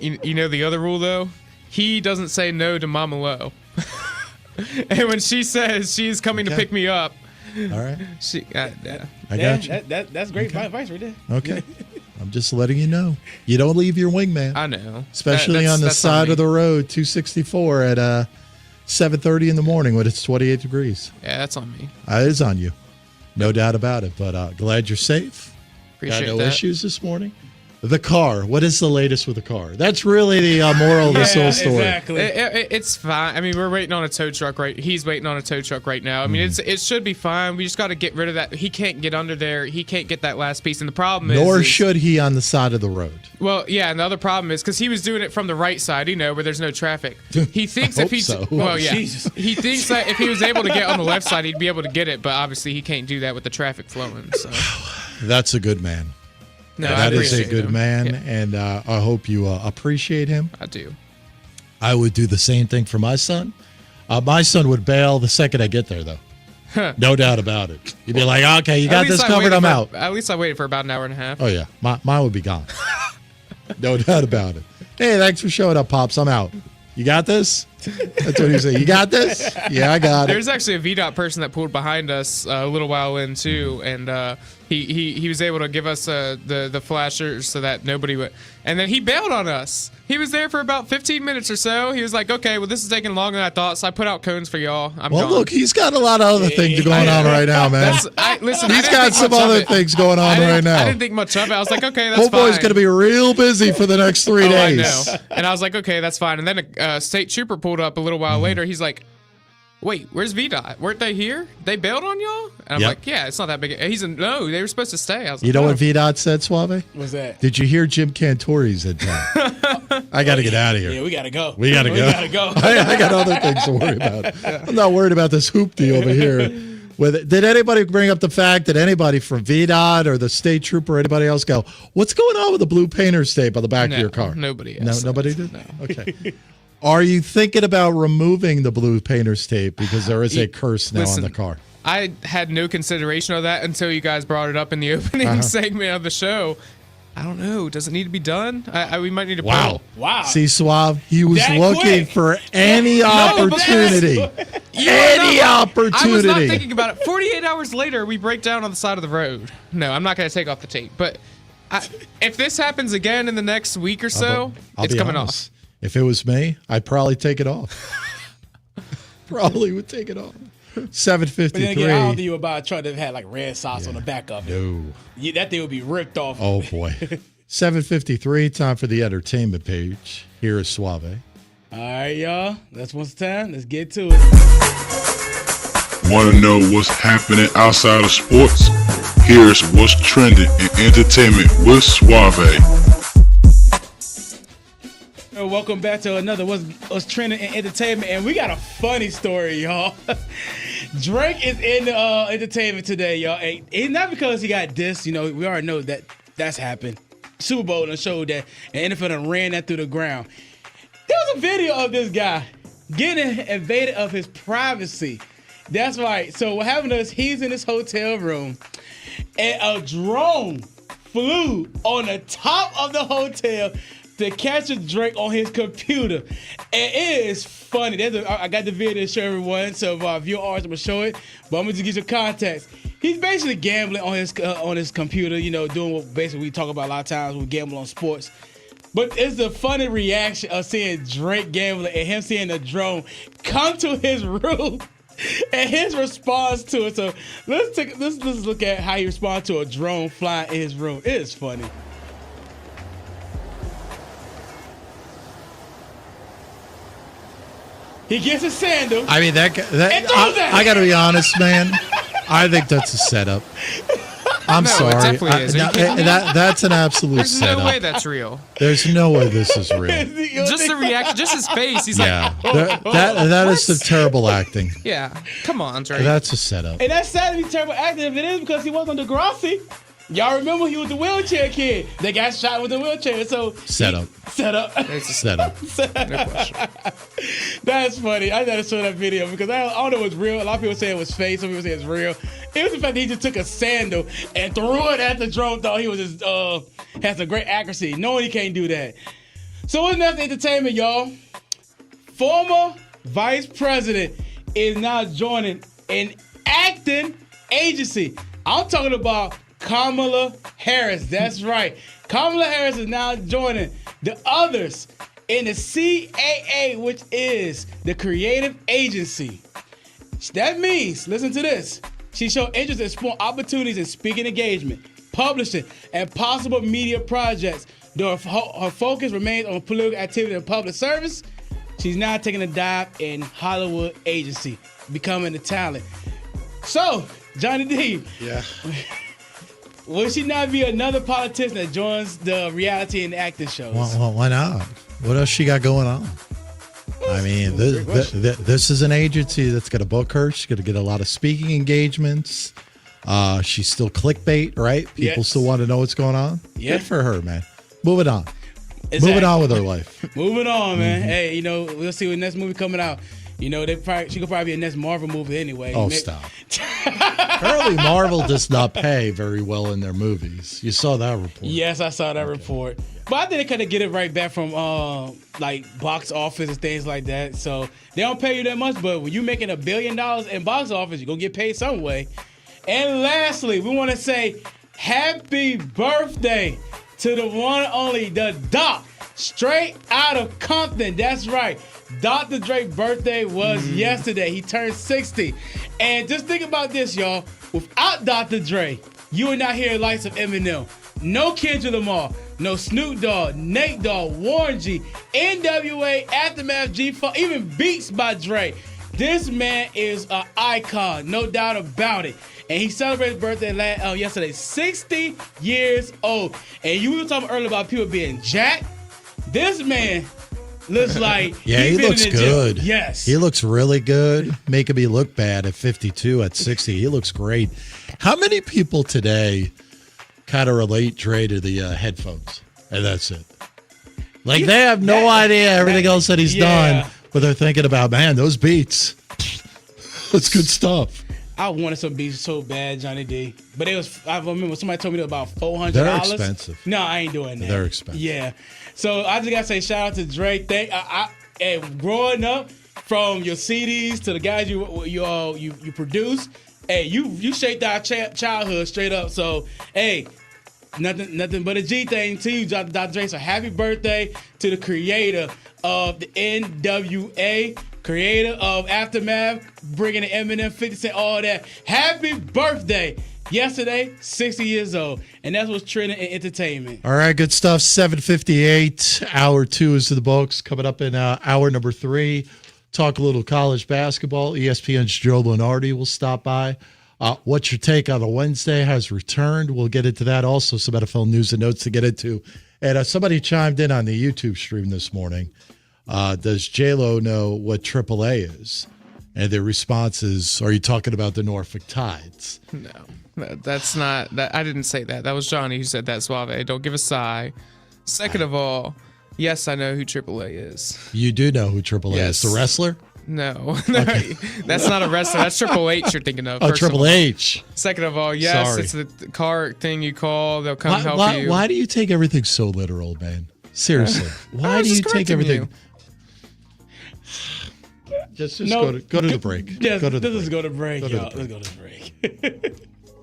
You know the other rule, though? He doesn't say no to Mama Lo. And when she says she's coming to pick me up, all right, I got you. That's great advice right there. Okay. I'm just letting you know. You don't leave your wingman. I know. Especially on the side of the road, 264 at 7:30 in the morning when it's 28 degrees. Yeah, that's on me. It is on you. No doubt about it. But glad you're safe. Appreciate Got no that. issues this morning. The car. What is the latest with the car? That's really the moral of this whole story. Exactly. It's fine. I mean, we're waiting on a tow truck He's waiting on a tow truck right now. I mean, it should be fine. We just got to get rid of that. He can't get under there. He can't get that last piece. And the problem Nor is should he on the side of the road. Well, yeah, and the other problem is because he was doing it from the right side, where there's no traffic. He thinks I if he's hope so. well, yeah, Jesus. he thinks that if he was able to get on the left side, he'd be able to get it. But obviously, he can't do that with the traffic flowing. So That's a good man. no, That I is a appreciate good him. man, Yeah, and I hope you appreciate him. I do. I would do the same thing for my son. My son would bail the second I get there, though. No doubt about it. You'd be like, okay, you got this covered, I'm out. At least I waited for about an hour and a half. Oh, yeah. Mine would be gone. No doubt about it. Hey, thanks for showing up, Pops. I'm out. You got this? That's what he said. You got this? Yeah, I got it. There's actually a VDOT person that pulled behind us a little while in too, and he was able to give us the flashers so that nobody would. And then he bailed on us. He was there for about 15 minutes or so. He was like, "Okay, well, this is taking longer than I thought, so I put out cones for y'all. I'm Well, gone." look, he's got a lot of other things going on right now, man. He's got some other things going on right now. I didn't think much of it. I was like, "Okay, that's Old fine." boy's going to be real busy for the next 3 days. I know. And I was like, "Okay, that's fine." And then a state trooper pulled up a little while later. He's like, "Wait, where's VDOT? Weren't they here? They bailed on y'all?" And I'm Yep. like, "Yeah, it's not that big." He's like, "No, they were supposed to stay." I was like, You know "Oh." what VDOT said, Suave? What's that? Did you hear Jim Cantori's in town? I got to get out of here. Yeah, we gotta go. We got to go. gotta go. I got other things to worry about. I'm not worried about this hoopty over here. Did anybody bring up the fact that anybody from VDOT or the state trooper or anybody else go, what's going on with the blue painter's tape on the back of your car? Nobody No, asked nobody that. did? No. Okay. Are you thinking about removing the blue painter's tape because there is a curse now Listen, on the car? I had no consideration of that until you guys brought it up in the opening segment of the show. I don't know. Does it need to be done? We might need to. Wow. Wow. See, Suave, he was That looking quick. for any opportunity. Any I was not opportunity. thinking about it. 48 hours later, we break down on the side of the road. No, I'm not going to take off the tape. But if this happens again in the next week or so, I'll it's be coming honest. If it was me, I'd probably take it off. Probably would take it off. But then 753. again, I don't think you would buy a truck that had like red socks on the back of it. No. Yeah, that thing would be ripped off. Oh, boy. 753, time for the entertainment page. Here is Suave. All right, y'all. That's what's time. Let's get to it. Want to know what's happening outside of sports? Here's what's trending in entertainment with Suave. Welcome back to another What's Trending in Entertainment, and we got a funny story, y'all. Drake is in entertainment today, y'all. And not because he got dissed, we already know that that's happened. Super Bowl done showed that, and NFL done ran that through the ground. There was a video of this guy getting invaded of his privacy. That's right. So what happened is he's in his hotel room, and a drone flew on the top of the hotel to catch a drink on his computer. And it is funny. I got the video to show everyone, so if you're ours, I'm going to show it. But I'm going to give you context. He's basically gambling on his computer, doing what basically we talk about a lot of times when we gamble on sports. But it's the funny reaction of seeing Drake gambling and him seeing the drone come to his room and his response to it. So let's look at how he responds to a drone flying in his room. It is funny. He gets a sandal. I mean, I got to be honest, man. I think that's a setup. I'm sorry. It definitely is. That's an absolute setup. There's no way that's real. There's no way this is real. Just the reaction, just his face. He's yeah. like, that is some terrible acting. Yeah. Come on, Drake. That's a setup. And that's sad to be terrible acting if it is because he wasn't on Degrassi. Y'all remember he was the wheelchair kid. They got shot with the wheelchair. So Setup. It's a setup. No question. That's funny. I gotta show that video because I don't know if it's real. A lot of people say it was fake. Some people say it's real. It was the fact that he just took a sandal and threw it at the drone. Thought he was just has some great accuracy, knowing he can't do that. So what's next entertainment, y'all? Former vice president is now joining an acting agency. I'm talking about Kamala Harris. That's right. Kamala Harris is now joining the others in the CAA, which is the creative agency. That means, listen to this, she showed interest in exploring opportunities in speaking engagement, publishing, and possible media projects. Though her focus remains on political activity and public service, she's now taking a dive in Hollywood agency, becoming a talent. So, Johnny D. Yeah. Will she not be another politician that joins the reality and acting shows? Well, why not? What else she got going on? I mean, this is an agency that's going to book her. She's going to get a lot of speaking engagements. She's still clickbait, right? People still want to know what's going on. Yeah. Good for her, man. Moving on. Exactly. Moving on with her life. Moving on, man. Hey, we'll see what next movie coming out. She could probably be a next Marvel movie anyway. Oh, stop. Apparently, Marvel does not pay very well in their movies. You saw that report. Yes, I saw that report. But I think they kind of get it right back from like box office and things like that. So they don't pay you that much, but when you're making $1 billion in box office, you're going to get paid some way. And lastly, we want to say happy birthday to the one and only, the Doc, straight out of Compton. That's right. Dr. Drake's birthday was yesterday. He turned 60. And just think about this, y'all. Without Dr. Dre, you would not hear the likes of Eminem, no Kendrick Lamar, no Snoop Dogg, Nate Dogg, Warren G, NWA, Aftermath, G-Funk, even Beats by Dre. This man is an icon, no doubt about it. And he celebrated his birthday yesterday, 60 years old. And you were talking earlier about people being jacked. This man looks like he looks good. Gym. Yes. He looks really good, making me look bad at 52, at 60. He looks great. How many people today kind of relate Dre to the headphones? And that's it. Like, they have no idea everything else that he's done, but they're thinking about, man, those beats. That's good stuff. I wanted some beats so bad, Johnny D. But I remember somebody told me they were about $400. They're expensive. No, I ain't doing that. They're expensive. Yeah. So I just got to say shout out to Drake. And growing up, from your CDs to the guys you produce, hey, you shaped our childhood straight up. So, hey, nothing but a G thing to you, Dr. Drake. So happy birthday to the creator of the NWA, creator of Aftermath, bringing the Eminem, 50 Cent, all that. Happy birthday. Yesterday, 60 years old. And that's what's trending in entertainment. All right, good stuff. 7:58. Hour 2 is to the books. Coming up in hour number 3, talk a little college basketball. ESPN's Joe Lunardi will stop by. What's Your Take on a Wednesday has returned. We'll get into that. Also, some NFL news and notes to get into. And somebody chimed in on the YouTube stream this morning. Does J-Lo know what AAA is? And their response is, are you talking about the Norfolk Tides? No. That's not that. I didn't say that. That was Johnny who said that. Suave. Don't give a sigh. Second of all, yes, I know who AAA is. You do know who AAA is. The wrestler? No, that's not a wrestler. That's Triple H you're thinking of. Oh, Triple H. Second of all, yes, Sorry. it's the car thing you call. They'll come help you. Why do you take everything so literal, man? Seriously. Why do you take everything? Just go to the break. Yes, Let's go to break, y'all. Let's go to the break.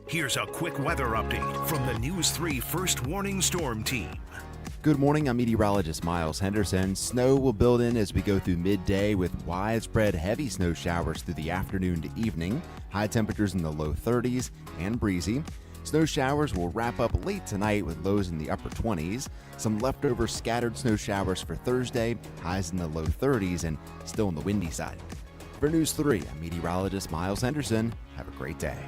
Here's a quick weather update from the News 3 First Warning Storm Team. Good morning, I'm meteorologist Miles Henderson. Snow will build in as we go through midday with widespread heavy snow showers through the afternoon to evening. High temperatures in the low 30s and breezy. Snow showers will wrap up late tonight with lows in the upper 20s. Some leftover scattered snow showers for Thursday, highs in the low 30s and still on the windy side. For News 3, I'm meteorologist Miles Henderson. Have a great day.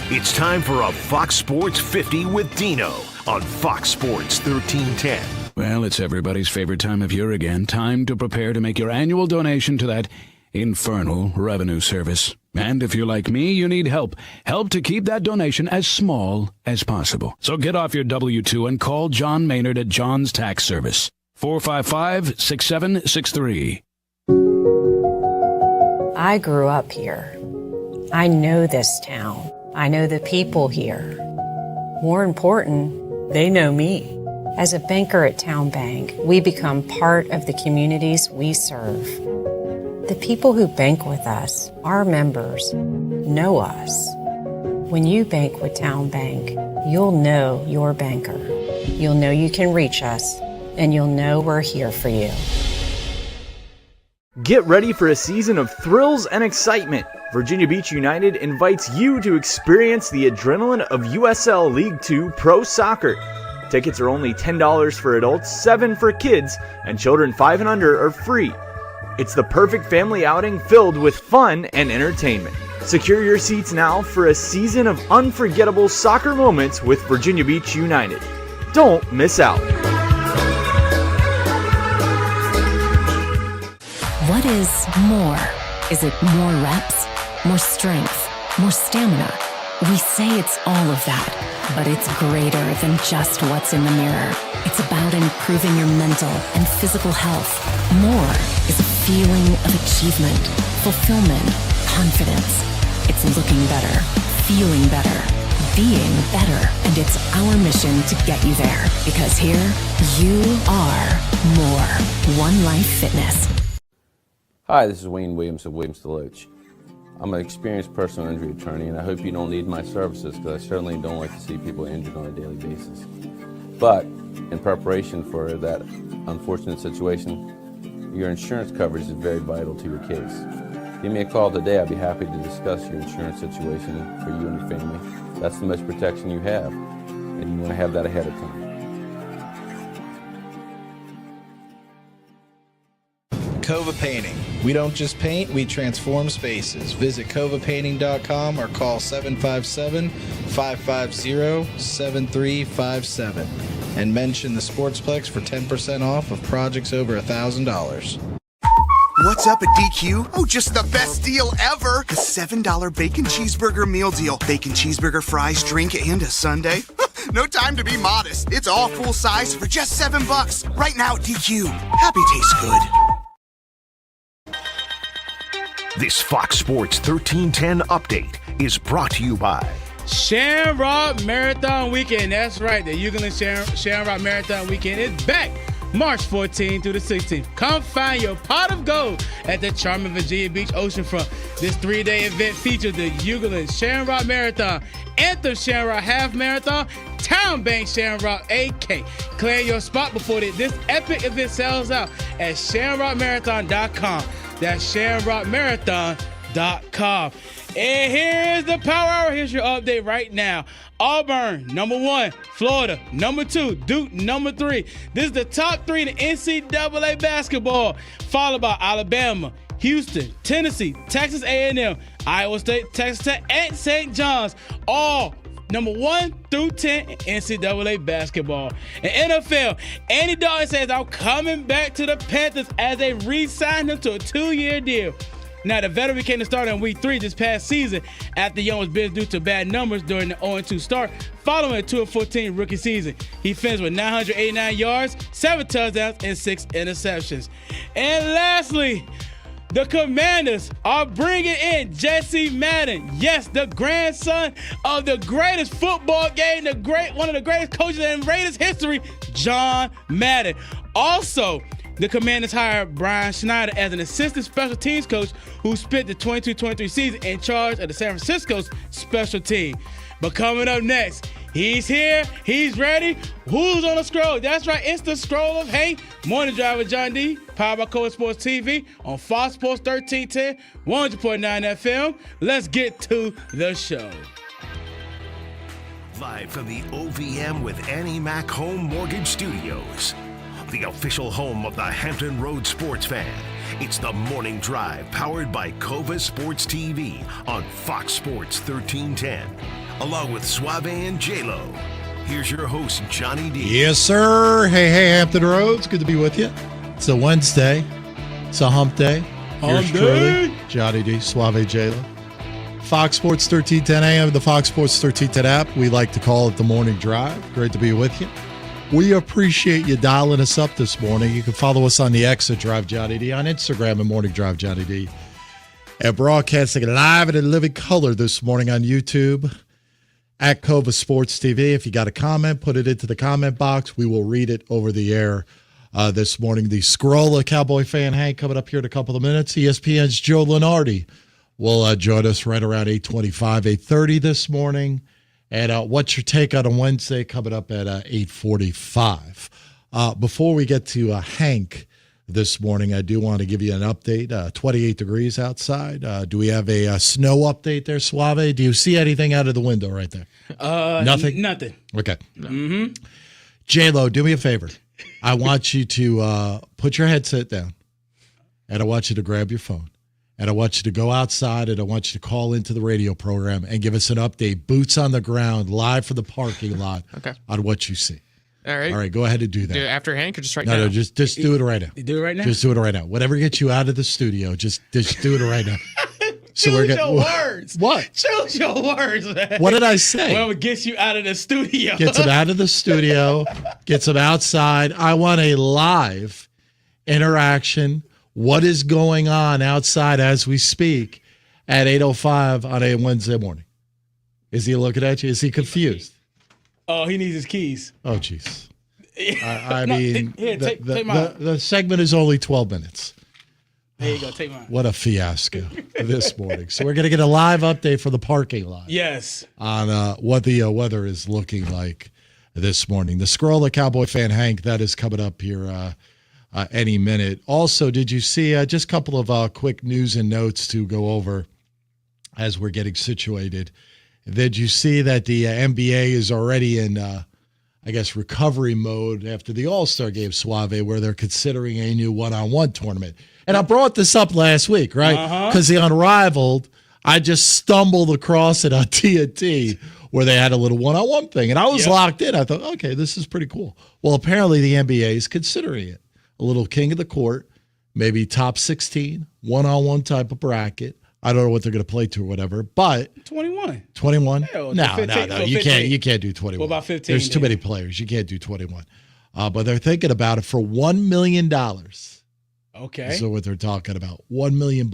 It's time for a Fox Sports 50 with Dino on Fox Sports 1310. Well, it's everybody's favorite time of year again. Time to prepare to make your annual donation to that infernal revenue service. And if you're like me, you need help. Help to keep that donation as small as possible. So get off your W-2 and call John Maynard at John's Tax Service. 455-6763. I grew up here. I know this town. I know the people here. More important, they know me. As a banker at Town Bank, we become part of the communities we serve. The people who bank with us, our members, know us. When you bank with Town Bank, you'll know your banker. You'll know you can reach us, and you'll know we're here for you. Get ready for a season of thrills and excitement. Virginia Beach United invites you to experience the adrenaline of USL League 2 Pro Soccer. Tickets are only $10 for adults, $7 for kids, and children 5 and under are free. It's the perfect family outing filled with fun and entertainment. Secure your seats now for a season of unforgettable soccer moments with Virginia Beach United. Don't miss out. What is more? Is it more reps, more strength, more stamina? We say it's all of that, but it's greater than just what's in the mirror. It's about improving your mental and physical health. More is a feeling of achievement, fulfillment, confidence. It's looking better, feeling better, being better, and it's our mission to get you there. Because here, you are more. One Life Fitness. Hi, this is Wayne Williams of Williams Deloach. I'm an experienced personal injury attorney, and I hope you don't need my services because I certainly don't like to see people injured on a daily basis. But in preparation for that unfortunate situation, your insurance coverage is very vital to your case. Give me a call today. I'd be happy to discuss your insurance situation for you and your family. That's the most protection you have, and you want to have that ahead of time. Cova Painting. We don't just paint, we transform spaces. Visit covapainting.com or call 757-550-7357 and mention the Sportsplex for 10% off of projects over $1,000. What's up at DQ? Oh, just the best deal ever! The $7 bacon cheeseburger meal deal. Bacon cheeseburger, fries, drink, and a sundae. No time to be modest. It's all full size for just $7. Right now at DQ. Happy tastes good. This Fox Sports 1310 update is brought to you by Shamrock Marathon Weekend. That's right. The Euclid Shamrock Marathon Weekend is back March 14th through the 16th. Come find your pot of gold at the charming Virginia Beach oceanfront. This 3-day event features the Euclid Shamrock Marathon, Anthem Shamrock Half Marathon, Town Bank Shamrock AK. Claim your spot before this epic event sells out at shamrockmarathon.com. That's shamrockmarathon.com. And here's the Power Hour. Here's your update right now. Auburn, number 1. Florida, number 2. Duke, number 3. This is the top 3 in the NCAA basketball, followed by Alabama, Houston, Tennessee, Texas A&M, Iowa State, Texas Tech, and St. John's, all number 1 through 10 in NCAA basketball. In NFL, Andy Dalton says, I'm coming back to the Panthers as they re-signed him to a 2-year deal. Now, the veteran became the starter in Week 3 this past season after Young was benched due to bad numbers during the 0-2 start following a 2-14 rookie season. He finished with 989 yards, 7 touchdowns, and 6 interceptions. And lastly, The Commanders are bringing in Jesse Madden. Yes, the grandson of the greatest football game, one of the greatest coaches in Raiders history, John Madden. Also, the Commanders hired Brian Schneider as an assistant special teams coach who spent the 22-23 season in charge of the San Francisco's special team. But coming up next, he's here, he's ready. Who's on the scroll? That's right, it's the scroll of Hank. Morning Drive with John D, powered by Cova Sports TV on Fox Sports 1310, 100.9 FM. Let's get to the show. Live from the OVM with Annie Mac Home Mortgage Studios, the official home of the Hampton Roads sports fan. It's the Morning Drive, powered by Cova Sports TV on Fox Sports 1310, along with Suave and J-Lo. Here's your host, Johnny D. Yes, sir. Hey, Hampton Roads. Good to be with you. It's a Wednesday. It's a hump day. Here's truly Johnny D, Suave, J-Lo. Fox Sports 1310 AM, the Fox Sports 1310 app. We like to call it the Morning Drive. Great to be with you. We appreciate you dialing us up this morning. You can follow us on the X at Drive Johnny D, on Instagram at Morning Drive Johnny D, and broadcasting live and in living color this morning on YouTube at Cova Sports TV. If you got a comment, put it into the comment box. We will read it over the air this morning. The scroll of Cowboy fan Hank coming up here in a couple of minutes. ESPN's Joe Lunardi will join us right around 8:25, 8:30 this morning. And what's your take on a Wednesday coming up at 8:45. Before we get to Hank this morning, I do want to give you an update. 28 degrees outside. Do we have a snow update there, Suave? Do you see anything out of the window right there? Nothing? Nothing. Okay. Mm-hmm. J-Lo, do me a favor. I want you to put your headset down, and I want you to grab your phone. And I want you to go outside, and I want you to call into the radio program and give us an update, boots on the ground, live from the parking lot on what you see. All right. All right, go ahead and do that. Do it after Hank or just right now? No, just do it right now. Do it right now? Just do it right now. Whatever gets you out of the studio, just do it right now. So Choose your words. What? Choose your words, man. What did I say? Well, it gets you out of the studio. Gets him out of the studio, gets him outside. I want a live interaction. What is going on outside as we speak at 8:05 on a Wednesday morning? Is he looking at you? Is he confused? Oh, he needs his keys. Oh, jeez. I mean, take mine. the segment is only 12 minutes. There you go. Take mine. What a fiasco this morning. So we're going to get a live update from the parking lot. Yes. On what the weather is looking like this morning. The scroll of Cowboy fan Hank, that is coming up here any minute. Also, did you see just a couple of quick news and notes to go over as we're getting situated? Did you see that the NBA is already in, I guess, recovery mode after the All-Star game, Suave, where they're considering a new one-on-one tournament? And I brought this up last week, right? Because the Unrivaled, I just stumbled across it on TNT where they had a little one-on-one thing. And I was locked in. I thought, okay, this is pretty cool. Well, apparently the NBA is considering it. A little king of the court, maybe top 16, one-on-one type of bracket. I don't know what they're going to play to or whatever, but 21. 21? Hell, No, 15, no. You can't do 21. What about 15? There's too many players. You can't do 21. But they're thinking about it for $1 million. Okay. So what they're talking about, $1 million.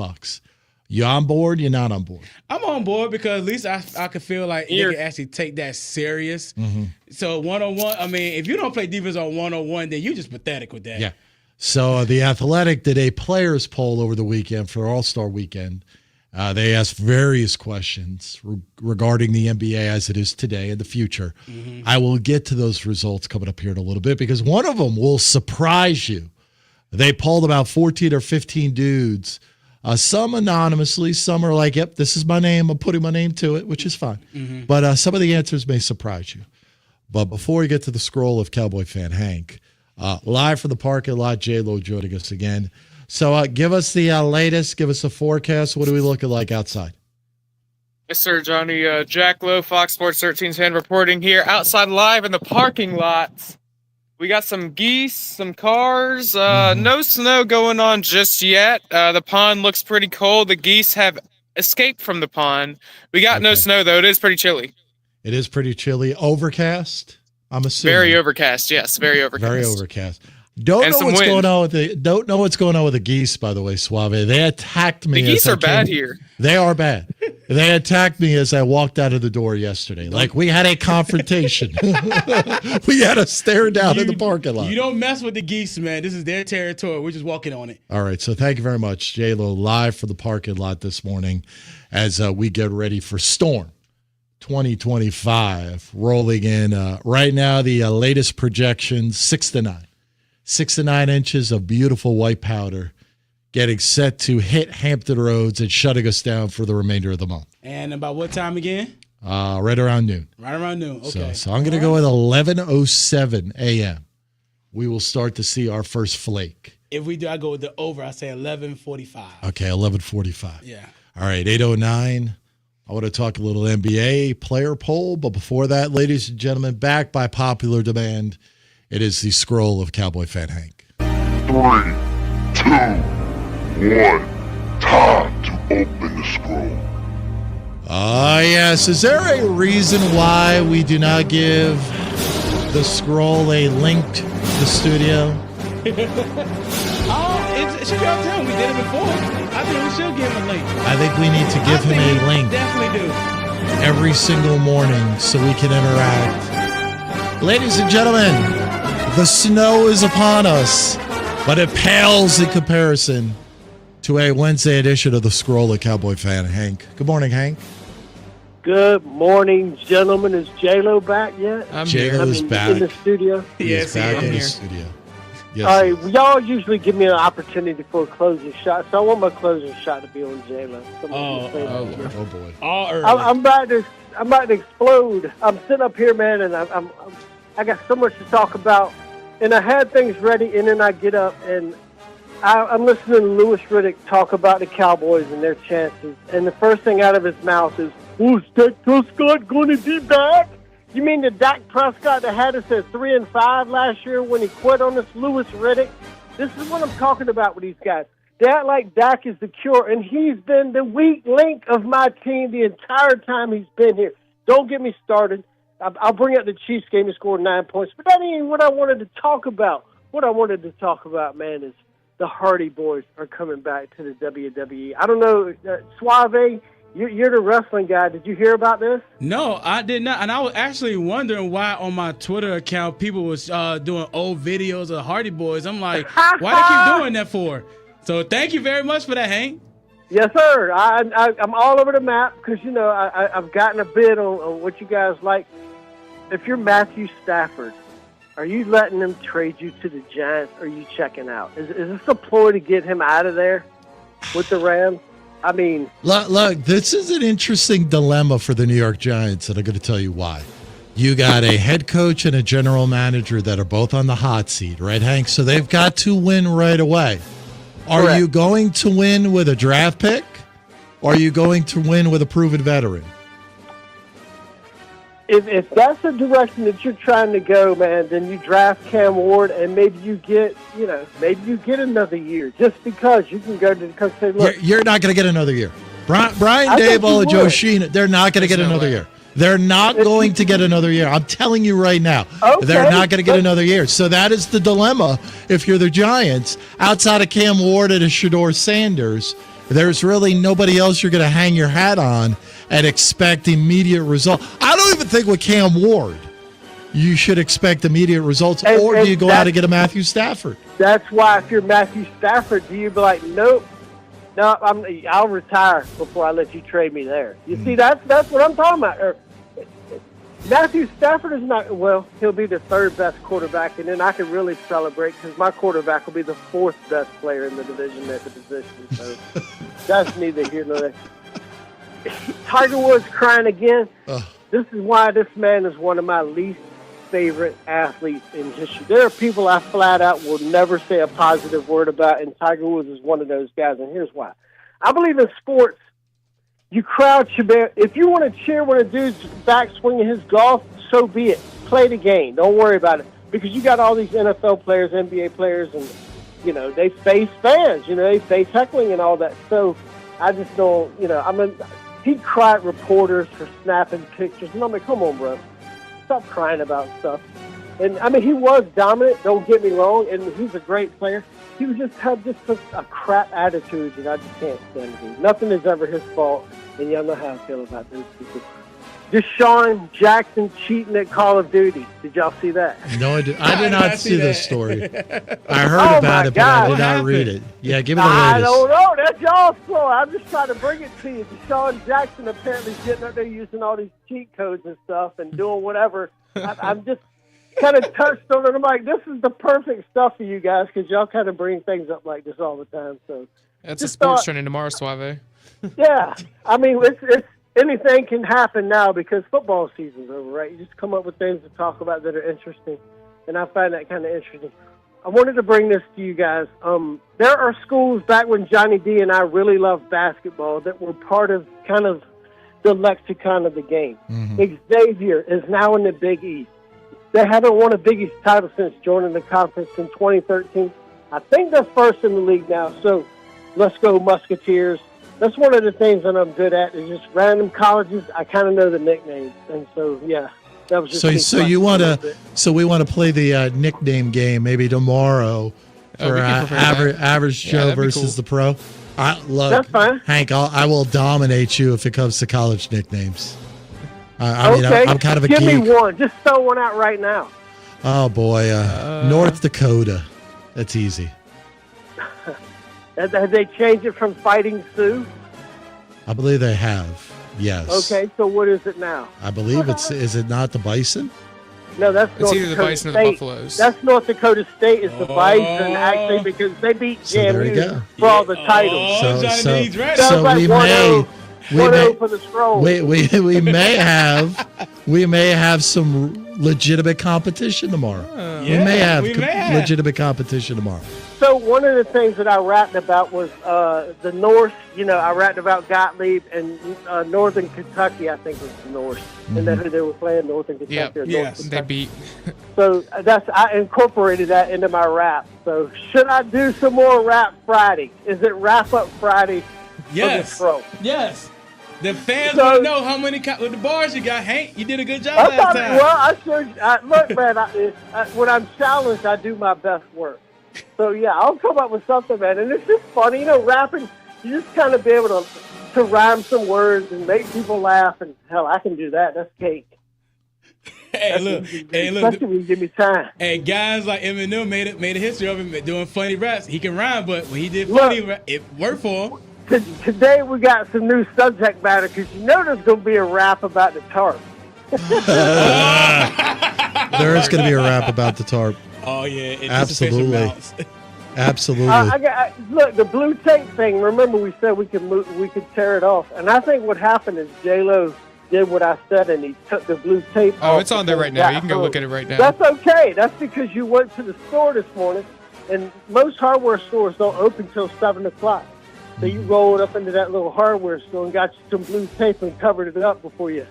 You on board? You're not on board? I'm on board because at least I could feel like they can actually take that serious. Mm-hmm. So one-on-one, I mean, if you don't play defense on one-on-one, then you're just pathetic with that. Yeah. So The Athletic did a players poll over the weekend for All-Star Weekend. They asked various questions regarding the NBA as it is today and the future. Mm-hmm. I will get to those results coming up here in a little bit because one of them will surprise you. They polled about 14 or 15 dudes, some anonymously, some are like, yep, this is my name. I'm putting my name to it, which is fine. Mm-hmm. But some of the answers may surprise you. But before we get to the scroll of Cowboy fan Hank, live from the parking lot, J-Lo joining us again. So give us the latest, give us a forecast. What are we looking like outside? Yes, sir, Johnny. Jack Lowe, Fox Sports 1310 reporting here outside live in the parking lot. We got some geese, some cars, no snow going on just yet. The pond looks pretty cold. The geese have escaped from the pond. We got no snow, though. It is pretty chilly. It is pretty chilly. Overcast, I'm assuming. Very overcast, yes. Very overcast. Very overcast. Don't And know some what's wind. going on with the geese, by the way, Suave. They attacked me. The geese as I are bad came- here. They are bad. They attacked me as I walked out of the door yesterday. Like we had a confrontation. We had a stare down in the parking lot. You don't mess with the geese, man. This is their territory. We're just walking on it. All right, so thank you very much, J-Lo, live for the parking lot this morning as we get ready for Storm 2025 rolling in. Right now, the latest projections, 6 to 9. 6 to 9 inches of beautiful white powder getting set to hit Hampton Roads and shutting us down for the remainder of the month. And about what time again? Right around noon. Right around noon. Okay. So I'm going to go with 11:07 a.m. We will start to see our first flake. If we do, I go with the over. I say 11:45. Okay, 11:45. Yeah. All right, 8:09. I want to talk a little NBA player poll, but before that, ladies and gentlemen, back by popular demand, it is the scroll of Cowboy Fan Hank. 3, 2, 1. Time to open the scroll. Yes. Is there a reason why we do not give the scroll a link to the studio? It should be up to him. We did it before. I think we should give him a link. I think we need to give him a link Definitely do. every single morning so we can interact. Ladies and gentlemen, the snow is upon us, but it pales in comparison to a Wednesday edition of the Scroll of Cowboy Fan Hank. Good morning, Hank. Good morning, gentlemen. Is J-Lo back yet? J-Lo's back. In the studio? He's back in the studio. Yes. All right, y'all usually give me an opportunity for a closing shot, so I want my closing shot to be on J-Lo. Oh boy. All early. I'm about to explode. I'm sitting up here, man, and I got so much to talk about, and I had things ready, and then I get up and I'm listening to Louis Riddick talk about the Cowboys and their chances, and the first thing out of his mouth is, "Oh, is Dak Prescott going to be back?" You mean the Dak Prescott that had us at 3-5 last year when he quit on us, Louis Riddick? This is what I'm talking about with these guys. They act like Dak is the cure, and he's been the weak link of my team the entire time he's been here. Don't get me started. I'll bring up the Chiefs game and scored 9 points, but that ain't what I wanted to talk about. What I wanted to talk about, man, is the Hardy Boys are coming back to the WWE. I don't know, Suave, you're the wrestling guy. Did you hear about this? No, I did not. And I was actually wondering why on my Twitter account people was doing old videos of the Hardy Boys. I'm like, why they keep doing that for? So thank you very much for that, Hank. Yes, sir. I'm all over the map because, you know, I've gotten a bid on what you guys like. If you're Matthew Stafford, are you letting them trade you to the Giants, or are you checking out? Is this a ploy to get him out of there with the Rams? I mean... Look, this is an interesting dilemma for the New York Giants, and I'm going to tell you why. You got a head coach and a general manager that are both on the hot seat, right, Hank? So they've got to win right away. Are Correct. you going to win with a draft pick, or are you going to win with a proven veteran? If that's the direction that you're trying to go, man, then you draft Cam Ward, and maybe you get another year just because you can go to the coach and say, look, You're not going to get another year. Brian I think Dable you and Joe would. Sheena, they're not going to get another year. They're not going to get another year. I'm telling you right now. Okay, They're not going to get another year. So that is the dilemma if you're the Giants. Outside of Cam Ward and Shedeur Sanders, there's really nobody else you're going to hang your hat on and expect immediate results. I don't even think with Cam Ward you should expect immediate results, or do you go out and get a Matthew Stafford? That's why if you're Matthew Stafford, do you be like, nope, no, I'll retire before I let you trade me there. You see, that's what I'm talking about. Matthew Stafford is not, well, he'll be the third best quarterback, and then I can really celebrate because my quarterback will be the fourth best player in the division at the position. So that's neither here nor there. Tiger Woods crying again. This is why this man is one of my least favorite athletes in history. There are people I flat out will never say a positive word about, and Tiger Woods is one of those guys, and here's why. I believe in sports, you crowd should be, if you want to cheer when a dude's back swinging his golf, so be it. Play the game. Don't worry about it. Because you got all these NFL players, NBA players, and, you know, they face fans. You know, they face heckling and all that. So I just don't, you know, he cried reporters for snapping pictures. And I'm like, come on, bro. Stop crying about stuff. And I mean, he was dominant. Don't get me wrong, and he's a great player. He was just had just a crap attitude that I just can't stand him. Nothing is ever his fault, and y'all know how I feel about those people. Deshaun Jackson cheating at Call of Duty. Did y'all see that? No, I did not see this story. I heard about it, but I did not read it. Yeah, give me the latest. I don't know. That's y'all's fault. I'm just trying to bring it to you. Deshaun Jackson apparently getting up there using all these cheat codes and stuff and doing whatever. I'm just kind of touched on it. I'm like, this is the perfect stuff for you guys because y'all kind of bring things up like this all the time. So that's a sports training tomorrow, Suave. Yeah, I mean, it's anything can happen now because football season's over, right? You just come up with things to talk about that are interesting, and I find that kind of interesting. I wanted to bring this to you guys. There are schools back when Johnny D and I really loved basketball that were part of kind of the lexicon of the game. Mm-hmm. Xavier is now in the Big East. They haven't won a Big East title since joining the conference in 2013. I think they're first in the league now, so let's go Musketeers. That's one of the things that I'm good at is just random colleges. I kind of know the nicknames, and so yeah, that was just so we want to play the nickname game maybe tomorrow for average Joe versus the pro. Look, that's fine. Hank, I will dominate you if it comes to college nicknames. I mean, I'm kind of a geek. Give me one. Just throw one out right now. Oh boy, North Dakota. That's easy. Have they changed it from Fighting Sioux? I believe they have. Yes. Okay, so what is it now? I believe is it not the Bison? No, that's North either Dakota the Bison State. or the Buffaloes. That's North Dakota State. It's the Bison actually because they beat JMU for all the titles. We may have some legitimate competition tomorrow. We may have legitimate competition tomorrow. So one of the things that I rapped about was the North. You know, I rapped about Gottlieb and Northern Kentucky. I think was the North, and that's who they were playing, Northern Kentucky. Yes, they beat. So I incorporated that into my rap. So should I do some more rap Friday? Is it Wrap Up Friday? Yes. For the yes. The fans want to know how many with the bars you got, Hank. You did a good job last time. Well, look, man. When I'm challenged, I do my best work. So yeah, I'll come up with something, man. And it's just funny, you know, rapping. You just kind of be able to rhyme some words and make people laugh. And hell, I can do that. That's cake. Look. Especially when you give me time. Hey, guys like Eminem made a history of him doing funny raps. He can rhyme, but when he did funny rap, it worked for him. Today we got some new subject matter because you know there's going to be a rap about the tarp. There is going to be a rap about the tarp. Oh yeah, absolutely, absolutely. Look, the blue tape thing. Remember, we said we could tear it off, and I think what happened is J-Lo did what I said, and he took the blue tape off. Oh, it's on there right now. You can go look at it right now. That's okay. That's because you went to the store this morning, and most hardware stores don't open till 7 o'clock. So you rolled up into that little hardware store and got you some blue tape and covered it up before you.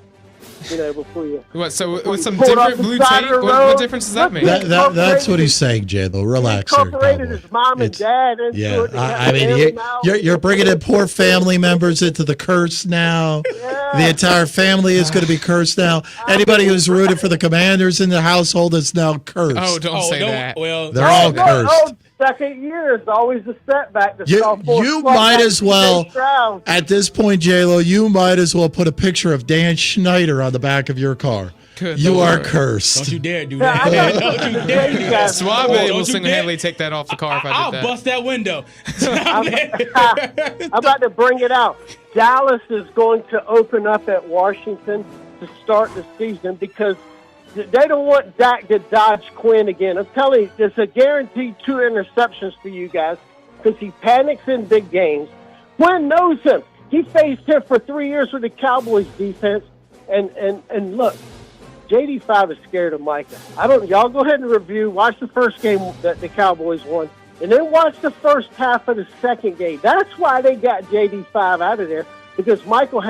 What? So with some different blue tape? What difference does that make? That's what he's saying, J-Lo. Relax here. Incorporated his mom and dad into it. I mean, you're bringing in poor family members into the curse now. Yeah. The entire family is going to be cursed now. Anybody who's rooted for the Commanders in the household is now cursed. Oh, don't say that. Well, they're all cursed. Second year is always a setback. You might as well, at this point, J-Lo, you might as well put a picture of Dan Schneider on the back of your car. You are cursed. Don't you dare do that. Don't you dare do that. Suave will single-handedly take that off the car if I did that. I'll bust that window. I'm about to bring it out. Dallas is going to open up at Washington to start the season because they don't want Dak to dodge Quinn again. I'm telling you, there's a guaranteed 2 interceptions for you guys because he panics in big games. Quinn knows him. He faced him for 3 years with the Cowboys defense. And look, JD5 is scared of Micah. Y'all go ahead and review. Watch the first game that the Cowboys won. And then watch the first half of the second game. That's why they got JD5 out of there because Michael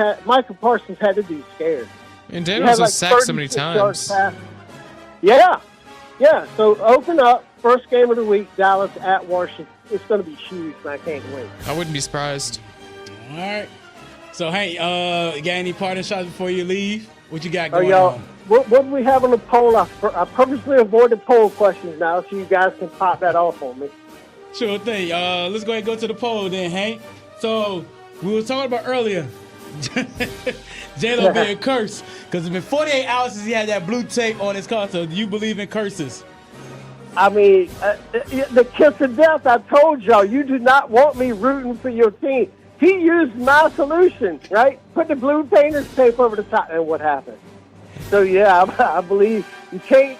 Parsons had to be scared. And Daniels has sacked so many times. Yeah. So open up, first game of the week, Dallas at Washington. It's going to be huge, and I can't wait. I wouldn't be surprised. All right. So, hey, you got any parting shots before you leave? What you got going on? what do we have on the poll? I purposely avoided poll questions now so you guys can pop that off on me. Sure thing. Let's go ahead and go to the poll then, Hank. So we were talking about earlier, J-Lo being cursed, because it's been 48 hours since he had that blue tape on his car. So do you believe in curses? I mean, the kiss of death, I told y'all, you do not want me rooting for your team. He used my solution, right? Put the blue painter's tape over the top, and what happened? So, yeah, I believe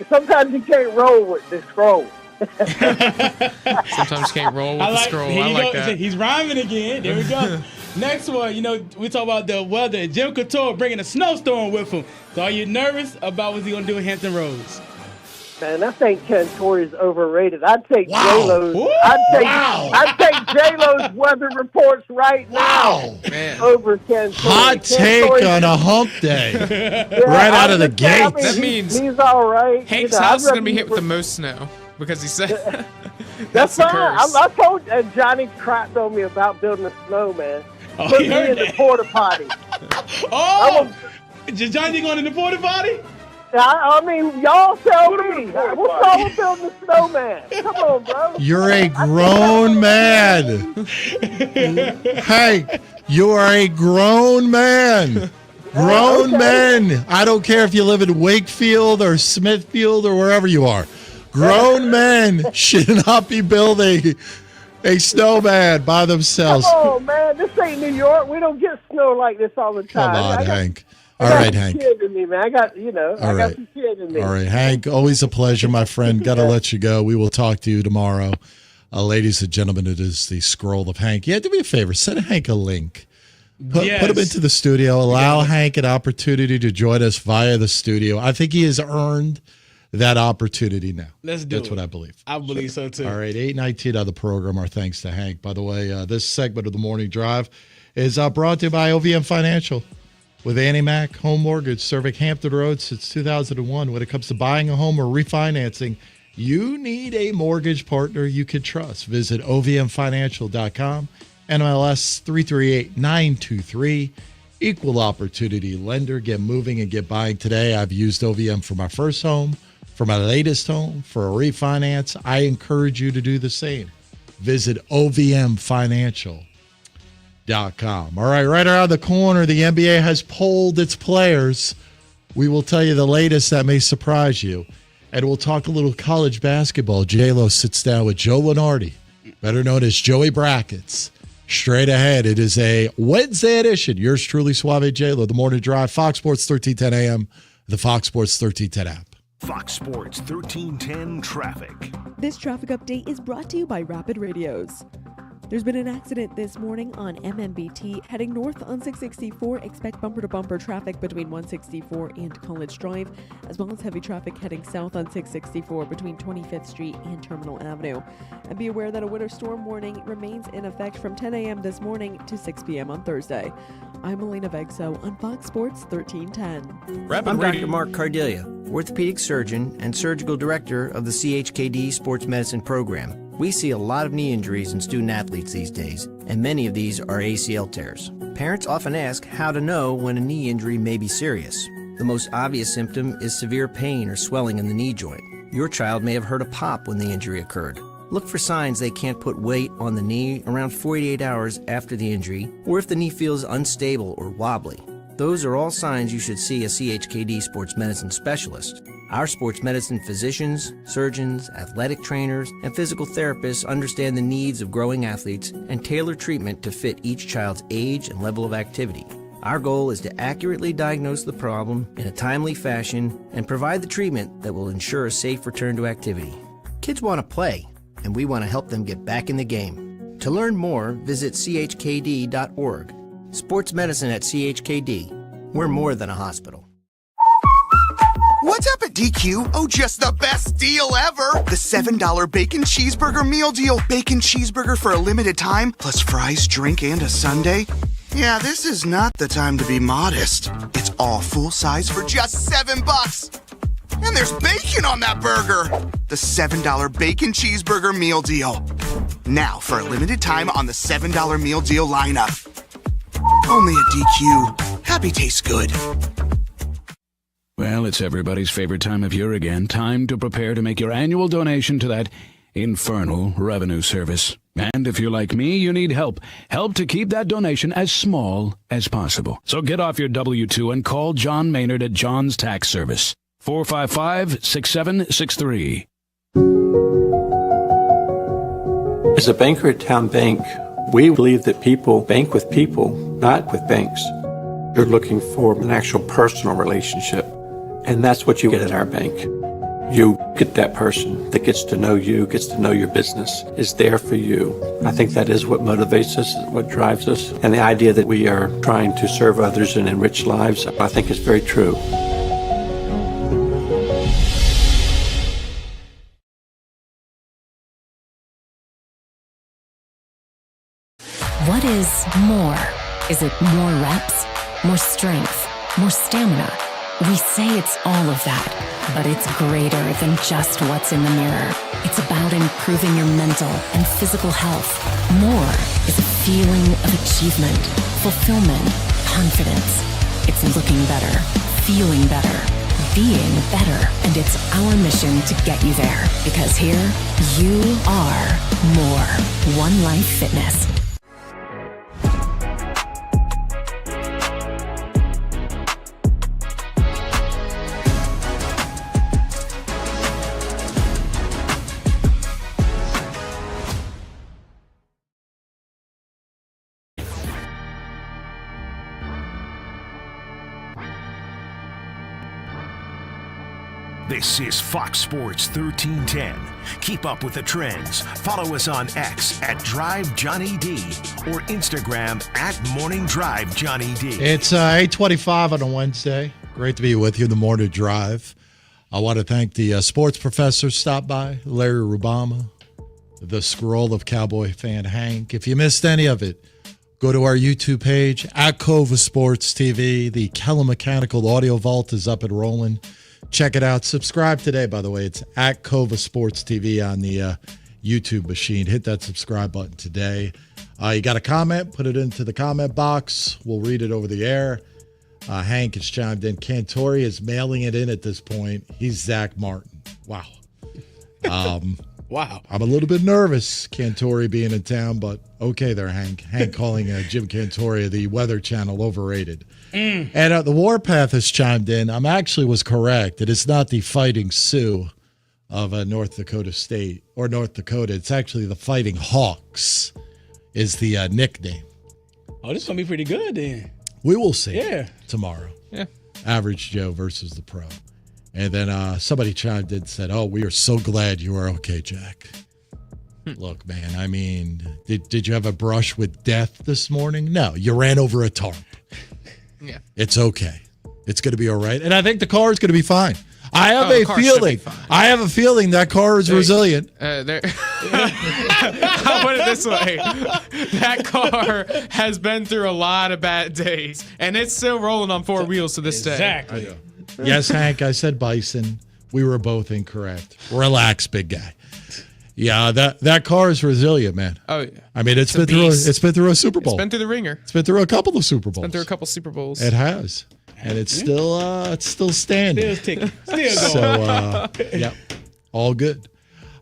sometimes you can't roll with the scroll. Sometimes you can't roll with the scroll. I like that. He's rhyming again. There we go. Next one, we talk about the weather. Jim Couture bringing a snowstorm with him. So are you nervous about what's he going to do in Hampton Roads? Man, I think Cantori's overrated. I'd take J-Lo's. I'd take J-Lo's weather reports right now over Cantori. Hot take on a hump day, right out of the gate. That means he's all right. Hank's house is going to be hit with the most snow because he said that's fine. I told Johnny crapped on me about building a snowman. Put me in the porta potty. Johnny going in the porta potty? I mean, y'all tell me. What's wrong with building a snowman? Come on, bro. You're a grown man. Hank, you are a grown man. Grown men. I don't care if you live in Wakefield or Smithfield or wherever you are. Grown men should not be building a snowman by themselves. Come on, man. This ain't New York. We don't get snow like this all the time. Come on, Hank. All right, Hank. Kid in me, man. I got some kid in me. All right, Hank. Always a pleasure, my friend. Got to let you go. We will talk to you tomorrow. Ladies and gentlemen, it is the scroll of Hank. Yeah, do me a favor. Send Hank a link. Put him into the studio. Allow Hank an opportunity to join us via the studio. I think he has earned that opportunity now. Let's do it. That's what I believe. I believe so, too. All right, 8:19 on the program. Our thanks to Hank. By the way, this segment of the Morning Drive is brought to you by OVM Financial. With Annie Mac Home Mortgage, serving Hampton Roads since 2001. When it comes to buying a home or refinancing, you need a mortgage partner you can trust. Visit ovmfinancial.com. NMLS 338923. Equal opportunity lender. Get moving and get buying today. I've used OVM for my first home, for my latest home, for a refinance. I encourage you to do the same. Visit ovmfinancial.com. All right, right around the corner, the NBA has polled its players. We will tell you the latest that may surprise you. And we'll talk a little college basketball. J-Lo sits down with Joe Lunardi, better known as Joey Brackets. Straight ahead, it is a Wednesday edition. Yours truly, Suave J-Lo, the Morning Drive, Fox Sports 1310 AM, the Fox Sports 1310 app. Fox Sports 1310 Traffic. This traffic update is brought to you by Rapid Radios. There's been an accident this morning on MMBT. Heading north on 664, expect bumper-to-bumper traffic between 164 and College Drive, as well as heavy traffic heading south on 664 between 25th Street and Terminal Avenue. And be aware that a winter storm warning remains in effect from 10 a.m. this morning to 6 p.m. on Thursday. I'm Elena Vegso on Fox Sports 1310. I'm Dr. Mark Cardelia, orthopedic surgeon and surgical director of the CHKD Sports Medicine Program. We see a lot of knee injuries in student athletes these days, and many of these are ACL tears. Parents often ask how to know when a knee injury may be serious. The most obvious symptom is severe pain or swelling in the knee joint. Your child may have heard a pop when the injury occurred. Look for signs they can't put weight on the knee around 48 hours after the injury, or if the knee feels unstable or wobbly. Those are all signs you should see a CHKD sports medicine specialist. Our sports medicine physicians, surgeons, athletic trainers, and physical therapists understand the needs of growing athletes and tailor treatment to fit each child's age and level of activity. Our goal is to accurately diagnose the problem in a timely fashion and provide the treatment that will ensure a safe return to activity. Kids want to play, and we want to help them get back in the game. To learn more, visit chkd.org. Sports medicine at CHKD. We're more than a hospital. What's up at DQ? Oh, just the best deal ever! The $7 bacon cheeseburger meal deal. Bacon cheeseburger for a limited time, plus fries, drink, and a sundae. Yeah, this is not the time to be modest. It's all full size for just $7. And there's bacon on that burger. The $7 bacon cheeseburger meal deal. Now, for a limited time on the $7 meal deal lineup. Only at DQ. Happy tastes good. Well, Well, it's everybody's favorite time of year again. Time to prepare to make your annual donation to that infernal revenue service. And if you're like me, you need help. Help to keep that donation as small as possible. So get off your W-2 and call John Maynard at John's Tax Service. 455-6763. As a banker at Town Bank, we believe that people bank with people, not with banks. You're looking for an actual personal relationship, and that's what you get at our bank. You get that person that gets to know you, gets to know your business, is there for you. I think that is what motivates us, what drives us, and the idea that we are trying to serve others and enrich lives, I think is very true. What is more? Is it more reps, more strength, more stamina? We say it's all of that, but it's greater than just what's in the mirror. It's about improving your mental and physical health. More is a feeling of achievement, fulfillment, confidence. It's looking better, feeling better, being better, and it's our mission to get you there. Because here, you are more. One Life Fitness. This is Fox Sports 1310. Keep up with the trends. Follow us on X at DriveJohnnyD or Instagram at Morning Drive Johnny D. It's 8:25 on a Wednesday. Great to be with you in the Morning Drive. I want to thank the sports professors stopped by, Larry Rubama, the scroll of Cowboy fan Hank. If you missed any of it, go to our YouTube page at Cova Sports TV. The Kellum Mechanical Audio Vault is up and rolling. Check it out. Subscribe today, by the way. It's at Cova Sports TV on the YouTube machine. Hit that subscribe button today. You got a comment, put it into the comment box. We'll read it over the air. Hank has chimed in. Cantori is mailing it in at this point. He's Zach Martin. Wow. Wow. I'm a little bit nervous, Cantori being in town, but okay there, Hank. Hank calling Jim Cantori of the Weather Channel overrated. And the Warpath has chimed in. I actually was correct. It is not the Fighting Sioux of North Dakota State or North Dakota. It's actually the Fighting Hawks is the nickname. Oh, this is going to be pretty good then. We will see tomorrow. Yeah. Average Joe versus the pro. And then somebody chimed in and said, "Oh, we are so glad you are okay, Jack." Look, man, I mean, did you have a brush with death this morning? No, you ran over a tarp. Yeah. It's okay. It's going to be all right. And I think the car is going to be fine. I have a feeling. I have a feeling that car is resilient. I'll put it this way. That car has been through a lot of bad days, and it's still rolling on four wheels to this day. Exactly. Yes, Hank, I said bison. We were both incorrect. Relax, big guy. Yeah, that car is resilient, man. Oh yeah. I mean, it's been through a Super Bowl. It's been through the ringer. It's been through a couple of Super Bowls. Been through a couple Super Bowls. It has, and it's still standing. Still ticking. Still going. So yeah, all good.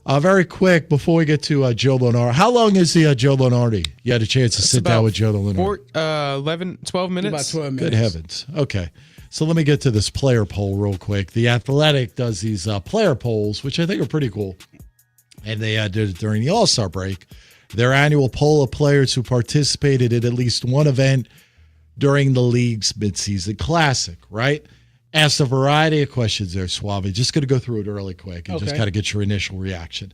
Very quick before we get to Joe Lunardi. How long is the Joe Lunardi? You had a chance to sit down with Joe Lunardi. 12 minutes. About 12 minutes. Good heavens. Okay. So let me get to this player poll real quick. The Athletic does these player polls, which I think are pretty cool. And they did it during the All-Star break. Their annual poll of players who participated in at least one event during the league's midseason classic, right? Asked a variety of questions there, Suave. Just going to go through it really quick and just kind of get your initial reaction.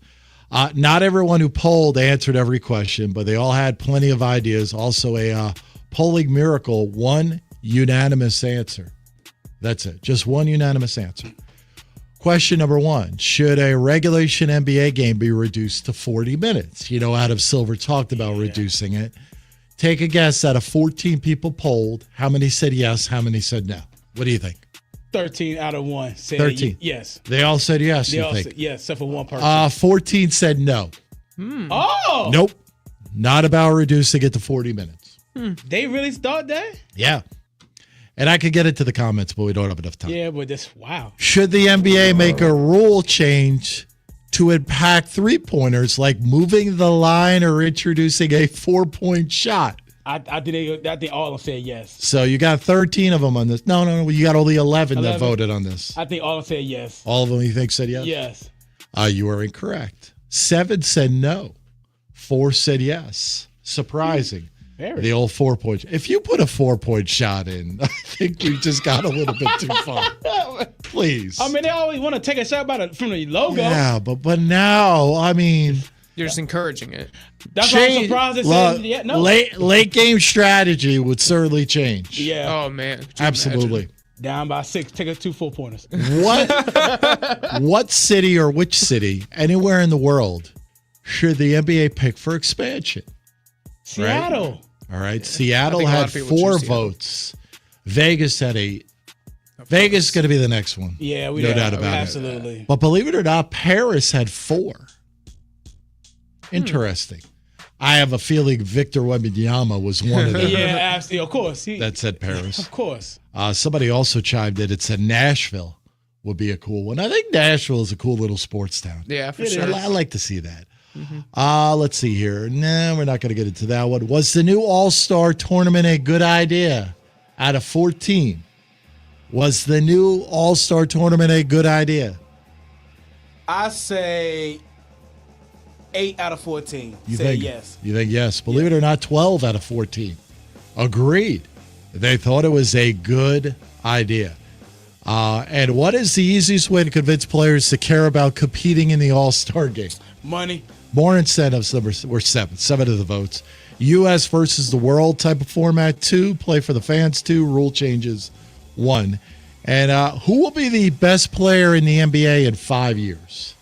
Not everyone who polled answered every question, but they all had plenty of ideas. Also a polling miracle, one unanimous answer. That's it. Just one unanimous answer. Question number one, should a regulation NBA game be reduced to 40 minutes? You know, Adam Silver talked about reducing it. Take a guess out of 14 people polled. How many said yes? How many said no? What do you think? 13 out of 1 said 13. Yes. They all said yes, They you all think? said yes, except for one person. 14 said no. Oh! Nope. Not about reducing it to 40 minutes. They really thought that? Yeah. And I could get into the comments, but we don't have enough time. Yeah, but this, wow. Should the NBA make a rule change to impact three-pointers, like moving the line or introducing a 4-point shot? I think all of them said yes. So you got 13 of them on this. No. You got only 11 that voted on this. I think all of them said yes. All of them you think said yes? Yes. You are incorrect. 7 said no. 4 said yes. Surprising. Very. The old 4-point. If you put a 4-point shot in, I think you just got a little bit too far. Please. I mean, they always want to take a shot from the logo. Yeah, but now, I mean, you're just encouraging it. That's why I'm surprised they said yeah, no. Late game strategy would certainly change. Yeah. Oh man. Absolutely. Imagine? Down by 6, take us 2 4-pointers. What city or which city anywhere in the world should the NBA pick for expansion? Seattle. Right? All right. Seattle had 4 votes. Vegas had 8. Vegas is going to be the next one. Yeah, no doubt about it. Absolutely. But believe it or not, Paris had 4. Interesting. I have a feeling Victor Wembanyama was one of them. Yeah, absolutely. Of course. That said Paris. Of course. Somebody also chimed in. It said Nashville would be a cool one. I think Nashville is a cool little sports town. Yeah, for sure. I like to see that. Let's see here. No, we're not going to get into that one. Was the new All-Star tournament a good idea? Out of 14, was the new All-Star tournament a good idea? I say 8 out of 14. You say think yes. You think yes. Believe it or not, 12 out of 14 agreed. They thought it was a good idea. And what is the easiest way to convince players to care about competing in the All-Star game? Money. More incentives were 7 of the votes. U.S. versus the world type of format, 2. Play for the fans, 2. Rule changes, 1. And who will be the best player in the NBA in 5 years?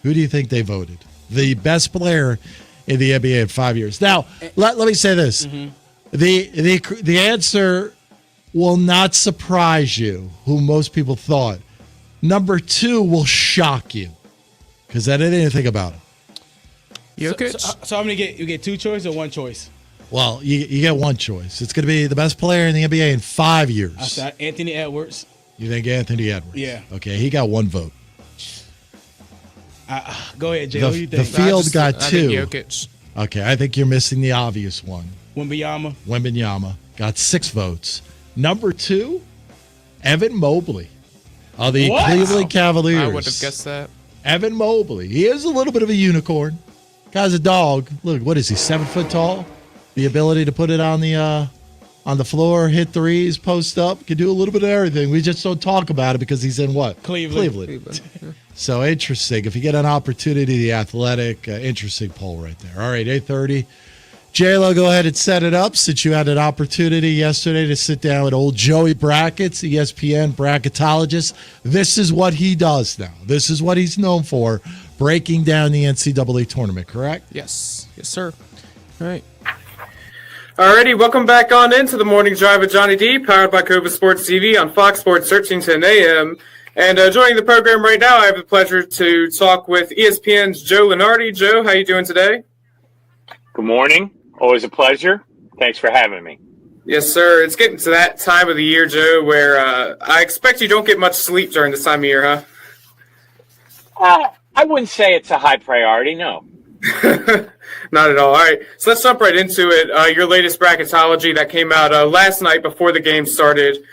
Who do you think they voted? The best player in the NBA in 5 years. Now, let me say this. The answer will not surprise you, who most people thought. Number 2 will shock you, because I didn't even think about it. Jokic? So I'm gonna you get 2 choices or 1 choice? Well, you get 1 choice. It's going to be the best player in the NBA in 5 years. I said Anthony Edwards. You think Anthony Edwards? Yeah. Okay, he got 1 vote. Go ahead, Jay. What do you think? The field got 2. I think Jokic. Okay, I think you're missing the obvious one. Wembanyama got 6 votes. Number 2, Evan Mobley of the What? Cleveland Cavaliers. I would have guessed that. Evan Mobley. He is a little bit of a unicorn. Guy's a dog. Look, what is he? 7 foot tall. The ability to put it on the floor, hit threes, post up, can do a little bit of everything. We just don't talk about it because he's in what? Cleveland. So interesting. If you get an opportunity, the Athletic, interesting poll right there. All right, 8:30. J-Lo, go ahead and set it up since you had an opportunity yesterday to sit down with old Joey Brackets, ESPN bracketologist. This is what he does now. This is what he's known for, breaking down the NCAA tournament, correct? Yes, sir. All right. Alrighty, welcome back on into the Morning Drive with Johnny D, powered by Cova Sports TV on Fox Sports 1310 AM. And joining the program right now, I have the pleasure to talk with ESPN's Joe Lunardi. Joe, how you doing today? Good morning. Always a pleasure. Thanks for having me. Yes, sir. It's getting to that time of the year, Joe, where I expect you don't get much sleep during this time of year, huh? I wouldn't say it's a high priority, no. Not at all. All right, so let's jump right into it. Your latest bracketology that came out last night before the game started.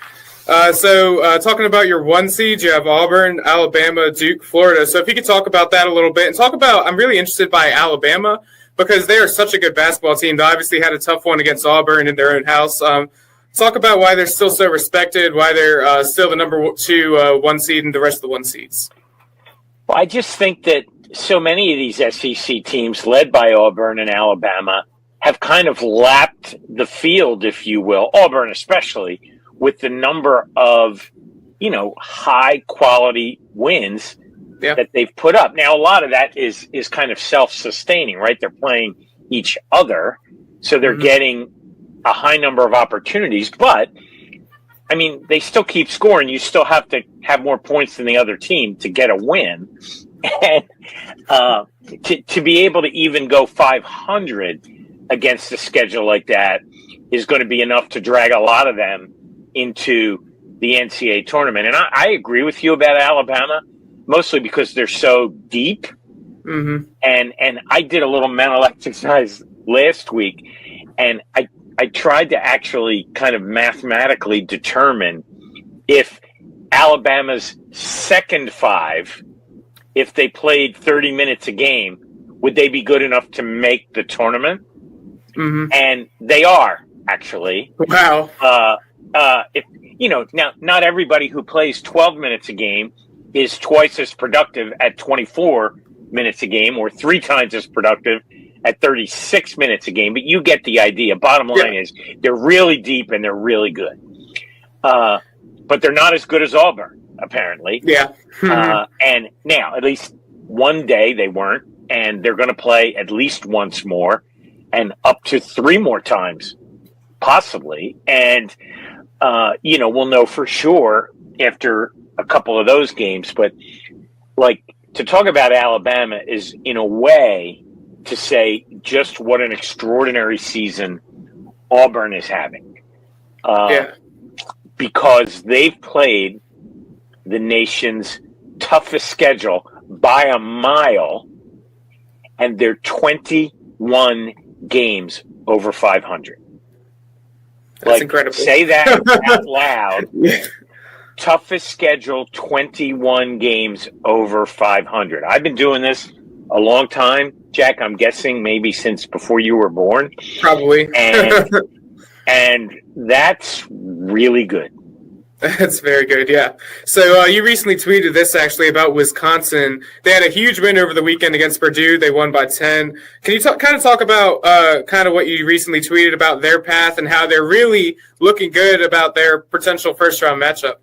So talking about your 1 seeds, you have Auburn, Alabama, Duke, Florida. So if you could talk about that a little bit and talk about, I'm really interested by Alabama because they are such a good basketball team. They obviously had a tough one against Auburn in their own house. Talk about why they're still so respected, why they're still the number 2 1 seed and the rest of the 1 seeds. Well, I just think that so many of these SEC teams led by Auburn and Alabama have kind of lapped the field, if you will, Auburn especially, with the number of, high quality wins that they've put up. Now, a lot of that is kind of self-sustaining, right? They're playing each other, so they're getting a high number of opportunities, but I mean, they still keep scoring. You still have to have more points than the other team to get a win. And to be able to even go 500 against a schedule like that is going to be enough to drag a lot of them into the NCAA tournament. And I agree with you about Alabama, mostly because they're so deep. Mm-hmm. And I did a little mental exercise last week, and I tried to actually kind of mathematically determine if Alabama's second five, if they played 30 minutes a game, would they be good enough to make the tournament? Mm-hmm. And they are, actually. Wow. If now not everybody who plays 12 minutes a game is twice as productive at 24 minutes a game, or 3 times as productive at 36 minutes a game, but you get the idea. Bottom line is they're really deep and they're really good. But they're not as good as Auburn, apparently. Yeah. And now, at least one day they weren't, and they're going to play at least once more and up to 3 more times, possibly. And, we'll know for sure after a couple of those games. But, to talk about Alabama is, in a way, to say just what an extraordinary season Auburn is having. Because they've played the nation's toughest schedule by a mile, and they're 21 games over 500. That's incredible. Say that out loud. Toughest schedule, 21 games over 500. I've been doing this a long time, Jack. I'm guessing maybe since before you were born. Probably. And that's really good. That's very good, yeah. So you recently tweeted this, actually, about Wisconsin. They had a huge win over the weekend against Purdue. They won by 10. Can you talk about kind of what you recently tweeted about their path and how they're really looking good about their potential first-round matchup?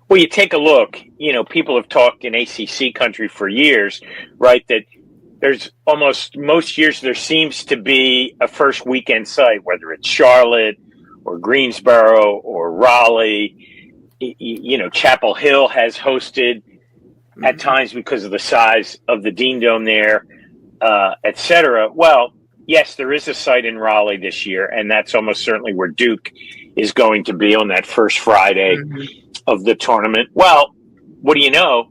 Well, you take a look. People have talked in ACC country for years, right, that there's almost most years there seems to be a first weekend site, whether it's Charlotte or Greensboro or Raleigh. Chapel Hill has hosted at times because of the size of the Dean Dome there, et cetera. Well, yes, there is a site in Raleigh this year, and that's almost certainly where Duke is going to be on that first Friday of the tournament. Well, what do you know?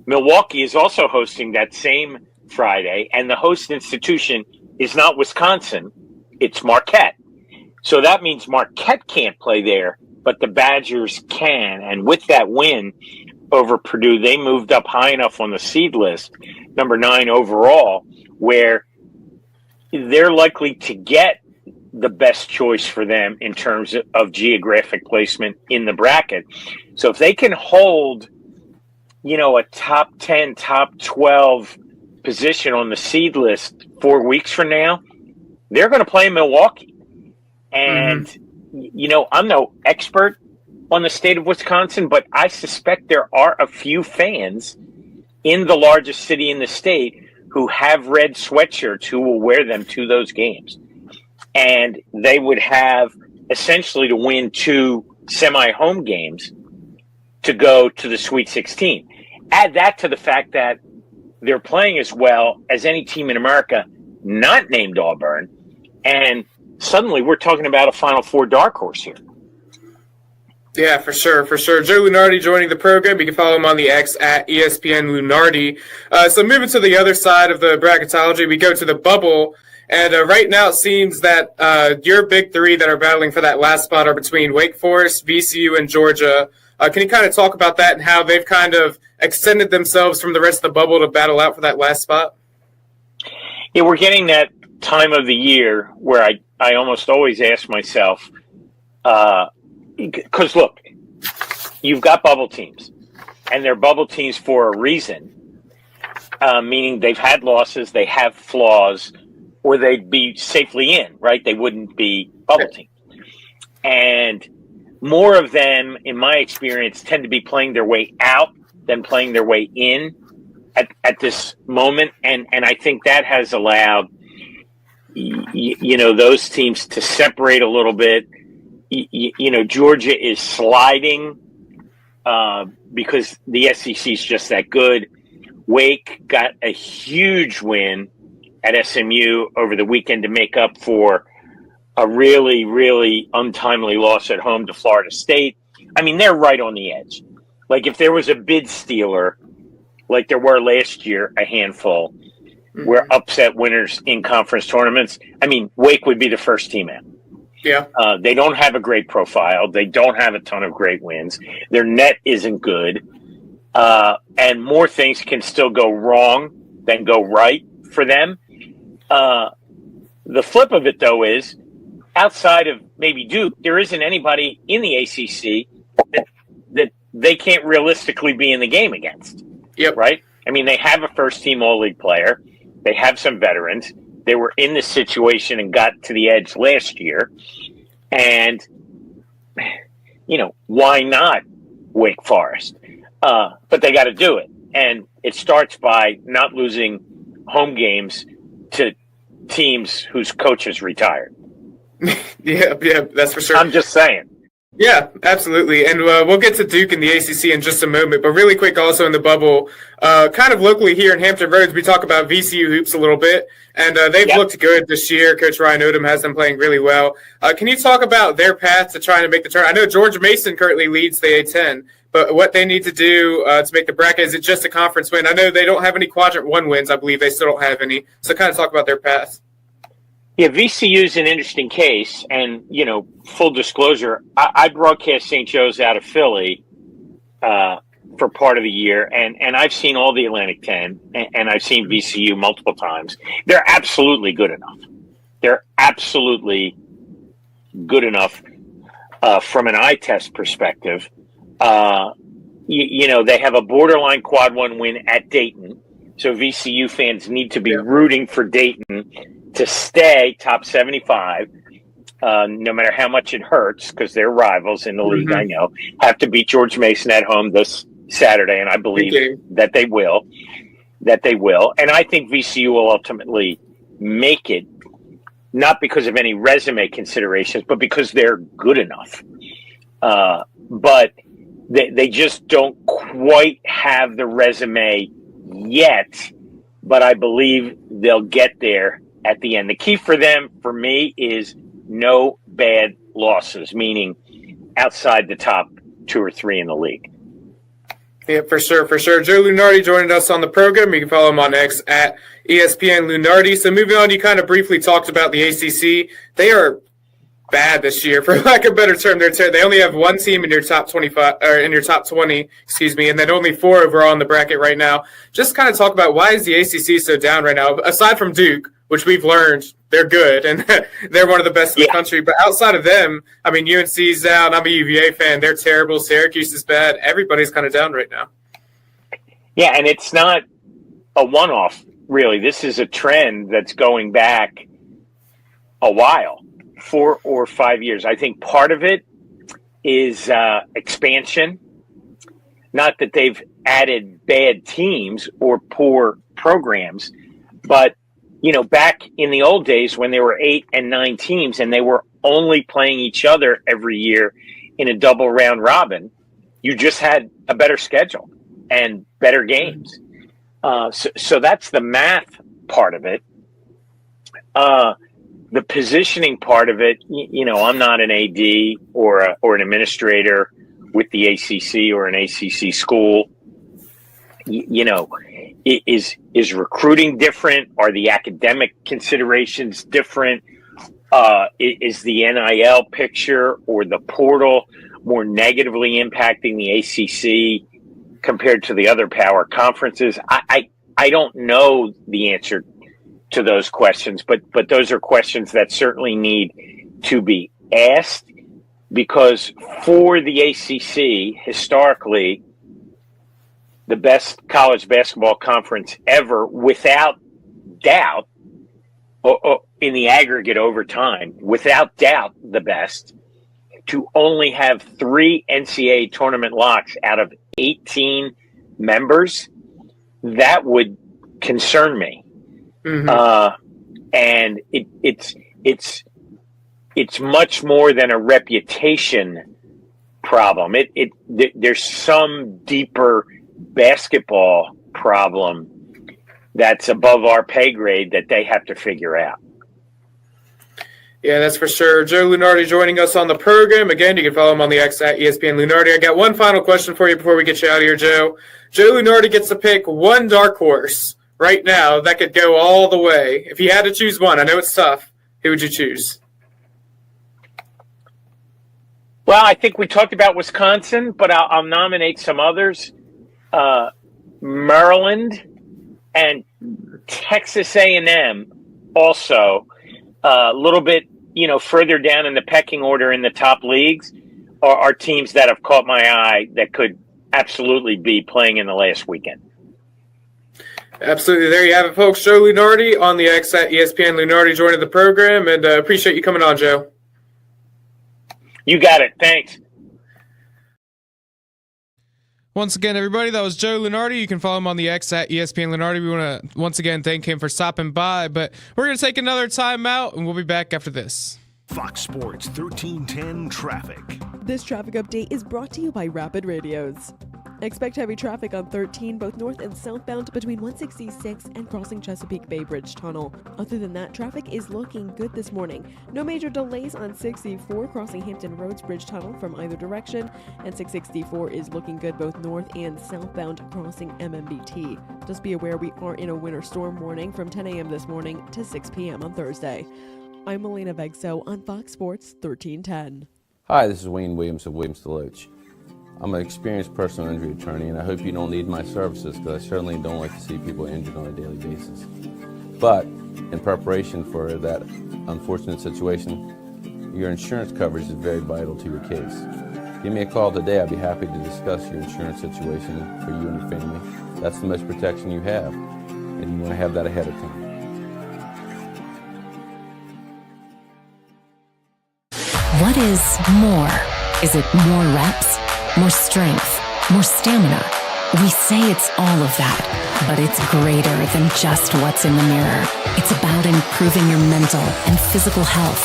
Milwaukee is also hosting that same Friday, and the host institution is not Wisconsin, it's Marquette. So that means Marquette can't play there, but the Badgers can. And with that win over Purdue, they moved up high enough on the seed list, number 9 overall, where they're likely to get the best choice for them in terms of geographic placement in the bracket. So if they can hold, a top 10, top 12 position on the seed list 4 weeks from now, they're going to play in Milwaukee. And, I'm no expert on the state of Wisconsin, but I suspect there are a few fans in the largest city in the state who have red sweatshirts who will wear them to those games. And they would have essentially to win 2 semi-home games to go to the Sweet 16. Add that to the fact that they're playing as well as any team in America not named Auburn, and suddenly we're talking about a Final Four dark horse here. Yeah, for sure. Joe Lunardi joining the program. You can follow him on the X at ESPN Lunardi. So moving to the other side of the bracketology, we go to the bubble. And right now it seems that your big 3 that are battling for that last spot are between Wake Forest, VCU, and Georgia. Can you kind of talk about that and how they've kind of extended themselves from the rest of the bubble to battle out for that last spot? Yeah, we're getting that time of the year where I almost always ask myself, because look, you've got bubble teams, and they're bubble teams for a reason, meaning they've had losses, they have flaws, or they'd be safely in, right? They wouldn't be bubble teams. And more of them, in my experience, tend to be playing their way out than playing their way in at this moment. And I think that has allowed, those teams to separate a little bit. Georgia is sliding because the SEC is just that good. Wake got a huge win at SMU over the weekend to make up for a really, really untimely loss at home to Florida State. I mean, they're right on the edge. Like if there was a bid stealer, like there were last year, a handful, were upset winners in conference tournaments, I mean, Wake would be the first team out. Yeah. They don't have a great profile. They don't have a ton of great wins. Their net isn't good. And more things can still go wrong than go right for them. The flip of it, though, is outside of maybe Duke, there isn't anybody in the ACC that they can't realistically be in the game against. Yep. Right? I mean, they have a first-team All-League player. They have some veterans. They were in this situation and got to the edge last year. And, you know, why not Wake Forest? But they got to do it. And it starts by not losing home games to teams whose coaches retired. Yeah, that's for sure. I'm just saying. Yeah, absolutely. And we'll get to Duke and the ACC in just a moment. But really quick, also in the bubble, kind of locally here in Hampton Roads, we talk about VCU hoops a little bit. And they've looked good this year. Coach Ryan Odom has them playing really well. Can you talk about their path to trying to make the tournament? I know George Mason currently leads the A10, but what they need to do to make the bracket, is it just a conference win? I know they don't have any Quadrant 1 wins. I believe they still don't have any. So kind of talk about their path. Yeah, VCU is an interesting case. And, you know, full disclosure, I broadcast St. Joe's out of Philly for part of the year. And I've seen all the Atlantic 10, and I've seen VCU multiple times. They're absolutely good enough. They're absolutely good enough from an eye test perspective. You know, they have a borderline quad 1 win at Dayton. So VCU fans need to be rooting for Dayton to stay top 75, no matter how much it hurts, because they're rivals in the league, I know, have to beat George Mason at home this Saturday, and I believe that they will. And I think VCU will ultimately make it, not because of any resume considerations, but because they're good enough. But they just don't quite have the resume yet, but I believe they'll get there at the end. The key for them, for me, is no bad losses, meaning outside the top 2 or 3 in the league. Yeah, for sure. Joe Lunardi joining us on the program. You can follow him on X at ESPN Lunardi. So moving on, you kind of briefly talked about the ACC. They are bad this year, for lack of a better term. They only have one team in your top 25, or in your top 20, and then only 4 overall in the bracket right now. Just kind of talk about, why is the ACC so down right now? Aside from Duke, which we've learned they're good and they're one of the best in the country, but outside of them, I mean, UNC's down. I'm a UVA fan. They're terrible. Syracuse is bad. Everybody's kind of down right now. Yeah, and it's not a one-off, really. This is a trend that's going back a while. 4 or 5 years. I think part of it is expansion. Not that they've added bad teams or poor programs, but, you know, back in the old days when there were 8 and 9 teams and they were only playing each other every year in a double round robin, you just had a better schedule and better games. So that's the math part of it. The positioning part of it, you know, I'm not an AD or an administrator with the ACC or an ACC school. You know, is recruiting different? Are the academic considerations different? Is the NIL picture or the portal more negatively impacting the ACC compared to the other power conferences? I don't know the answer to those questions, but those are questions that certainly need to be asked, because for the ACC, historically, the best college basketball conference ever, without doubt, in the aggregate over time, without doubt, the best, to only have 3 NCAA tournament locks out of 18 members, that would concern me. And it's much more than a reputation problem. There's some deeper basketball problem that's above our pay grade that they have to figure out. Yeah, that's for sure. Joe Lunardi joining us on the program. Again, you can follow him on the X at ESPN Lunardi. I got one final question for you before we get you out of here, Joe. Joe Lunardi gets to pick one dark horse right now that could go all the way. If you had to choose one, I know it's tough, who would you choose? Well, I think we talked about Wisconsin, but I'll nominate some others. Maryland and Texas A&M also. A little bit, further down in the pecking order in the top leagues are teams that have caught my eye that could absolutely be playing in the last weekend. Absolutely. There you have it, folks. Joe Lunardi on the X at ESPN Lunardi joining the program, and appreciate you coming on, Joe. You got it. Thanks. Once again, everybody, that was Joe Lunardi. You can follow him on the X at ESPN Lunardi. We want to once again thank him for stopping by, but we're going to take another time out, and we'll be back after this. Fox Sports 1310 Traffic. This traffic update is brought to you by Rapid Radios. Expect heavy traffic on 13, both north and southbound between 166 and crossing Chesapeake Bay Bridge Tunnel. Other than that, traffic is looking good this morning. No major delays on 64 crossing Hampton Roads Bridge Tunnel from either direction, and 664 is looking good both north and southbound crossing MMBT. Just be aware we are in a winter storm warning from 10 a.m. this morning to 6 p.m. on Thursday. I'm Elena Vegso on Fox Sports 1310. Hi, this is Wayne Williams of Williams Deloach. I'm an experienced personal injury attorney, and I hope you don't need my services because I certainly don't like to see people injured on a daily basis. But in preparation for that unfortunate situation, your insurance coverage is very vital to your case. Give me a call today. I'd be happy to discuss your insurance situation for you and your family. That's the most protection you have, and you want to have that ahead of time. What is more? Is it more reps? More strength, more stamina. We say it's all of that, but it's greater than just what's in the mirror. It's about improving your mental and physical health.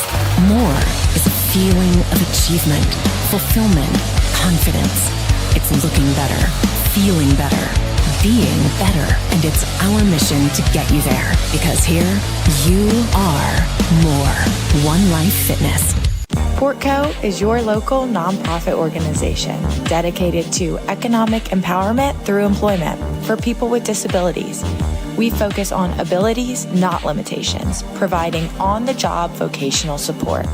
More is a feeling of achievement, fulfillment, confidence. It's looking better, feeling better, being better, and it's our mission to get you there. Because here, you are more. One Life Fitness. Portco is your local nonprofit organization dedicated to economic empowerment through employment for people with disabilities. We focus on abilities, not limitations, providing on-the-job vocational support.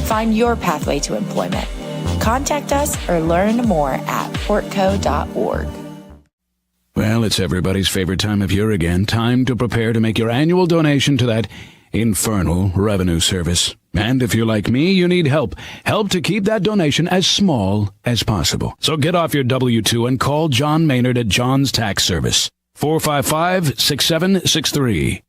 Find your pathway to employment. Contact us or learn more at portco.org. Well, it's everybody's favorite time of year again. Time to prepare to make your annual donation to that infernal revenue service. And if you're like me, you need help. Help to keep that donation as small as possible. So get off your W-2 and call John Maynard at John's Tax Service. 455-6763.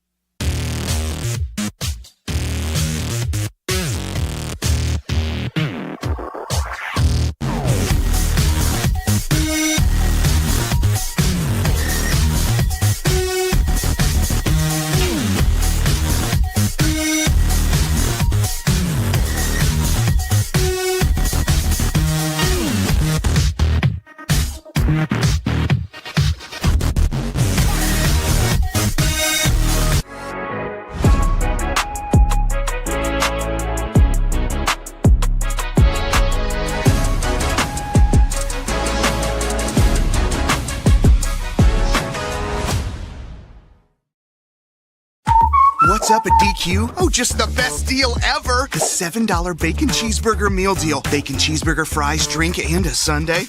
What's up at DQ? Oh, just the best deal ever. The $7 bacon cheeseburger meal deal. Bacon cheeseburger, fries, drink, and a sundae.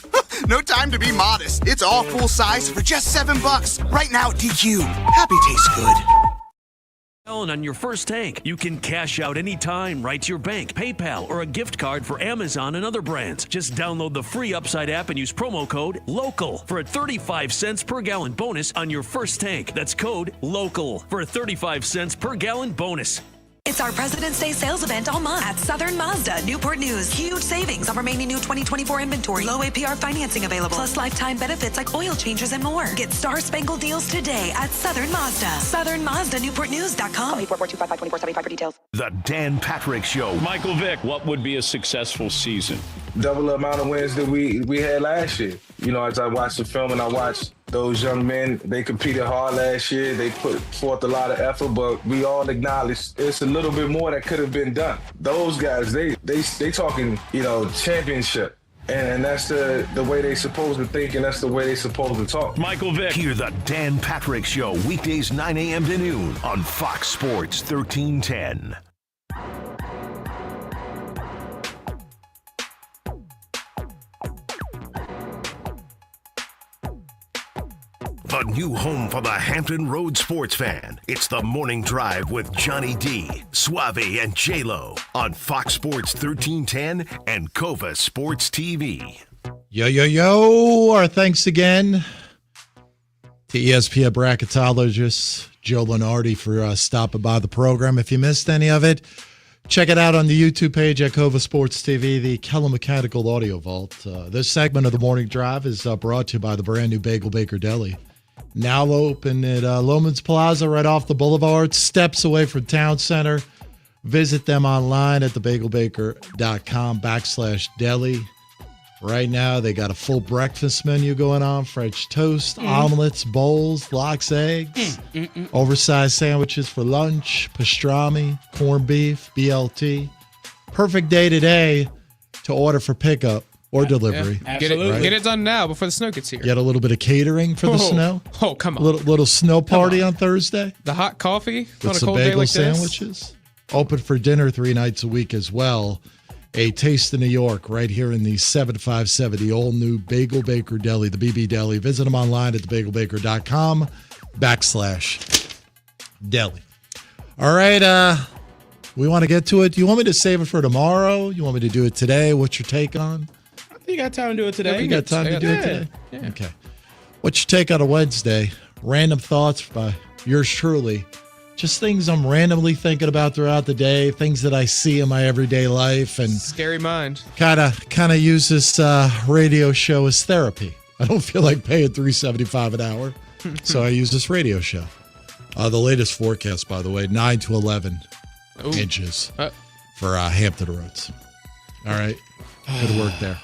No time to be modest. It's all full size for just $7. Right now at DQ. Happy tastes good. On your first tank, you can cash out anytime right to your bank, PayPal, or a gift card for Amazon and other brands. Just download the free Upside app and use promo code LOCAL for a 35 cents per gallon bonus on your first tank. That's code LOCAL for a 35 cents per gallon bonus. It's our President's Day sales event all month at Southern Mazda, Newport News. Huge savings on remaining new 2024 inventory. Low APR financing available. Plus lifetime benefits like oil changes and more. Get star-spangled deals today at Southern Mazda. Southern Mazda, NewportNews.com. Call 844-255-2475 for details. The Dan Patrick Show. Michael Vick, what would be a successful season? Double the amount of wins that we had last year. You know, as I watched the film and I watched Those young men, they competed hard last year. They put forth a lot of effort, but we all acknowledge it's a little bit more that could have been done. Those guys, they talking, championship. And that's the way they supposed to think, and that's the way they supposed to talk. Michael Vick. Hear the Dan Patrick Show, weekdays 9 a.m. to noon on Fox Sports 1310. The new home for the Hampton Roads sports fan. It's the Morning Drive with Johnny D, Suave, and J-Lo on Fox Sports 1310 and Cova Sports TV. Yo. Our thanks again to ESPN bracketologist Joe Lenardi for stopping by the program. If you missed any of it, check it out on the YouTube page at Cova Sports TV, the Kellum Mechanical Audio Vault. This segment of the Morning Drive is brought to you by the brand new Bagel Baker Deli. Now open at Loman's Plaza right off the boulevard, steps away from Town Center. Visit them online at thebagelbaker.com/deli. Right now, they got a full breakfast menu going on, French toast, omelets, bowls, lox, eggs, oversized sandwiches for lunch, pastrami, corned beef, BLT. Perfect day today to order for pickup or delivery. Yeah, get it done now before the snow gets here. Get a little bit of catering for the snow. Oh, come on. Little snow party on Thursday. The hot coffee with on a some cold bagel day like sandwiches. this. Open for dinner 3 nights a week as well. A taste of New York right here in the 757, the all-new Bagel Baker Deli, the BB Deli. Visit them online at thebagelbaker.com/deli. All right, we want to get to it. Do you want me to save it for tomorrow? You want me to do it today? What's your take on? I think you got time to do it today. You got time to do it today? Yeah. Okay. What's your take on a Wednesday? Random thoughts by yours truly. Just things I'm randomly thinking about throughout the day, things that I see in my everyday life, and Scary mind. kind of use this radio show as therapy. I don't feel like paying $3.75 an hour, so I use this radio show. The latest forecast, by the way, 9 to 11 inches for Hampton Roads. All right, good work there.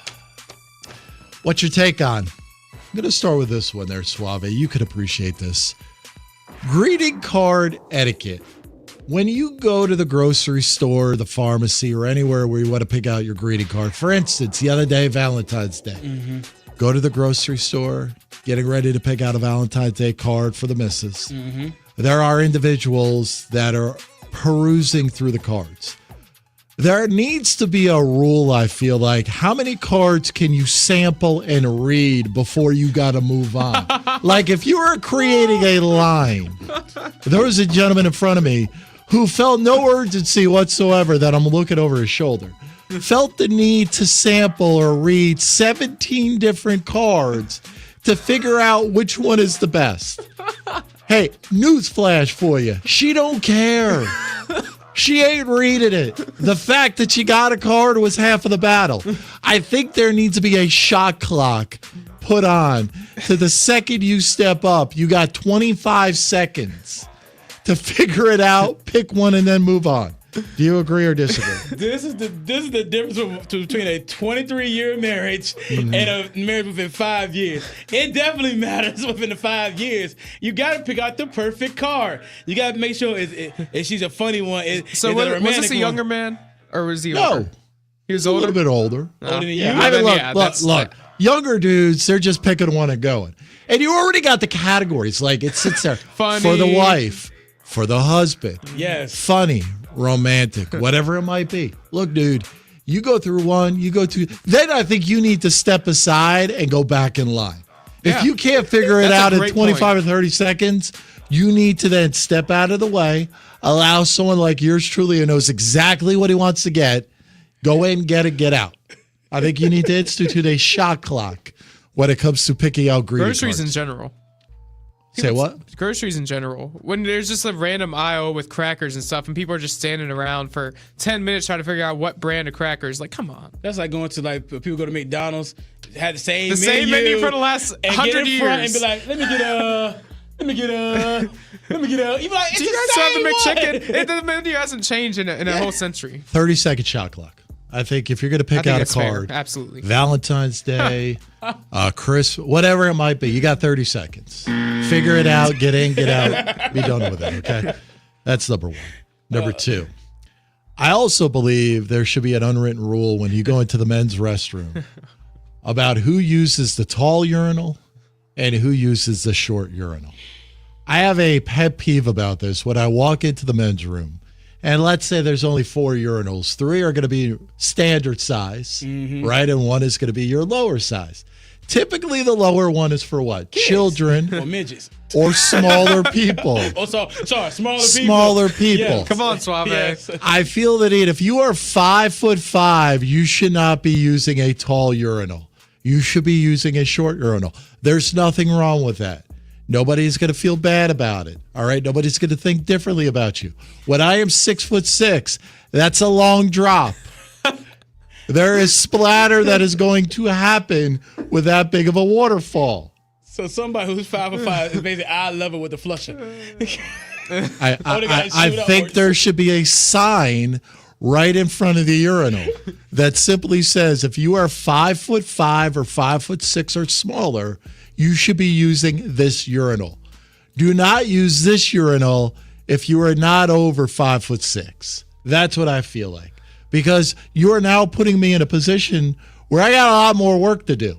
What's your take on? I'm going to start with this one there, Suave. You could appreciate this. Greeting card etiquette. When you go to the grocery store, the pharmacy, or anywhere where you want to pick out your greeting card, for instance, the other day, Valentine's Day, go to the grocery store, getting ready to pick out a Valentine's Day card for the missus. There are individuals that are perusing through the cards. There needs to be a rule, I feel like. How many cards can you sample and read before you got to move on? Like if you were creating a line, there was a gentleman in front of me who felt no urgency whatsoever that I'm looking over his shoulder. Felt the need to sample or read 17 different cards to figure out which one is the best. Hey, newsflash for you. She don't care. She ain't reading it. The fact that she got a card was half of the battle. I think there needs to be a shot clock put on. So the second you step up, you got 25 seconds to figure it out, pick one, and then move on. Do you agree or disagree? This is the difference between a 23-year marriage and a marriage within 5 years. It definitely matters within the 5 years. You got to pick out the perfect card. You got to make sure if she's a funny one. Was this a younger man or was he older? No. He was A older? little bit older. Older than you? I mean, look. Younger dudes, they're just picking one and going. And you already got the categories. Like it sits there Funny. For the wife, for the husband. Yes. Funny, romantic, whatever it might be. Look, dude, you go through one, you go to. Then I think you need to step aside and go back in line. If you can't figure it out in 25 or 30 seconds, you need to then step out of the way, allow someone like yours truly who knows exactly what he wants to get, go in, get it, get out. I think you need to institute a shot clock when it comes to picking out greeting Groceries cards. in general. Say what? Groceries in general. When there's just a random aisle with crackers and stuff, and people are just standing around for 10 minutes trying to figure out what brand of crackers. Like, come on. That's like going to people go to McDonald's, had the same menu for the last 100 years, and be like, let me get a. You be like, it's do you guys have the McChicken? The menu hasn't changed in a whole century. 30-second shot clock. I think if you're going to pick out a card, fair. Absolutely. Valentine's Day, Christmas, whatever it might be, you got 30 seconds. Figure it out, get in, get out, be done with it, okay? That's number one. Number two, I also believe there should be an unwritten rule when you go into the men's restroom about who uses the tall urinal and who uses the short urinal. I have a pet peeve about this when I walk into the men's room. And let's say there's only 4 urinals. 3 are going to be standard size, right? And 1 is going to be your lower size. Typically, the lower one is for what? Kids. Children. Or midgets. Or smaller people. Oh, sorry, smaller people. Smaller people. Yes. Come on, Suave. Yes. I feel the need. If you are 5'5", you should not be using a tall urinal. You should be using a short urinal. There's nothing wrong with that. Nobody's going to feel bad about it. All right. Nobody's going to think differently about you. When I am 6'6", that's a long drop. There is splatter that is going to happen with that big of a waterfall. So somebody who's 5'5" is basically eye level with the flusher. I think there should be a sign right in front of the urinal that simply says, if you are 5'5" or 5'6" or smaller, you should be using this urinal. Do not use this urinal if you are not over 5'6". That's what I feel like. Because you are now putting me in a position where I got a lot more work to do.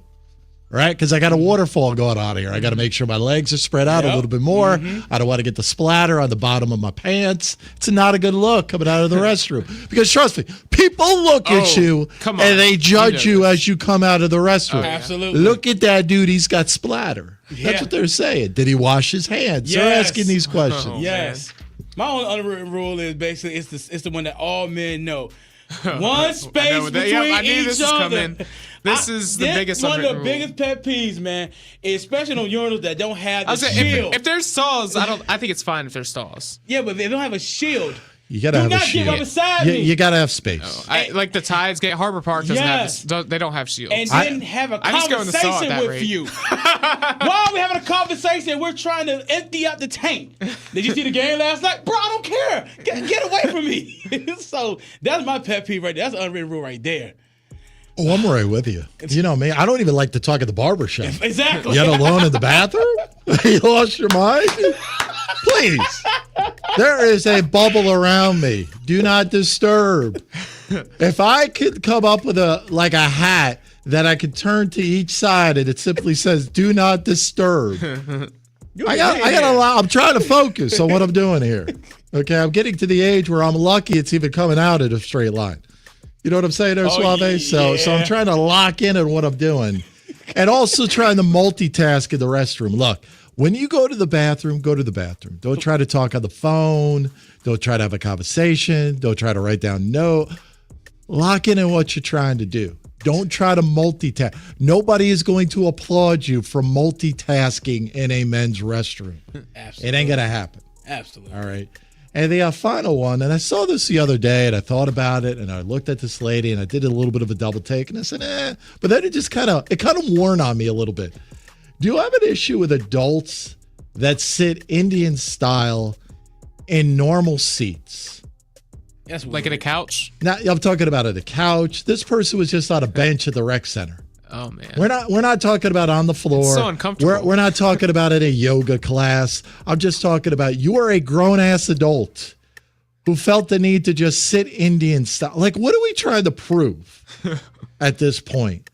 Right? Because I got a waterfall going on here. I got to make sure my legs are spread out a little bit more. I don't want to get the splatter on the bottom of my pants. It's not a good look coming out of the restroom. Because trust me, people look at you and they judge you as you come out of the restroom. Absolutely. Look at that dude. He's got splatter. That's what they're saying. Did he wash his hands? They're asking these questions. Yes. My only unwritten rule is basically it's the one that all men know. One space between each other. This is the biggest one of the rule. biggest pet peeves, man. Especially on urinals that don't have the saying, shield. If there's stalls, I think it's fine if there's stalls. Yeah, but they don't have a shield. You gotta have a shield. Do not get beside me. You gotta have space. Like the Tides Gate Harbor Park doesn't have. They don't have shields. And then have a conversation with you. Why are we having a conversation? We're trying to empty out the tank. Did you see the game last night, bro? I don't care. Get away from me. So that's my pet peeve right there. That's an unwritten rule right there. Oh, I'm right with you. You know me. I don't even like to talk at the barber shop. Exactly. Yet alone in the bathroom? You lost your mind? Please. There is a bubble around me. Do not disturb. If I could come up with a hat that I could turn to each side and it simply says, do not disturb. I'm trying to focus on what I'm doing here. Okay, I'm getting to the age where I'm lucky it's even coming out in a straight line. You know what I'm saying there, Suave? Yeah. So I'm trying to lock in on what I'm doing. And also trying to multitask in the restroom. Look, when you go to the bathroom, go to the bathroom. Don't try to talk on the phone. Don't try to have a conversation. Don't try to write down note. Lock in on what you're trying to do. Don't try to multitask. Nobody is going to applaud you for multitasking in a men's restroom. Absolutely. It ain't going to happen. Absolutely. All right. And the final one, and I saw this the other day, and I thought about it, and I looked at this lady, and I did a little bit of a double take, and I said, But then it just kind of worn on me a little bit. Do you have an issue with adults that sit Indian style in normal seats? That's like in a couch? Now, I'm talking about at a couch. This person was just on a bench at the rec center. Oh man, we're not talking about on the floor. It's so uncomfortable. We're not talking about in a yoga class. I'm just talking about you are a grown ass adult who felt the need to just sit Indian style. Like, what are we trying to prove at this point?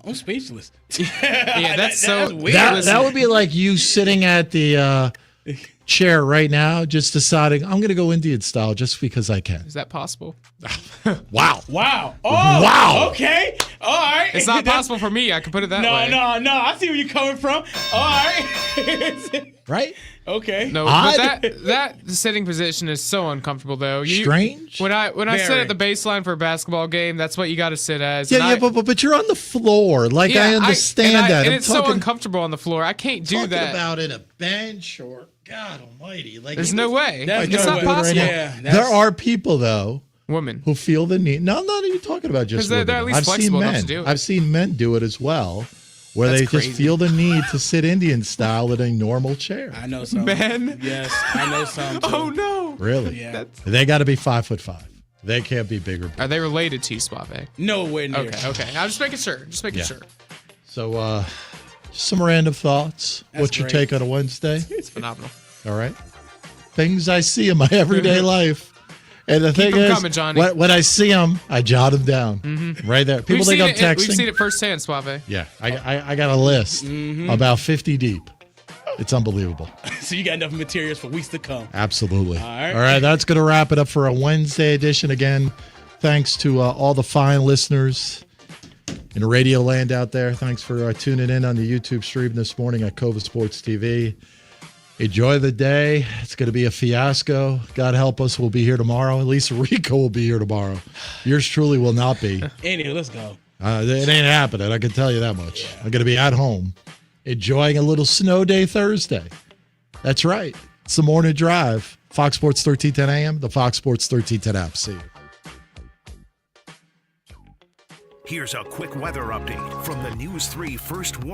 I'm speechless. Yeah, that's weird. That would be like you sitting at the chair right now, just deciding I'm going to go Indian style just because I can. Is that possible? Wow. Oh, wow. Okay. All right. It's not possible for me. I can put it that way. No. I see where you're coming from. All right. Right? Okay. No, but that sitting position is so uncomfortable though. Strange. When I sit at the baseline for a basketball game, that's what you got to sit as. But you're on the floor. Like, I understand that. And it's so uncomfortable on the floor. I can't do that. About in a bench or God Almighty. Like, there's no way. It's not possible. There are people though. Women who feel the need. No, I'm not even talking about just women. They're at least flexible enough to do it. I've seen men do it as well, where they just feel the need to sit Indian style in a normal chair. I know some men. Yes, I know some. Oh no! Really? Yeah. They got to be 5'5". They can't be bigger. Are they related to Suave? Nowhere near. Okay. I'm just making sure. Sure. So, some random thoughts. That's What's your great. take on a Wednesday? It's phenomenal. All right. Things I see in my everyday life. And the thing 'em is, coming, Johnny. when I see them, I jot them down. Right there. People think I'm texting. We've seen it firsthand, Suave. Yeah, I got a list about 50 deep. It's unbelievable. So you got enough materials for weeks to come. Absolutely. All right. All right, that's going to wrap it up for a Wednesday edition. Again, thanks to all the fine listeners in Radio Land out there. Thanks for tuning in on the YouTube stream this morning at Cova Sports TV. Enjoy the day. It's going to be a fiasco. God help us, we'll be here tomorrow. At least Rico will be here tomorrow. Yours truly will not be. Anyway, let's go. It ain't happening, I can tell you that much. I'm going to be at home enjoying a little snow day Thursday. That's right. It's the morning drive. Fox Sports 1310 AM, the Fox Sports 1310 app. See you. Here's a quick weather update from the News 3 First Warning.